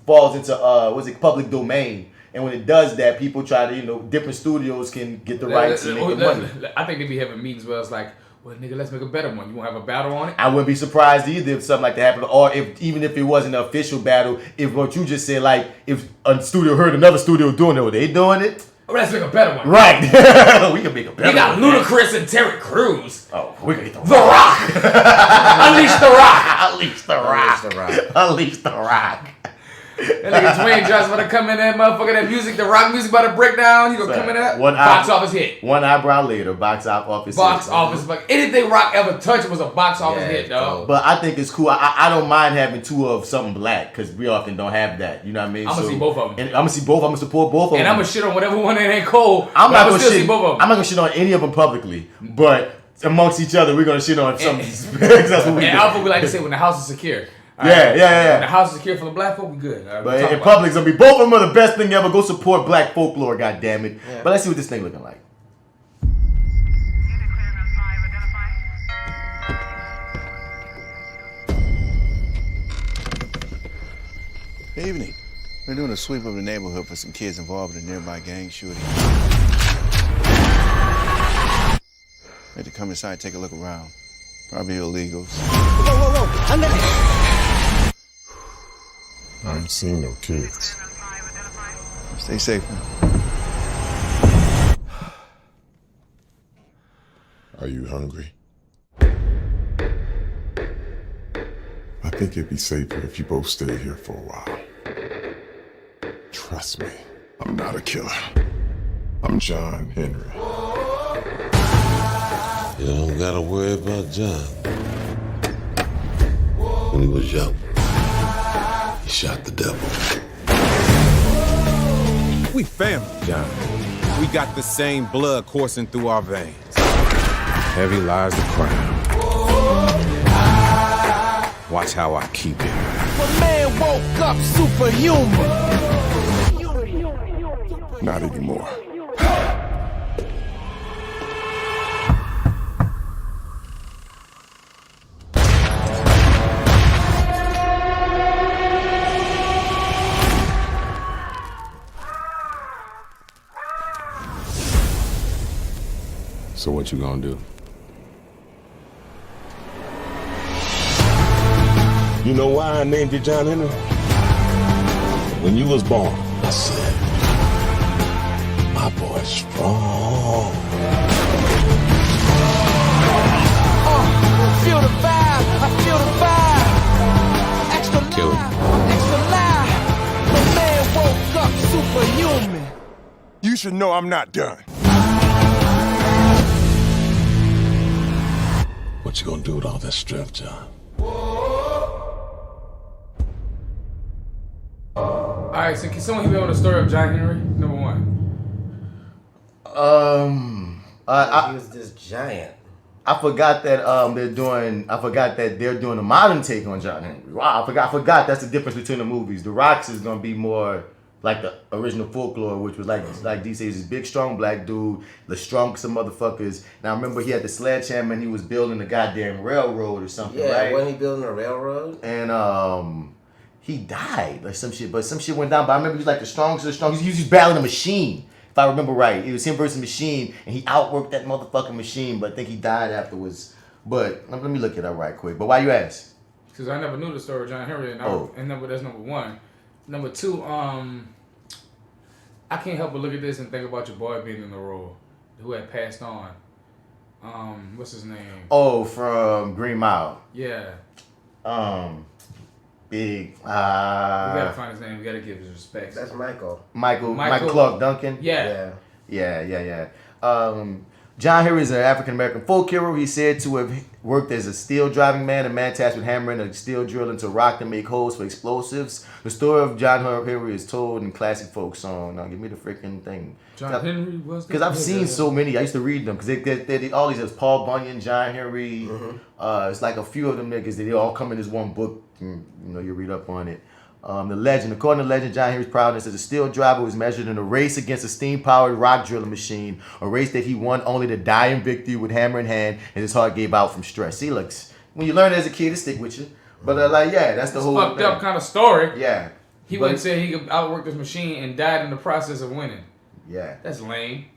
falls into public domain, and when it does that, people try to different studios can get the rights and make the money. I think they be having meetings where it's like, Well, nigga, let's make a better one. You want to have a battle on it? I wouldn't be surprised either if something like that happened, or even if it wasn't an official battle, if what you just said, like if a studio heard another studio doing it, were they doing it? Oh, let's make a better one. Right. We can make a better one. You got Ludacris and Terry Crews. Oh, we can get The Rock. Unleash the Rock. Unleash the Rock. Unleash the Rock. That nigga Dwayne Johnson about to come in that motherfucker, that music, the rock music about to break down. You gonna come in that? Box office hit. One eyebrow later, box office hit. Box office. Like, anything Rock ever touched was a box office hit, dog. But I think it's cool. I don't mind having two of something black because we often don't have that. You know what I mean? I'm gonna see both of them. And I'm gonna see both. I'm gonna support both of them. And I'm gonna shit on whatever one that ain't cold. I'm not gonna still shit. see both of them. I'm not gonna shit on any of them publicly, but amongst each other, we're gonna shit on some. That's what we do. And Alpha, we like to say when the house is secure. Yeah. When the house is secure for the black folk, we good. But in public, it's gonna be both of them are the best thing ever. Go support black folklore, goddammit. Yeah. But let's see what this thing looking like. Good evening. We're doing a sweep of the neighborhood for some kids involved in a nearby gang shooting. We had to come inside and take a look around. Probably illegals. Whoa. I'm gonna... I ain't seen no kids. Stay safe. Are you hungry? I think it'd be safer if you both stay here for a while. Trust me, I'm not a killer. I'm John Henry. You don't gotta worry about John. When he was young, he shot the devil. We family, John. We got the same blood coursing through our veins. Heavy lies the crown. Watch how I keep it. My man woke up superhuman. Not anymore. So what you gonna do? You know why I named you John Henry? When you was born, I said, my boy's strong. Feel the vibe, I feel the vibe. Extra Kill him. extra live. My man woke up superhuman. You should know I'm not done. What you gonna do with all that strength, John? Alright, so can someone hit me on the story of John Henry? Number one. He was this giant. I forgot that they're doing a modern take on John Henry. Wow, I forgot that's the difference between the movies. The Rocks is gonna be more like the original folklore, which was like DC is this big strong black dude, the strong some motherfuckers. Now I remember he had the sledgehammer and he was building a goddamn railroad or something, right? Yeah, wasn't he building a railroad? And he died or some shit, but some shit went down. But I remember he was like the strongest of the strongest. He was just battling a machine, if I remember right. It was him versus Machine, and he outworked that motherfucking Machine, but I think he died afterwards. But let me look it up right quick. But why you ask? Because I never knew the story of John Henry, and that's number one. Number two, I can't help but look at this and think about your boy being in the role, who had passed on. What's his name? Oh, from Green Mile. Yeah. Big. We gotta find his name. We gotta give his respects. That's Michael. Michael Clark Duncan. Yeah. John Henry is an African-American folk hero. He's said to have worked as a steel driving man, a man tasked with hammering a steel drill into rock to make holes for explosives. The story of John Henry is told in classic folk song. Now give me the freaking thing. John Henry was because I've seen so many. I used to read them because they all these. There's Paul Bunyan, John Henry. Mm-hmm. It's like a few of them niggas. They all come in this one book. And, you read up on it. The legend, according to legend, John Henry's prowess as a steel driver was measured in a race against a steam-powered rock drilling machine, a race that he won only to die in victory with hammer in hand, and his heart gave out from stress. See, look, when you learn as a kid, it stick with you. But that's the whole fucked up kind of story. Yeah. He wouldn't say he could outwork this machine and died in the process of winning. Yeah. That's lame.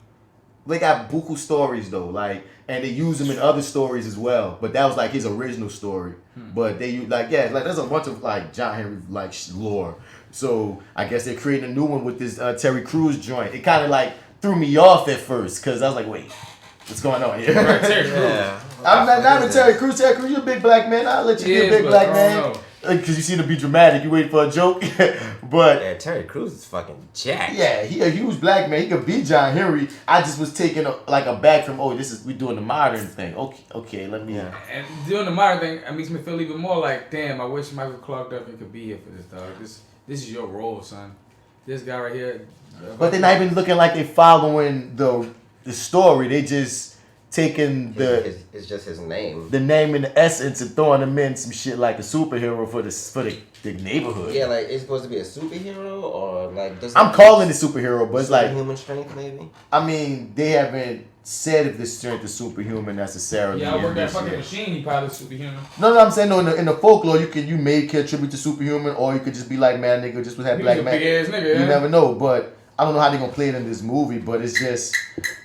they got buku stories though, like, and they use them in other stories as well. But that was like his original story. But they like there's a bunch of like John Henry like lore. So I guess they're creating a new one with this Terry Crews joint. It kind of like threw me off at first because I was like, wait, what's going on here? Right, Terry Crews. Yeah. I'm not even Terry Crews. Terry Crews, you're a big black man. I'll let you be a big black man. Because you seem to be dramatic. You waiting for a joke. But yeah, Terry Crews is fucking jacked. Yeah, he a huge black man. He could be John Henry. I just was taking a back from, we doing the modern thing. Okay, let me. And doing the modern thing, it makes me feel even more like, damn, I wish Michael Clark Duncan could be here for this, dog. This is your role, son. This guy right here. But they're not even looking like they following the story. They just taking it's just his name. The name and the essence and throwing them in some shit like a superhero for the neighborhood. Yeah, like it's supposed to be a superhero or like. I'm calling it superhero, but it's like human strength, maybe. I mean, they haven't said if the strength is superhuman necessarily. Yeah, I work that fucking machine. He probably superhuman. No, I'm saying in the folklore, you may contribute to superhuman, or you could just be like, man, nigga, just with that black man. Big ass nigga. You never know, but. I don't know how they're going to play it in this movie, but it's just...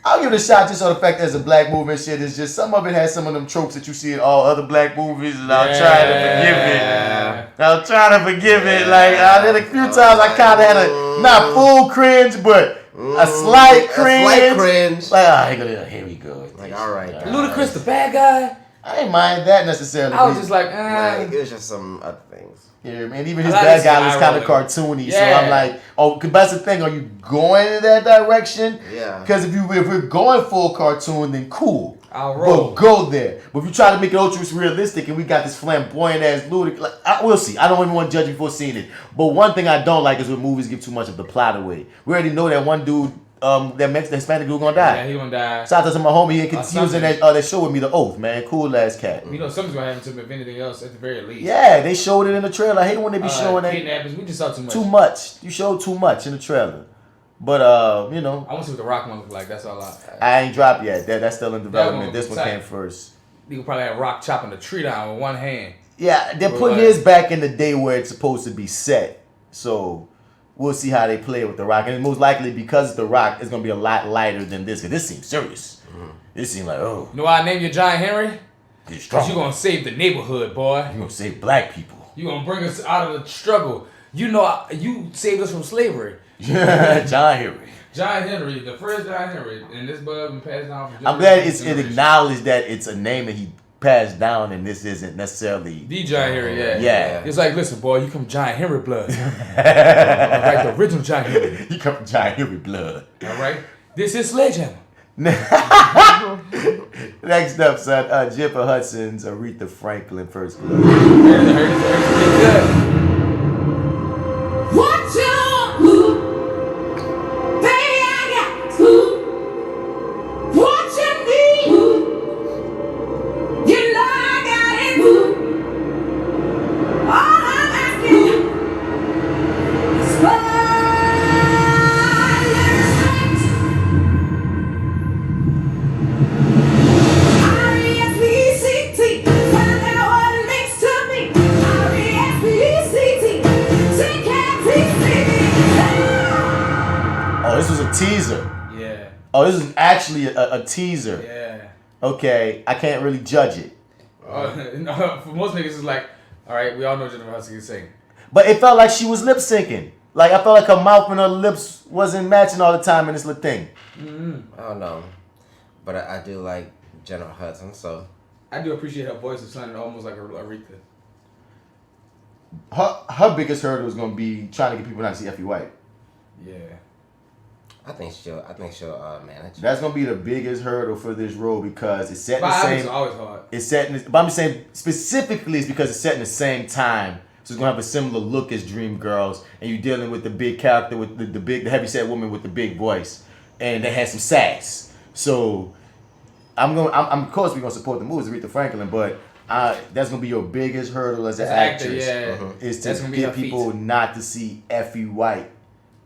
I'll give it a shot just on the fact that it's a black movie and shit. It's just... Some of it has some of them tropes that you see in all other black movies, and I'll try to forgive it. I'll try to forgive it. Like, there a few times I kind of had a... Not full cringe, but a slight cringe. Like, here we go. Like, all right. Ludacris, the bad guy? I ain't mind that necessarily. I was just like, it was just some other things. Yeah, man. Even his bad guy was kind of cartoony, so I'm like, because that's the thing. Are you going in that direction? Yeah. Because if we're going full cartoon, then cool. I'll roll. But go there. But if you try to make it ultra realistic, and we got this flamboyant ass Ludacris, like, we'll see. I don't even want to judge you before seeing it. But one thing I don't like is when movies give too much of the plot away. We already know that one dude. That Hispanic dude gonna die. Yeah, he gonna die. Shout out to my homie. He was in that show with me, The Oath, man. Cool ass cat. You know, something's gonna happen to him if anything else, at the very least. Yeah, they showed it in the trailer. I hate when they be showing that. Kidnappings, we just saw too much. Too much. You showed too much in the trailer. But you know. I want to see what the Rock one look like. That's all I ain't dropped yet. That's still in development. This one came first. You could probably have Rock chopping the tree down with one hand. Yeah, they're putting his back in the day where it's supposed to be set. So. We'll see how they play with The Rock. And most likely, because it's The Rock, it's going to be a lot lighter than this. Because this seems serious. This seems like, oh. You know why I named you Giant Henry? Because you're going to save the neighborhood, boy. You're going to save black people. You're going to bring us out of the struggle. You know, you saved us from slavery. John Henry. Giant Henry, the first Giant Henry. And this bud been passed down from I'm glad it acknowledged that it's a name that he passed down, and this isn't necessarily the Giant Henry. Yeah. It's like, listen, boy, you come Giant Henry blood. All right, the original Giant Henry. You come from Giant Henry blood. All right, this is Sledgehammer. Next up, son, Jennifer Hudson's Aretha Franklin First Blood. What you baby, I got what you need. You know I got it. All I'm asking is for R-E-S-P-E-C-T. Find out what it means to me. R-E-S-P-E-C-T. Oh, this was a teaser. Yeah. Oh, this is actually a teaser. Yeah. Okay, I can't really judge it. For most niggas, it's like, all right, we all know Jennifer Hudson can sing. But it felt like she was lip syncing. Like, I felt like her mouth and her lips wasn't matching all the time in this little thing. I don't know. But I do like Jennifer Hudson, so. I do appreciate her voice. It sounded almost like Aretha. Her biggest hurdle is going to be trying to get people not to see Effie White. Yeah. I think she'll manage. That's gonna be the biggest hurdle for this role because it's set in the same. same. Always hard. It's set in. But I'm saying specifically, it's because it's set in the same time, so it's gonna have a similar look as Dreamgirls, and you're dealing with the big character with the heavyset woman with the big voice, and they had some sass. So I'm of course we're gonna support the movies, Aretha Franklin, but that's gonna be your biggest hurdle as an actress. Is to get people not to see Effie White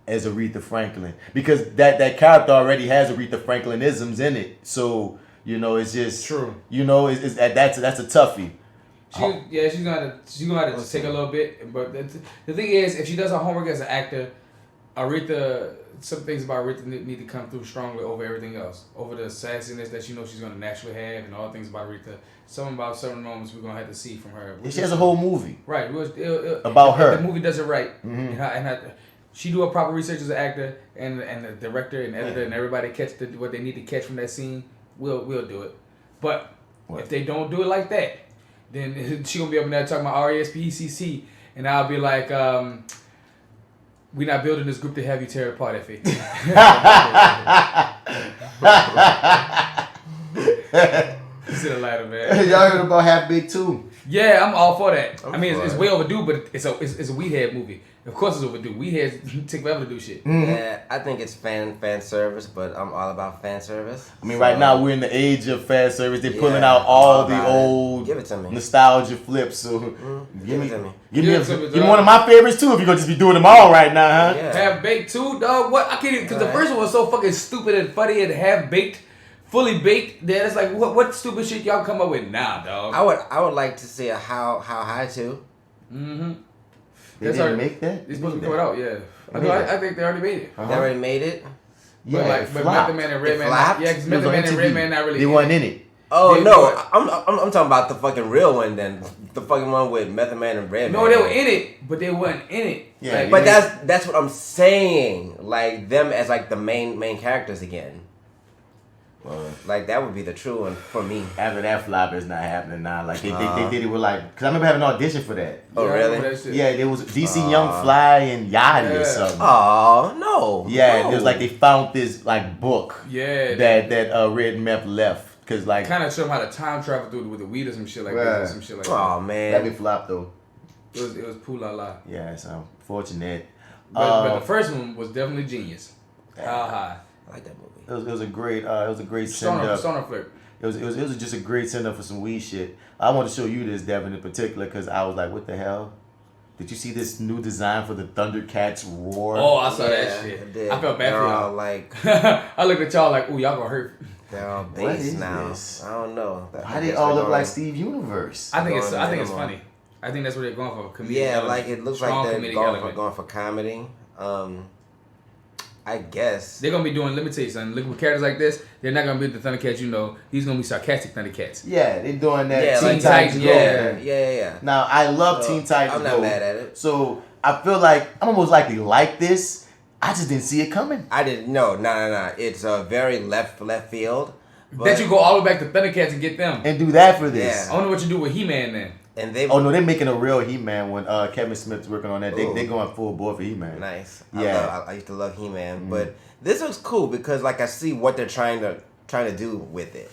as Aretha Franklin, because that character already has Aretha Franklinisms in it. So you know it's just true. You know that's a toughie. She's gonna have to take a little bit. But the thing is, if she does her homework as an actor, Aretha, some things about Aretha need to come through strongly over everything else. Over the sassiness that she's going to naturally have and all things about Aretha. Something about certain moments we're going to have to see from her. She has a whole movie. Right. About her. The movie does it right. Mm-hmm. And she do a proper research as an actor, and the director and editor and everybody catch what they need to catch from that scene. We'll do it. But if they don't do it like that, then she going to be up in there talking about RESPECC, and I'll be like, we're not building this group to have you tear apart, Effie. You see the lighter, man. Y'all heard about Half Baked too? Yeah, I'm all for that. I mean, it's way overdue, but it's a weed head movie. Of course it's overdue. Weed heads take forever to do shit. Yeah, I think it's fan service, but I'm all about fan service. I mean, right now we're in the age of fan service. They're pulling out all the old nostalgia flips. So give me one of my favorites too. If you're gonna just be doing them all right now, huh? Yeah. Half Baked too, dog. What? I can't even, because the first one was so fucking stupid and funny and Half Baked. Fully Baked, then it's like what stupid shit y'all come up with now, dog? I would like to see a How High too. Mm-hmm. They didn't make that? It's supposed to be coming out, yeah. I think they already made it. They already made it? Yeah, but Method Man and Redman, because Method Man and Redman not really. They weren't in it. Oh no, I'm talking about the fucking real one then, the fucking one with Method Man and Redman. No, they were in it, but they weren't in it. Yeah, like, but that's what I'm saying. Like them as like the main characters again. Like that would be the true one for me. After that flop is not happening now. Like they did it with like, cause I remember having an audition for that. Oh really? Yeah, there was DC Young Fly and Yachty or something. Oh no. Yeah, no. it was like they found this like book. Yeah. That Red Meth left, cause like kind of show them how to time travel through with the weed or some shit like that. Or some shit like that. Oh man, that be flop though. It was poo la la. Yeah, it's unfortunate. But the first one was definitely genius. How High. I like that movie. It was a great send up. Stoner flick. It was just a great send up for some weed shit. I want to show you this, Devin, in particular, because I was like, what the hell? Did you see this new design for the ThunderCats Roar? Oh, I saw that shit. I felt bad for y'all. Like, I looked at y'all like, ooh, y'all gonna hurt. They're all base now. This? I don't know. Why they all look like Steve Universe? I think it's funny. I think that's what they're going for. Comedic element. Like it looks like they're going for comedy. I guess they're gonna be doing. Let me tell you something. Look, with characters like this, they're not gonna be the ThunderCats. You know, he's gonna be sarcastic ThunderCats. Yeah, they're doing that. Yeah, Teen Titans. Yeah. Now I love Teen Titans. I'm not mad at it. So I feel like I'm almost likely like this. I just didn't see it coming. I didn't. No. It's a very left field. That you go all the way back to ThunderCats and get them and do that for this. Yeah. I don't know what you do with He-Man then. And they're making a real He-Man when Kevin Smith's working on that. They going full bore for He-Man. Nice. Yeah. I used to love He-Man, but this looks cool because like I see what they're trying to do with it.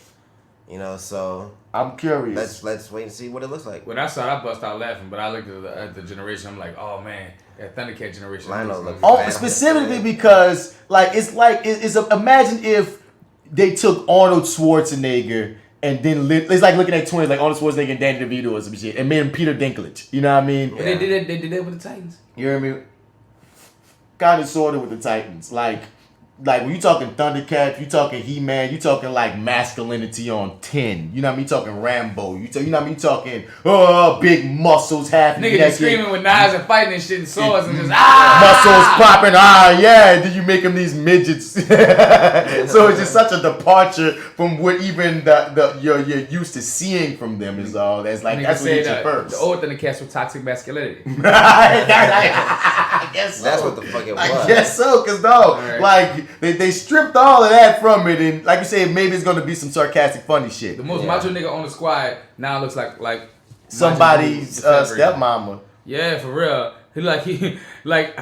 You know, so I'm curious. Let's wait and see what it looks like. When I saw it, I bust out laughing, but I looked at the generation. I'm like, oh man, that ThunderCat generation. Specifically because it's imagine if they took Arnold Schwarzenegger. And then it's like looking at twins like Arnold Schwarzenegger and Danny DeVito or some shit, and made him Peter Dinklage. You know what I mean? Yeah. They did that with the Titans. You know what I mean? Kind of sorta with the Titans. Like when you talking ThunderCats, you talking He-Man, you talking like masculinity on 10. You know what I mean? You talking Rambo. You know what I mean? You talking big muscles, half nigga just screaming with knives and fighting and shit and swords and just muscles popping. Yeah. Then you make them these midgets. So it's just such a departure from what even you're used to seeing from them is all. That's like that's what hit you first. The old ThunderCats with toxic masculinity. I guess so. That's what the fuck it was. I guess so, cause like they stripped all of that from it, and like you said, maybe it's gonna be some sarcastic, funny shit. The most macho nigga on the squad now looks like somebody's stepmama. Yeah, for real. He like if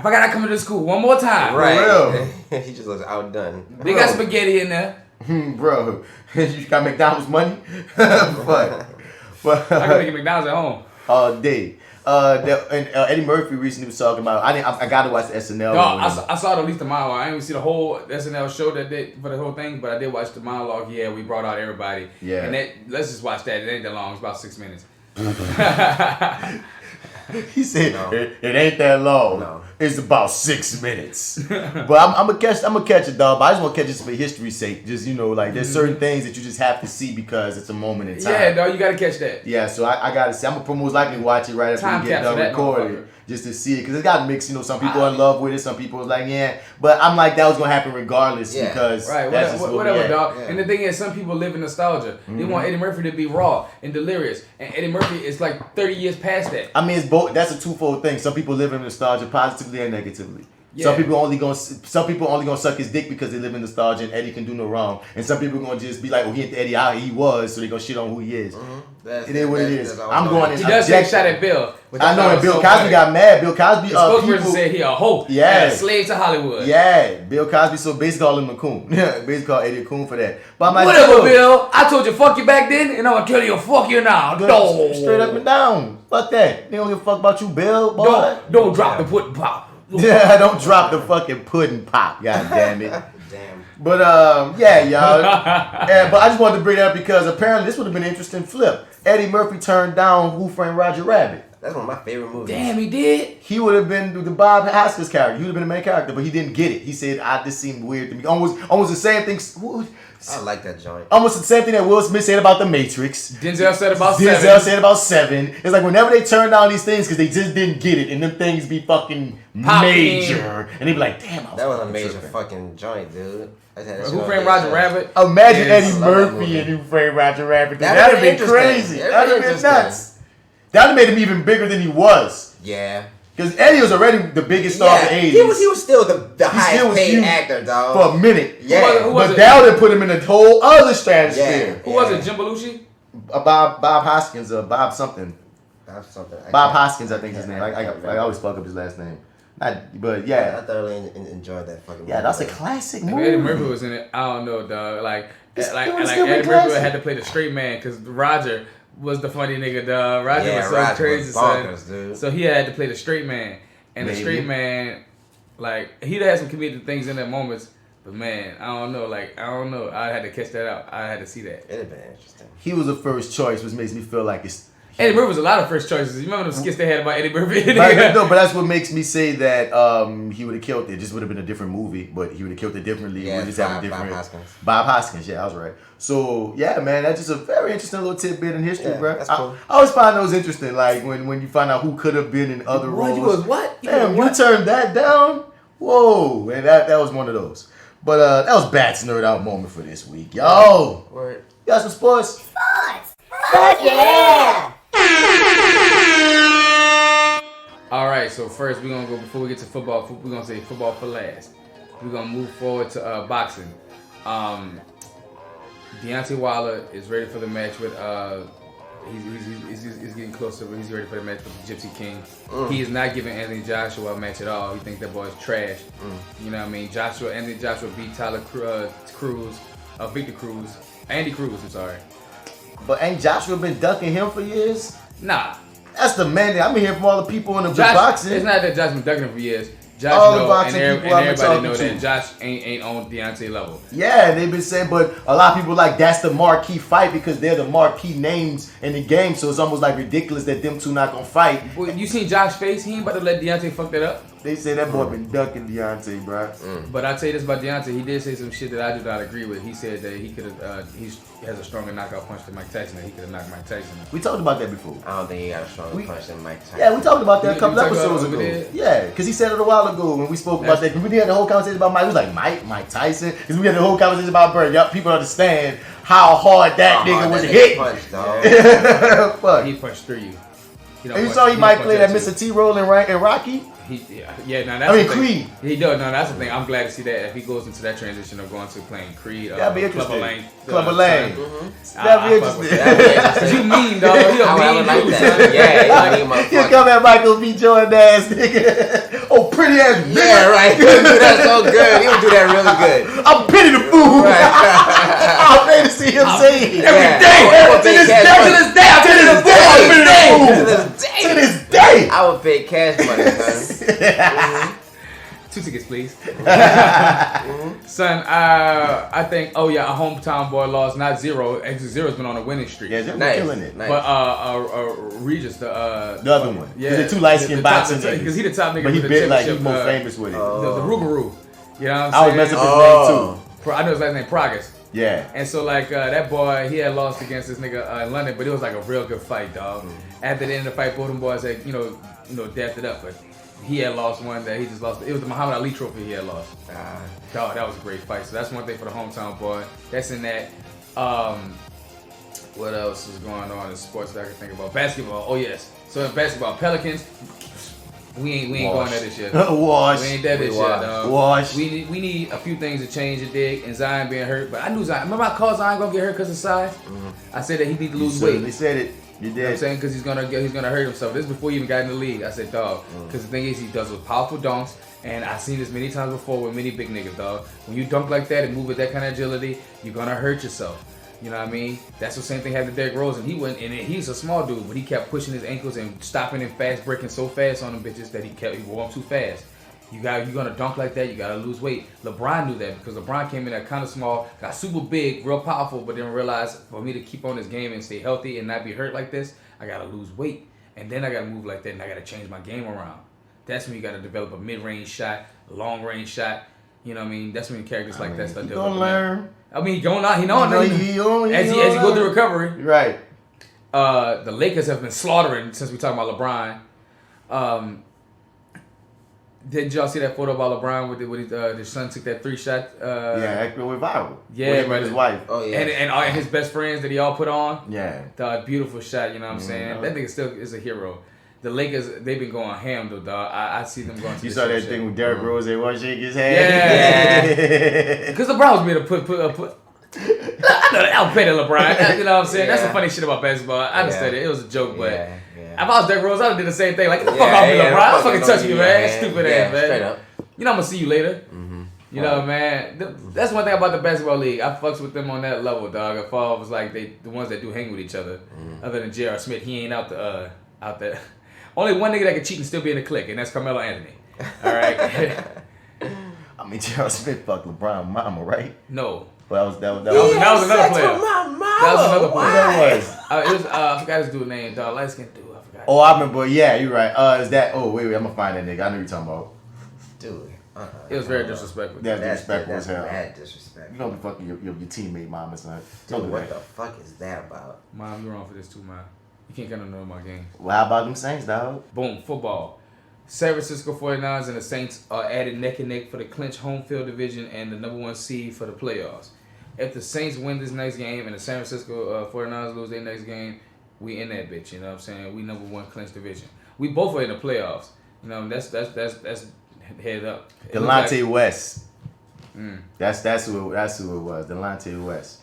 I gotta come to this school one more time, right? For real. He just looks outdone. They got spaghetti in there, bro. You got McDonald's money, but I can make McDonald's at home all day. Eddie Murphy recently was talking about. I got to watch the SNL. No, I saw at least the monologue. I didn't even see the whole SNL show that day for the whole thing, but I did watch the monologue. Yeah, we brought out everybody. Yeah, and let's just watch that. It ain't that long. It's about 6 minutes. He said it ain't that long. No. It's about 6 minutes. But I'm gonna catch it, dog. But I just want to catch it for history's sake. Just there's certain things that you just have to see because it's a moment in time. Yeah, dog, you gotta catch that. Yeah, so I gotta see. I'm gonna most likely watch it right after we get done recording. just to see it because it got mixed. You know, some people are in love with it, some people are like, yeah. But I'm like, that was gonna happen regardless because that's just whatever, dog. And the thing is, some people live in nostalgia. They want Eddie Murphy to be raw and delirious, and Eddie Murphy is like 30 years past that. I mean, it's both. That's a twofold thing. Some people live in nostalgia positively and negatively. Yeah. Some people only gonna suck his dick because they live in nostalgia and Eddie can do no wrong. And some people gonna just be like, well, he ain't Eddie how he was, so they gonna shit on who he is. It is what it is. I'm going in. He does take a shot at Bill. I know, and Bill Cosby got mad. Bill Cosby, the spokesperson said he a hoe. Yeah, a slave to Hollywood. Yeah, Bill Cosby. So basically call him a coon. Basically call Eddie a coon for that. But I'm like, whatever, Bill. I told you fuck you back then, and I'm gonna tell you fuck you now. No, straight up and down. Fuck that. They don't give a fuck about you, Bill. Boy. Don't drop the pudding pop. Yeah, don't drop the fucking pudding pop. God damn it. Damn. But yeah, y'all. But I just wanted to bring that up because apparently this would have been an interesting flip. Eddie Murphy turned down Who Framed Roger Rabbit. That's one of my favorite movies. Damn, he did. He would have been the Bob Hoskins character. He would have been the main character, but he didn't get it. He said, "This seemed weird to me." Almost the same thing. I like that joint. Almost the same thing that Will Smith said about The Matrix. Denzel said about Seven. It's like whenever they turn down these things because they just didn't get it, and them things be fucking major, and they be like, "Damn, that was a major fucking joint, dude." Who Framed Roger Rabbit? Imagine Eddie Murphy and Who Framed Roger Rabbit. That'd have been crazy. That'd have been nuts. That'd have made him even bigger than he was. Yeah. Because Eddie was already the biggest star of the 80s. He was still the highest paid actor, dog. For a minute. Yeah. But now they put him in a whole other stratosphere. Who was it? Jim Belushi? Bob Hoskins or Bob something. Bob Hoskins, I think his name. I always fuck up his last name. But yeah. I thoroughly enjoyed that fucking movie. Yeah, that's a classic movie. If Eddie Murphy was in it, I don't know, dog. Like Eddie Murphy had to play the straight man because Roger was the funny nigga, dog. Roger was so crazy, son. So he had to play the straight man. And the straight man, like, he'd had some comedic things in that moments, but man, I don't know. I had to catch that out. I had to see that. It'd been interesting. He was the first choice, which makes me feel like it's... Eddie Murphy was a lot of first choices. You remember those skits they had about Eddie Murphy? No, but that's what makes me say that he would have killed it. It just would have been a different movie, but he would have killed it differently. Yeah, Bob Hoskins, yeah, I was right. So, yeah, man, that's just a very interesting little tidbit in history, bro. That's cool. I always find those interesting, like when you find out who could have been in other roles. You was what? Damn, you turned that down? Whoa, and that was one of those. But that was Bats Nerd Out moment for this week. Yo! Word. You got some sports? Fuck yeah! All right, so first we're gonna go before we get to football. We're gonna say football for last. We're gonna move forward to boxing. Deontay Wilder is ready for the match with. He's getting closer, but he's ready for the match with the Gypsy King. He is not giving Anthony Joshua a match at all. He thinks that boy is trash. You know what I mean? Anthony Joshua beat Andy Cruz. I'm sorry. But ain't Joshua been ducking him for years? Nah. That's the man that I've been hearing from all the people in the boxing. It's not that Josh been ducking him for years. Josh all know, the boxing and people I've been everybody talking know to. that Josh ain't on Deontay level. Yeah, they've been saying, but a lot of people like that's the marquee fight because they're the marquee names in the game. So it's almost like ridiculous that them two not gonna fight. Well, you seen Josh's face? He ain't about to let Deontay fuck that up. They say that boy been ducking Deontay, bro. But I tell you this about Deontay, he did say some shit that I do not agree with. He said that he could have, he has a stronger knockout punch than Mike Tyson, and he could have knocked Mike Tyson out. We talked about that before. I don't think he got a stronger punch than Mike Tyson. Yeah, we talked about that a couple talk about episodes it over ago. there? Yeah, because he said it a while ago when we spoke about that. We had the whole conversation about Mike. It was like Mike Tyson. Because we had the whole conversation about Bird. Y'all people understand how hard that nigga was hit. Fuck. He punched through you. And you saw he might play that Mr. T role in Rocky? That's Creed. He does. No, that's the thing. I'm glad to see that if he goes into that transition of going to playing Creed, that'd be interesting. Clubber Lane. That'd be interesting. You mean, dog? He I would like that. Yeah, he'll come at Michael B. Jordan ass nigga. Oh, pretty ass nigga. Yeah, right. He would do that so good. He would do that really good. I'm pity the fool. I'll pay to see him say it. Every day. To this day. I would pay cash money, son. 2 tickets, please. Son, I think, a hometown boy lost, not Zero. Actually, Zero's been on a winning streak. Yeah, they're killing it. Nice. But Regis, the other one. Yeah. The two light-skinned boxing niggas. Because he the top nigga but he with the been like, championship. he's more famous with it. The Rougarou. You know what I'm saying? I was messing with his name too. I know his last name, Progress. Yeah. And so, like, that boy, he had lost against this nigga in London, but it was like a real good fight, dog. After the end of the fight, both of them boys had, dapped it up, but he had lost one that he just lost. It was the Muhammad Ali trophy he had lost. Dog, that was a great fight. So that's one thing for the hometown boy. That's in that. What else is going on in sports that I can think about? Basketball. Oh yes. So in basketball, Pelicans. We ain't going there this year. Wash. We ain't there this year, dog. Wash. We need a few things to change the dig, and Zion being hurt. But I knew Zion. Remember I called Zion gonna get hurt because of size? I said that he need to lose weight. He said it. You did. You know what I'm saying? Because he's gonna hurt himself. This is before he even got in the league. I said, dog. Because the thing is, he does with powerful dunks, and I've seen this many times before with many big niggas, dog. When you dunk like that and move with that kind of agility, you're gonna hurt yourself. You know what I mean? That's the same thing happened to Derrick Rose, and he's a small dude, but he kept pushing his ankles and stopping and fast breaking so fast on them bitches that he wore them too fast. You're gonna dunk like that, you gotta lose weight. LeBron knew that because LeBron came in at kind of small, got super big, real powerful, but then realized for me to keep on this game and stay healthy and not be hurt like this, I gotta lose weight. And then I gotta move like that and I gotta change my game around. That's when you gotta develop a mid-range shot, a long-range shot. You know what I mean? That's when characters like that start developing. He gonna learn. I mean, he go through recovery. Right. The Lakers have been slaughtering since we talking about LeBron. Did y'all see that photo about LeBron with his son took that 3-shot? Yeah, it went viral. Yeah, with his wife. Oh yeah. And his best friends that he all put on. Yeah. The beautiful shot. You know what I'm saying? That nigga still is a hero. The Lakers, they've been going ham though, dog. I see them going to You saw that thing with Derrick Rose, they want to shake his hand? Yeah. Because LeBron was made to put I know that outplayed LeBron. You know what I'm saying? That's the funny shit about basketball. I understand it. It was a joke, but if I was Derrick Rose, I would have did the same thing. Like, get the fuck off me, LeBron. Don't fucking touch me, man. Stupid ass, man. Straight up. You know I'm going to see you later. You know, man. That's one thing about the basketball league. I fucks with them on that level, dog. If I was like the ones that do hang with each other. Other than J.R. Smith, he ain't out there. Only one nigga that can cheat and still be in the clique, and that's Carmelo Anthony. All right. I mean, J.R. Smith fucked LeBron's mama, right? No. Well, that was another player. That was another player. That was. I forgot his dude name, dog. Light skin dude. I forgot. Oh, I remember. Yeah, you're right. Is that? Oh, wait. I'm gonna find that nigga. I know you're talking about. Dude. It was very disrespectful. That's disrespectful as hell. Mad disrespectful. You don't be fucking your teammate mom or something. Dude, what the fuck is that about? Mom, you're wrong for this too, man. You can't get no my game. Well, how about them Saints, dog? Boom, football. San Francisco 49ers and the Saints are added neck and neck for the clinch home field division and the number 1 seed for the playoffs. If the Saints win this next game and the San Francisco 49ers lose their next game, we in that bitch. You know what I'm saying? We number 1 clinch division. We both are in the playoffs. You know, that's head up. Delonte West. That's who it was. Delonte West.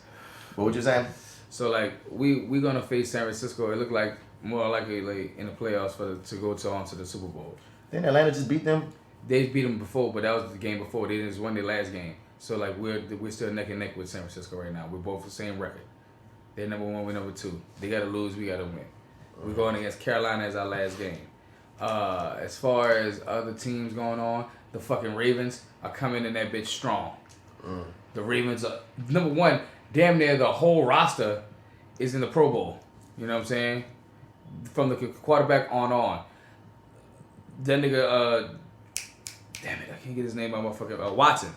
What you saying? So like we gonna face San Francisco. It looked like more likely like in the playoffs to go on to the Super Bowl. Didn't Atlanta just beat them? They beat them before, but that was the game before. They just won their last game. So like we're still neck and neck with San Francisco right now. We're both the same record. They're number 1, we're number 2. They gotta lose, we gotta win. We're going against Carolina as our last game. As far as other teams going on, the fucking Ravens are coming in that bitch strong. The Ravens are number 1. Damn near the whole roster is in the Pro Bowl. You know what I'm saying? From the quarterback on. That nigga, damn it, I can't get his name out of my fucking, Watson.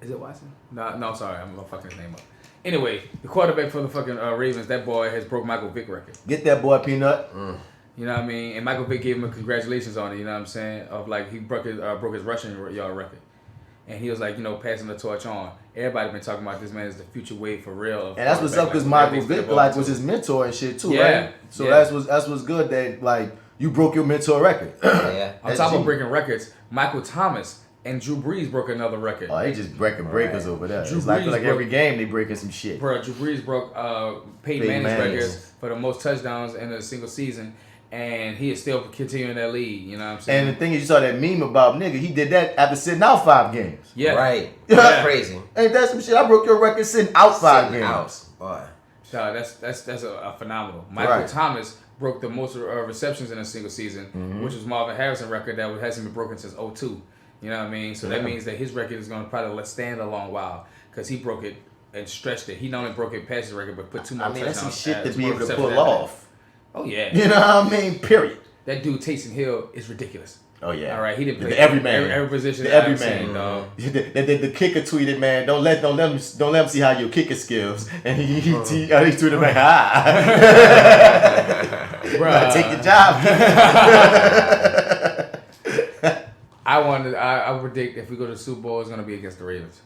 Is it Watson? No, sorry, I'm gonna fucking his name up. Anyway, the quarterback for the fucking Ravens, that boy has broke Michael Vick record. Get that boy Peanut. You know what I mean? And Michael Vick gave him a congratulations on it, you know what I'm saying? Of like, he broke his rushing yard record. And he was like, passing the torch on. Everybody been talking about this man is the future wave for real. And that's what's up because Michael Vick was his mentor and shit too, right? So that's what's good that like you broke your mentor record. On top of breaking records, Michael Thomas and Drew Brees broke another record. Oh, they just breaking breakers over there. Drew It's Brees like every game they breaking some shit. Bro, Drew Brees broke Peyton Manning's records for the most touchdowns in a single season. And he is still continuing that lead, you know what I'm saying? And the thing is, you saw that meme about nigga, he did that after sitting out 5 games. Yeah. Right. That's crazy. Ain't that some shit? I broke your record sitting out 5 games. Boy. So that's a phenomenal. Michael Thomas broke the most receptions in a single season, which was Marvin Harrison's record that hasn't been broken since 2002. You know what I mean? So that means that his record is going to probably stand a long while because he broke it and stretched it. He not only broke it past his record, but put 2 more touchdowns. That's some shit to be able to pull off. Oh, yeah. You know what I mean? Period. That dude, Taysom Hill, is ridiculous. Oh, yeah. All right, he didn't play every man. Every position. Every man. The kicker tweeted, man, don't let him see how your kicker skills. And he tweeted, man, Bruh. Take your job. I predict if we go to the Super Bowl, it's gonna be against the Ravens.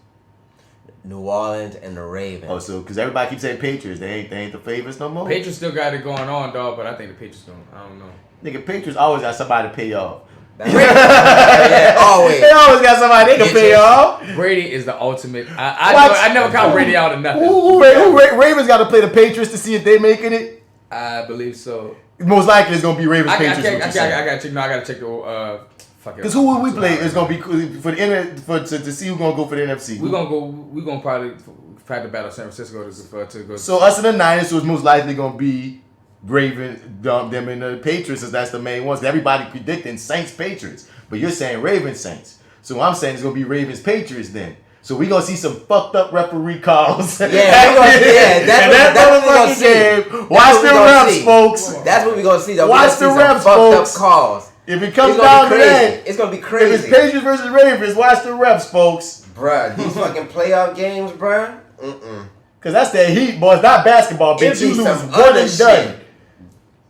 New Orleans and the Ravens. Oh, so because everybody keeps saying Patriots, they ain't the favorites no more. Patriots still got it going on, dog, but I think the Patriots don't. I don't know. Nigga, Patriots always got somebody to pay off. Yeah, always. They always got somebody they can pay off. Brady is the ultimate. I never count Brady out of nothing. Ravens got to play the Patriots to see if they making it. I believe so. Most likely it's gonna be Ravens Patriots. I gotta check. No, I gotta check the. Because who would we play? It's gonna be for the to see who's gonna go for the NFC. We're gonna probably fight the battle of San Francisco to go. So us and the Niners, so it's most likely gonna be Ravens, them and the Patriots, as that's the main ones. Everybody predicting Saints Patriots, but you're saying Ravens Saints. So I'm saying it's gonna be Ravens Patriots then. So we gonna see some fucked up referee calls. That's what we gonna see. Watch the refs, folks. That's what we gonna see. Watch the refs, folks. Fucked up calls. If it comes down to that, it's gonna be crazy. If it's Patriots versus Ravens, watch the refs, folks. Bruh, these fucking playoff games, bruh. Cause that's that heat, boy. It's not basketball, bitch. You lose one and done.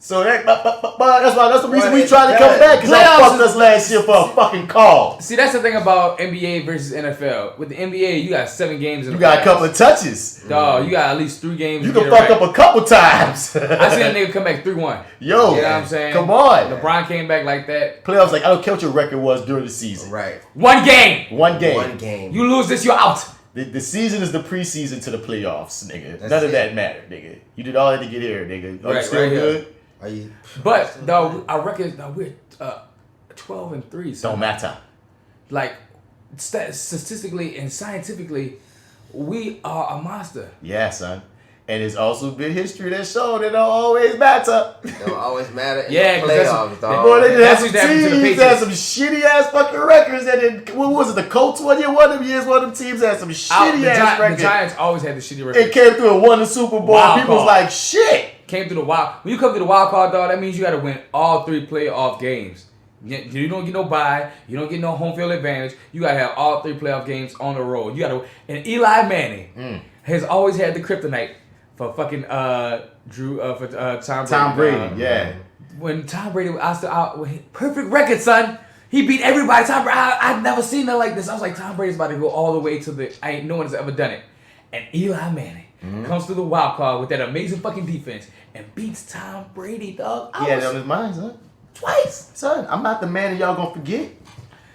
So that's the reason we tried to come back. Cause y'all fucked us last year for a fucking call. See, that's the thing about NBA versus NFL. With the NBA, you got 7 games in the You got a couple of touches. Dog, you got at least 3 games. You can fuck up a couple times. I seen a nigga come back 3-1. Yo, you know what I'm saying? Come on. LeBron came back like that. Playoffs, like, I don't care what your record was during the season. Right. One game. You lose this, you're out. The season is the preseason to the playoffs, nigga. None of that mattered, nigga. You did all that to get here, nigga. Are you still good? But though I reckon that we're 12-3. So don't matter. Like statistically and scientifically, we are a monster. Yeah, son. And it's also been history that showed it don't always matter. Don't always matter in the playoffs, dog. Boy, they had some teams that had some shitty ass fucking records. What was it? The Colts one year? One of them years, one of them teams had some shitty ass records. The Giants always had the shitty records. It came through and won the Super Bowl. People was like, shit. Came through the wild. When you come through the wild card, dog, that means you got to win all 3 playoff games. You don't get no bye. You don't get no home field advantage. You got to have all 3 playoff games on the road. You got to. And Eli Manning has always had the kryptonite for fucking Tom Brady. Yeah. When Tom Brady was out, perfect record, son. He beat everybody. Tom Brady. I've never seen nothing like this. I was like, Tom Brady's about to go all the way to no one has ever done it. And Eli Manning comes through the wild card with that amazing fucking defense and beats Tom Brady, dog. He had it on his mind, son. Twice, son. I'm not the man that y'all gonna forget.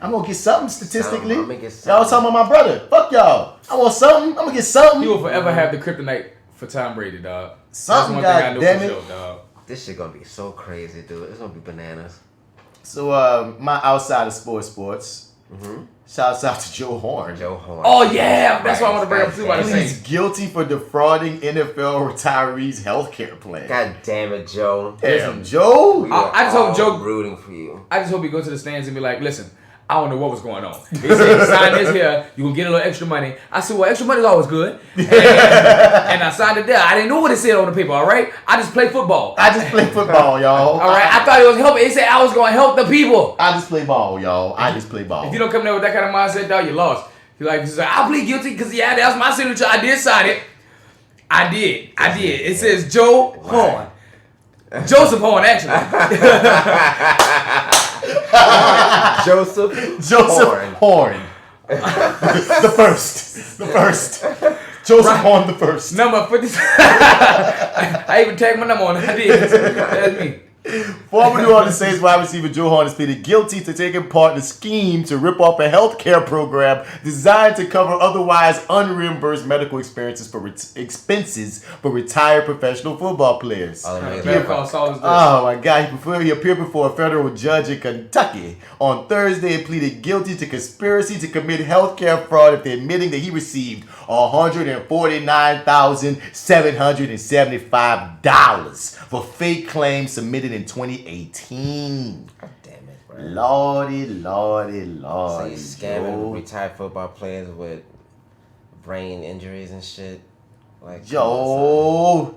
I'm gonna get something statistically. Y'all talking about my brother. Fuck y'all. I want something. I'm gonna get something. He will forever have the kryptonite for Tom Brady, dog. Something, That's one thing I know goddamn for it. sure, dog. This shit gonna be so crazy, dude. It's gonna be bananas. So my outside of sports. Shouts out to Joe Horn. Oh yeah, that's what I want to bring up too. He's guilty for defrauding NFL retirees' healthcare plan. God damn it, Joe. Damn, Joe. I just hope Joe rooting for you. I just hope he goes to the stands and be like, listen, I don't know what was going on. They said sign this here, you will get a little extra money. I said, well, extra money is always good. And I signed it there. I didn't know what it said on the paper, all right? I just play football. Y'all. All right, I thought it was helping. It said I was going to help the people. I just play ball, y'all. I just play ball. If you don't come there with that kind of mindset, dog, you lost. You're like, I plead guilty because, yeah, that was my signature. I did sign it. I did. It says Joe Horn. Joseph Horn, actually. Joseph Horn. The first. Joseph Horn the first. Number 50. I even tagged my number on it. I did. That's me. Former New Orleans Saints wide receiver Joe Horn is pleaded guilty to taking part in a scheme to rip off a health care program designed to cover otherwise unreimbursed medical expenses for retired professional football players. Oh my God. He appeared before a federal judge in Kentucky on Thursday and pleaded guilty to conspiracy to commit health care fraud after admitting that he received $149,775 for fake claims submitted in 2018. God damn it, bro. Lordy. So you scamming retired football players with brain injuries and shit? Like, Joe.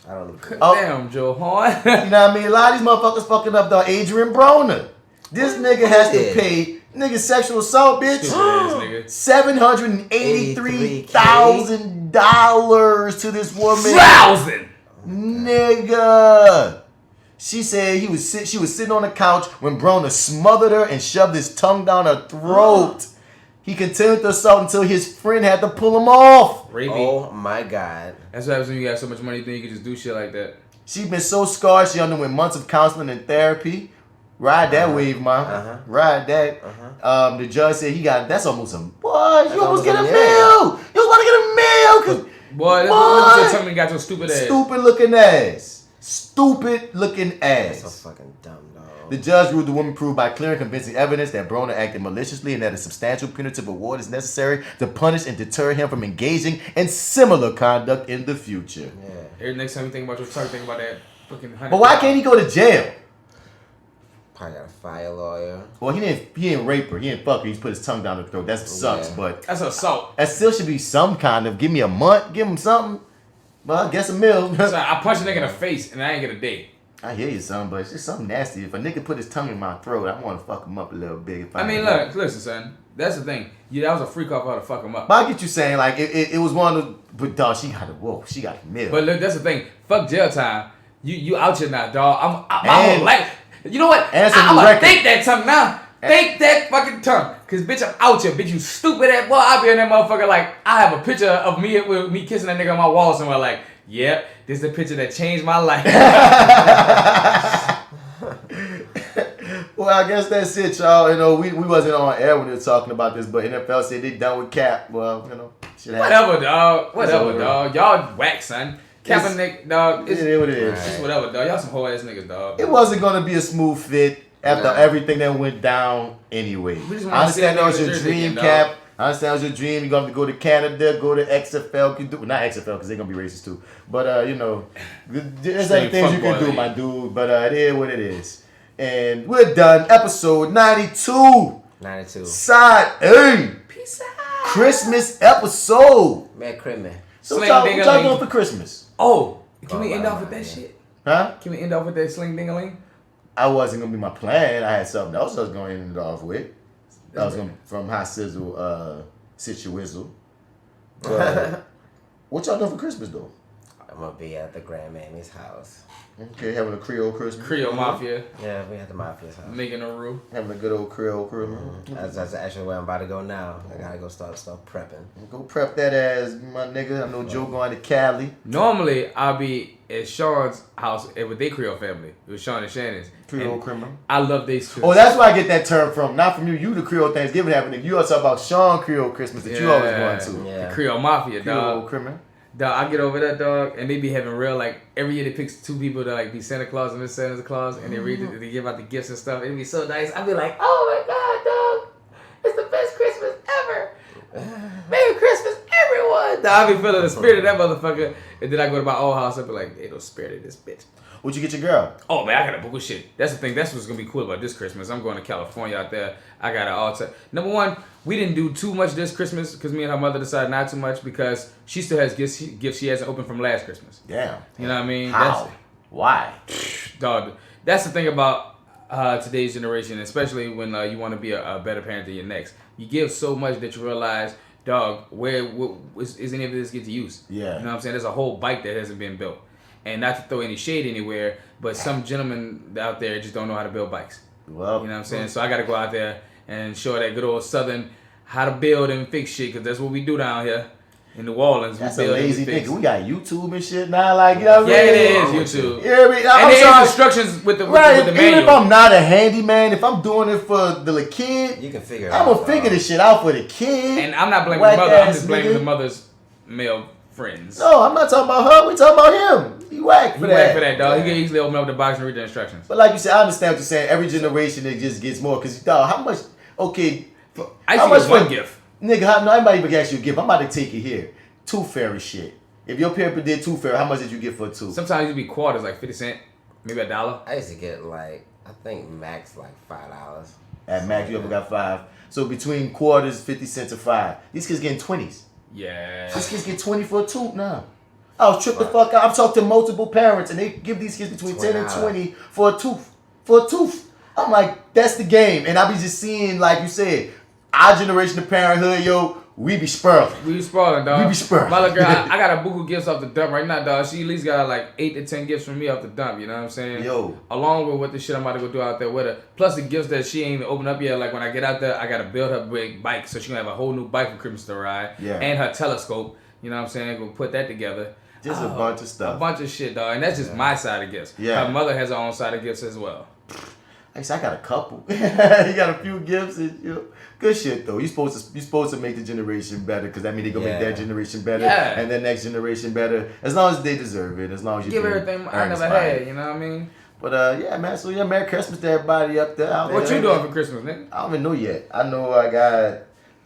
I don't know. Damn, Joe Horn. You know what I mean? A lot of these motherfuckers fucking up, though. Adrian Broner. This nigga has to pay sexual assault, bitch. $783,000 to this woman. $1,000. Nigga. She said she was sitting on the couch when Broner smothered her and shoved his tongue down her throat. He continued to assault until his friend had to pull him off. Rapey. Oh my God. That's what happens when you got so much money, you think you can just do shit like that. She's been so scarred, she underwent months of counseling and therapy. Ride that wave, man. Ride that. The judge said that's almost a boy. You almost get a meal. You was about to get a meal. Boy, that's what you told me got your stupid ass. Stupid looking ass. Stupid looking ass. That's so fucking dumb, dog. The judge ruled the woman proved by clear and convincing evidence that Broner acted maliciously and that a substantial punitive award is necessary to punish and deter him from engaging in similar conduct in the future. Yeah. Every next time you think about your truck, think about that fucking $100. But why can't he go to jail? Probably got a fire lawyer. Well, he didn't rape her. He didn't fuck her. He just put his tongue down her throat. That sucks, but that's assault. That still should be some kind of. Give me a month. Give him something. Well, I guess a meal. So I punch a nigga in the face and I ain't get a day. I hear you, son, but it's just something nasty. If a nigga put his tongue in my throat, I want to fuck him up a little bit. I mean, look, listen, son. That's the thing. Yeah, that was a freak off how to fuck him up. But I get you saying, like, it was one of the, but dog, she got a meal. But look, that's the thing. Fuck jail time. You out here now, dog. My whole life. You know what? I'm gonna think that tongue now. Think that fucking tongue. Cause bitch, I'm out here. Bitch, you stupid ass boy. I'll be in that motherfucker like, I have a picture of me with me kissing that nigga on my wall somewhere like, yep, this is the picture that changed my life. Well, I guess that's it, y'all. You know, we wasn't on air when we were talking about this, but NFL said they done with Kaep. Well, you know, shit happens. Whatever, dog. Whatever, dog. Y'all whack, son. Kaepernick, dog. It's what it is. It's whatever, dog. Y'all some whole ass niggas, dog. It wasn't gonna be a smooth fit after everything that went down anyway. I understand that was your dream, Kaep. I understand it was your dream. You're going to have to go to Canada, go to XFL. Not XFL because they're going to be racist too. But, you know, there's other things you can do, my dude. But it is what it is. And we're done. Episode 92. 92. Side A. Peace out. Christmas episode. Merry Christmas. So what y'all doing for Christmas? Oh, can we end off with that shit? Huh? Can we end off with that sling ding-a-ling? I wasn't going to be my plan. I had something else I was going to end it off with. That was from Hot Sizzle, Situazzle. What y'all doing for Christmas, though? I'm going to be at the grandmammy's house. Okay, having a Creole Christmas. Creole Mafia. Yeah, we at the Mafia's house. Making a roux. Having a good old Creole Christmas. That's actually where I'm about to go now. I got to go start prepping. Go prep that ass, my nigga. I know Joe going to Cali. Normally, I'll be at Sean's house with their Creole family. It was Sean and Shannon's. Creole criminal. I love these. Oh, that's where I get that term from. Not from you. You the Creole Thanksgiving happening. You also about Sean Creole Christmas that you always going to. Yeah. The Creole Mafia, dog. Creole criminal. Dog, I get over that, dog, and they be having real, like, every year they pick two people to, like, be Santa Claus and Miss Santa Claus, and they read it, they give out the gifts and stuff. It'd be so nice. I'd be like, oh my God, dog, it's the best Christmas ever. Merry Christmas, everyone. Dog, I be feeling the spirit of that motherfucker, and then I go to my old house and be like, ain't no spirit of this bitch. What'd you get your girl? Oh, man, I got a book of shit. That's the thing. That's what's going to be cool about this Christmas. I'm going to California out there. I got an all-time. Number one, we didn't do too much this Christmas because me and her mother decided not too much because she still has gifts she hasn't opened from last Christmas. Damn. You know what I mean? How? Why? Dog, that's the thing about today's generation, especially when you want to be a better parent than your next. You give so much that you realize, dog, where is any of this get to use? Yeah. You know what I'm saying? There's a whole bike that hasn't been built. And not to throw any shade anywhere, but some gentlemen out there just don't know how to build bikes. Well, you know what I'm saying? So I got to go out there and show that good old Southern how to build and fix shit, because that's what we do down here in New Orleans. That's we a build lazy and fix. thing. We got YouTube and shit now, like, you know what I mean? Yeah, it is YouTube. Yeah, I mean, and there's instructions with the manual. Even if I'm not a handyman, if I'm doing it for the kid, you can figure it out. I'm gonna figure this shit out for the kid. And I'm not blaming the mother. I'm just blaming the mother's male friends. No, I'm not talking about her. We talking about him. He whack for that. He whack for that, dog. He can easily open up the box and read the instructions. But like you said, I understand what you're saying. Every generation, it just gets more. Because, dog, how much, okay. I used to get one gift. Nigga, nobody even ask you a gift. I'm about to take it here. Tooth fairy shit. If your parent did tooth fairy, how much did you get for a tooth? Sometimes it'd be quarters, like 50 cents, maybe $1. I used to get like, I think max like $5. At max, you ever got 5. So between quarters, 50 cents to 5. These kids getting 20s. Yeah. These kids get 20 for a tooth now. I was tripped the fuck out. I've talked to multiple parents and they give these kids between 10 and 20 for a tooth. I'm like, that's the game. And I be just seeing, like you said, our generation of parenthood, yo, we be spoiling. We be spoiling, dog. We be spoiling. My little girl, I got a buku gifts off the dump right now, dog. She at least got like 8 to 10 gifts from me off the dump. You know what I'm saying? Yo. Along with what the shit I'm about to go do out there with her. Plus the gifts that she ain't even opened up yet. Like when I get out there, I gotta build her big bike so she gonna have a whole new bike for Christmas to ride. Yeah. And her telescope. You know what I'm saying? Gonna put that together. Just a bunch of stuff. A bunch of shit, dog. And that's just my side of gifts. Yeah. Her mother has her own side of gifts as well. I got a couple. You got a few gifts. And, good shit though. You supposed to make the generation better because that means they gonna make that generation better and the next generation better. As long as they deserve it. As long as you give everything I never had. You know what I mean? But yeah, man. So yeah, Merry Christmas to everybody up there. What you doing for Christmas, nigga? I don't even know yet. I know I got.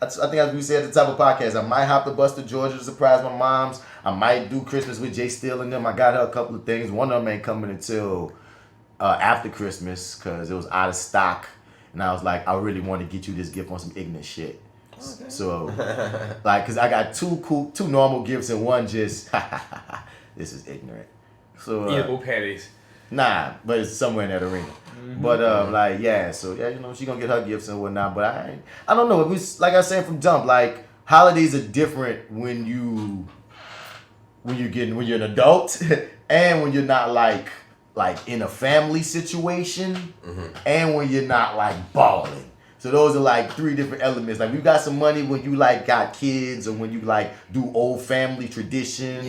I think as we said at the top of the podcast, I might hop the bus to Georgia to surprise my moms. I might do Christmas with Jay Steele and them. I got her a couple of things. One of them ain't coming until after Christmas because it was out of stock. And I was like, I really want to get you this gift on some ignorant shit. Okay. So, like, because I got two normal gifts and one just, this is ignorant. So, eatable patties. Nah, but it's somewhere in that arena. Mm-hmm. But like, yeah, so yeah, she gonna get her gifts and whatnot. But I don't know. It was like I was saying from jump, like holidays are different when you're an adult and when you're not like in a family situation and when you're not like balling. So those are like 3 different elements. Like you got some money when you like got kids or when you like do old family traditions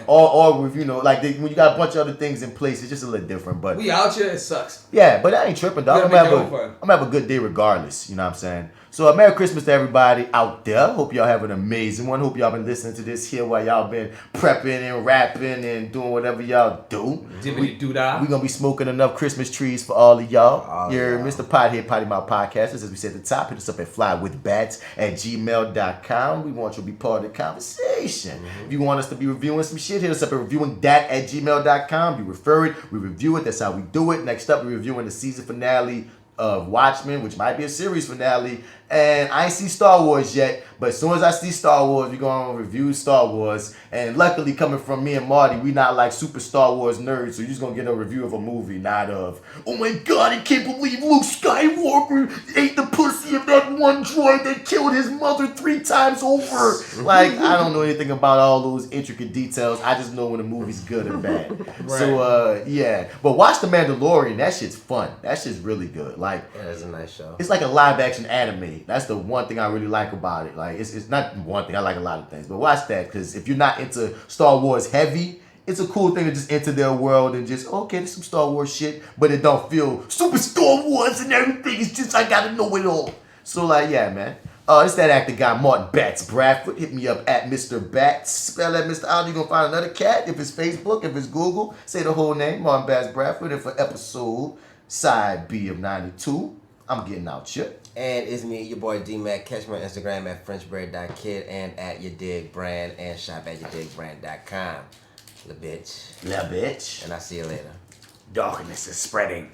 or with, like when you got a bunch of other things in place, it's just a little different. But we out here, it sucks. Yeah, but I ain't tripping, dog. I'm gonna have a good day regardless. You know what I'm saying? So Merry Christmas to everybody out there. Hope y'all have an amazing one. Hope y'all been listening to this here while y'all been prepping and rapping and doing whatever y'all do. We gonna be smoking enough Christmas trees for all of y'all. You're Mr. Pothead Potty Mouth Podcasters. As we said at the top, hit us up at flywithbats@gmail.com. We want you to be part of the conversation. If you want us to be reviewing some shit, hit us up at reviewingdat@gmail.com. You refer it, we review it. That's how we do it. Next up, we're reviewing the season finale of Watchmen, which might be a series finale. And I ain't see Star Wars yet, but as soon as I see Star Wars, we're going to review Star Wars. And luckily, coming from me and Marty, we not like super Star Wars nerds, so you're just going to get a review of a movie, not of, oh my god, I can't believe Luke Skywalker ate the pussy of that one droid that killed his mother 3 times over. Like, I don't know anything about all those intricate details. I just know when a movie's good or bad. Right. So, yeah. But watch The Mandalorian. That shit's fun. That shit's really good. Like, yeah, it's a nice show. It's like a live action anime. That's the one thing I really like about it. Like, it's not one thing. I like a lot of things. But watch that, because if you're not into Star Wars heavy, it's a cool thing to just enter their world and just, okay, there's some Star Wars shit, but it don't feel super Star Wars and everything. It's just, I gotta know it all. So, like, yeah, man. It's that actor guy, Martin Bats Bradford. Hit me up at Mr. Bats. Spell that Mr. Out. You're gonna find another cat. If it's Facebook, if it's Google, say the whole name, Martin Bats Bradford. And for episode side B of 92, I'm getting out here. And it's me, your boy D-Mac. Catch my Instagram at FrenchBread.kid and at Your Dig Brand and shop at YourDigBrand.com. La bitch. And I'll see you later. Darkness is spreading.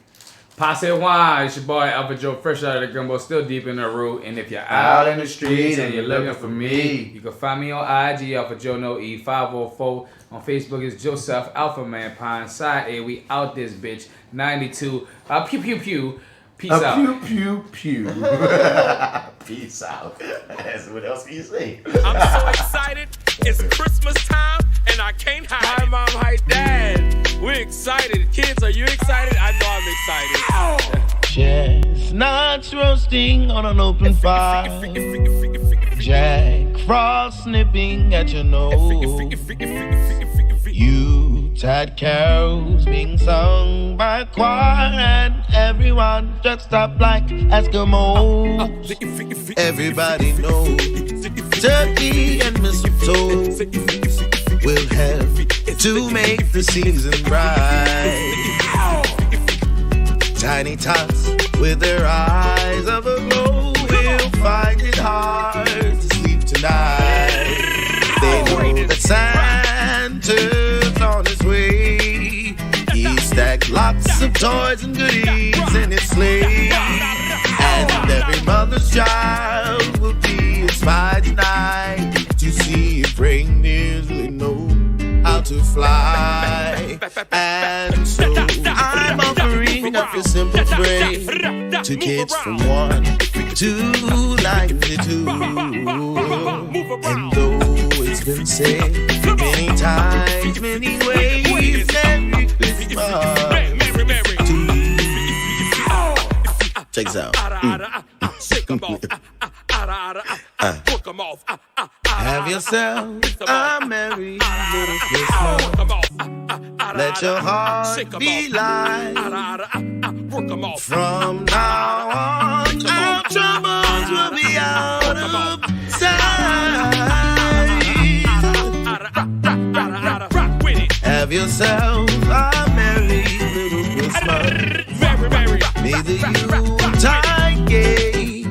Passe wine, it's your boy AlphaJo, fresh out of the gumbo, still deep in the root. And if you're out in the streets and you're looking for me, you can find me on IG, AlphaJo No E 504. On Facebook, it's Joseph Alpha Man Pine. sideA, we out this bitch. 92. Pew pew pew. Peace out. Pew pew pew. Peace out. That's what else can you say? I'm so excited. It's Christmas time and I can't hide. Hi, Mom. Hi, Dad. We're excited. Kids, are you excited? I know I'm excited. Chestnuts roasting on an open fire. Jack Frost nipping at your nose. Yuletide carols being sung by a choir and everyone dressed up like Eskimos. Everybody knows turkey and mistletoe will help to make the season bright. Tiny tots with their eyes of a glow will find it hard to sleep tonight. They know that Santa's on his way. He stacked lots of toys and goodies in his sleigh. And every mother's child will be inspired tonight to see if reindeers really know how to fly. And so I'm offering up your simple phrase. to kids from 1 to 92. And though it's been said many times, many ways, Merry Christmas. Check this out. Have yourself a merry little Christmas. Let your heart be light. From now on, our troubles will be out of sight. Have yourself a merry little Christmas. May the Yuletide gay.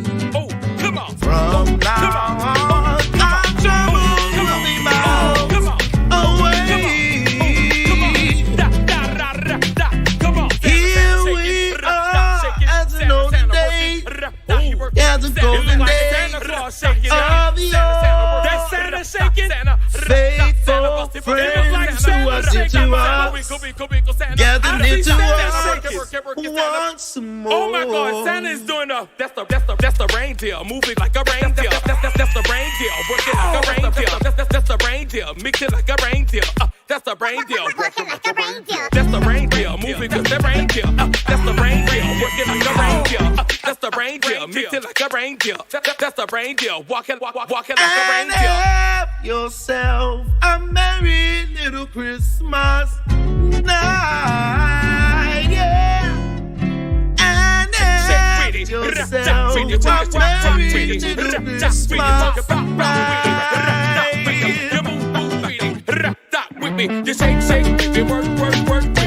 From now on, our troubles will be miles away. Here we are as an old day, as a golden day of the old. Faithful friends who are dear to us, gather near to us once more. Oh my God, Santa is doing that's the reindeer, moving like a reindeer. That's the reindeer, working like a reindeer. That's the reindeer, mixing like a reindeer. That's the reindeer, working like a reindeer. That's the reindeer, moving with the reindeer. That's the reindeer, working like a reindeer. That's the reindeer, mixing like a reindeer. That's the reindeer, walking like a reindeer. Have yourself a merry little Christmas night, yeah. And have yourself a merry little Christmas night. With me, you shake, baby, work.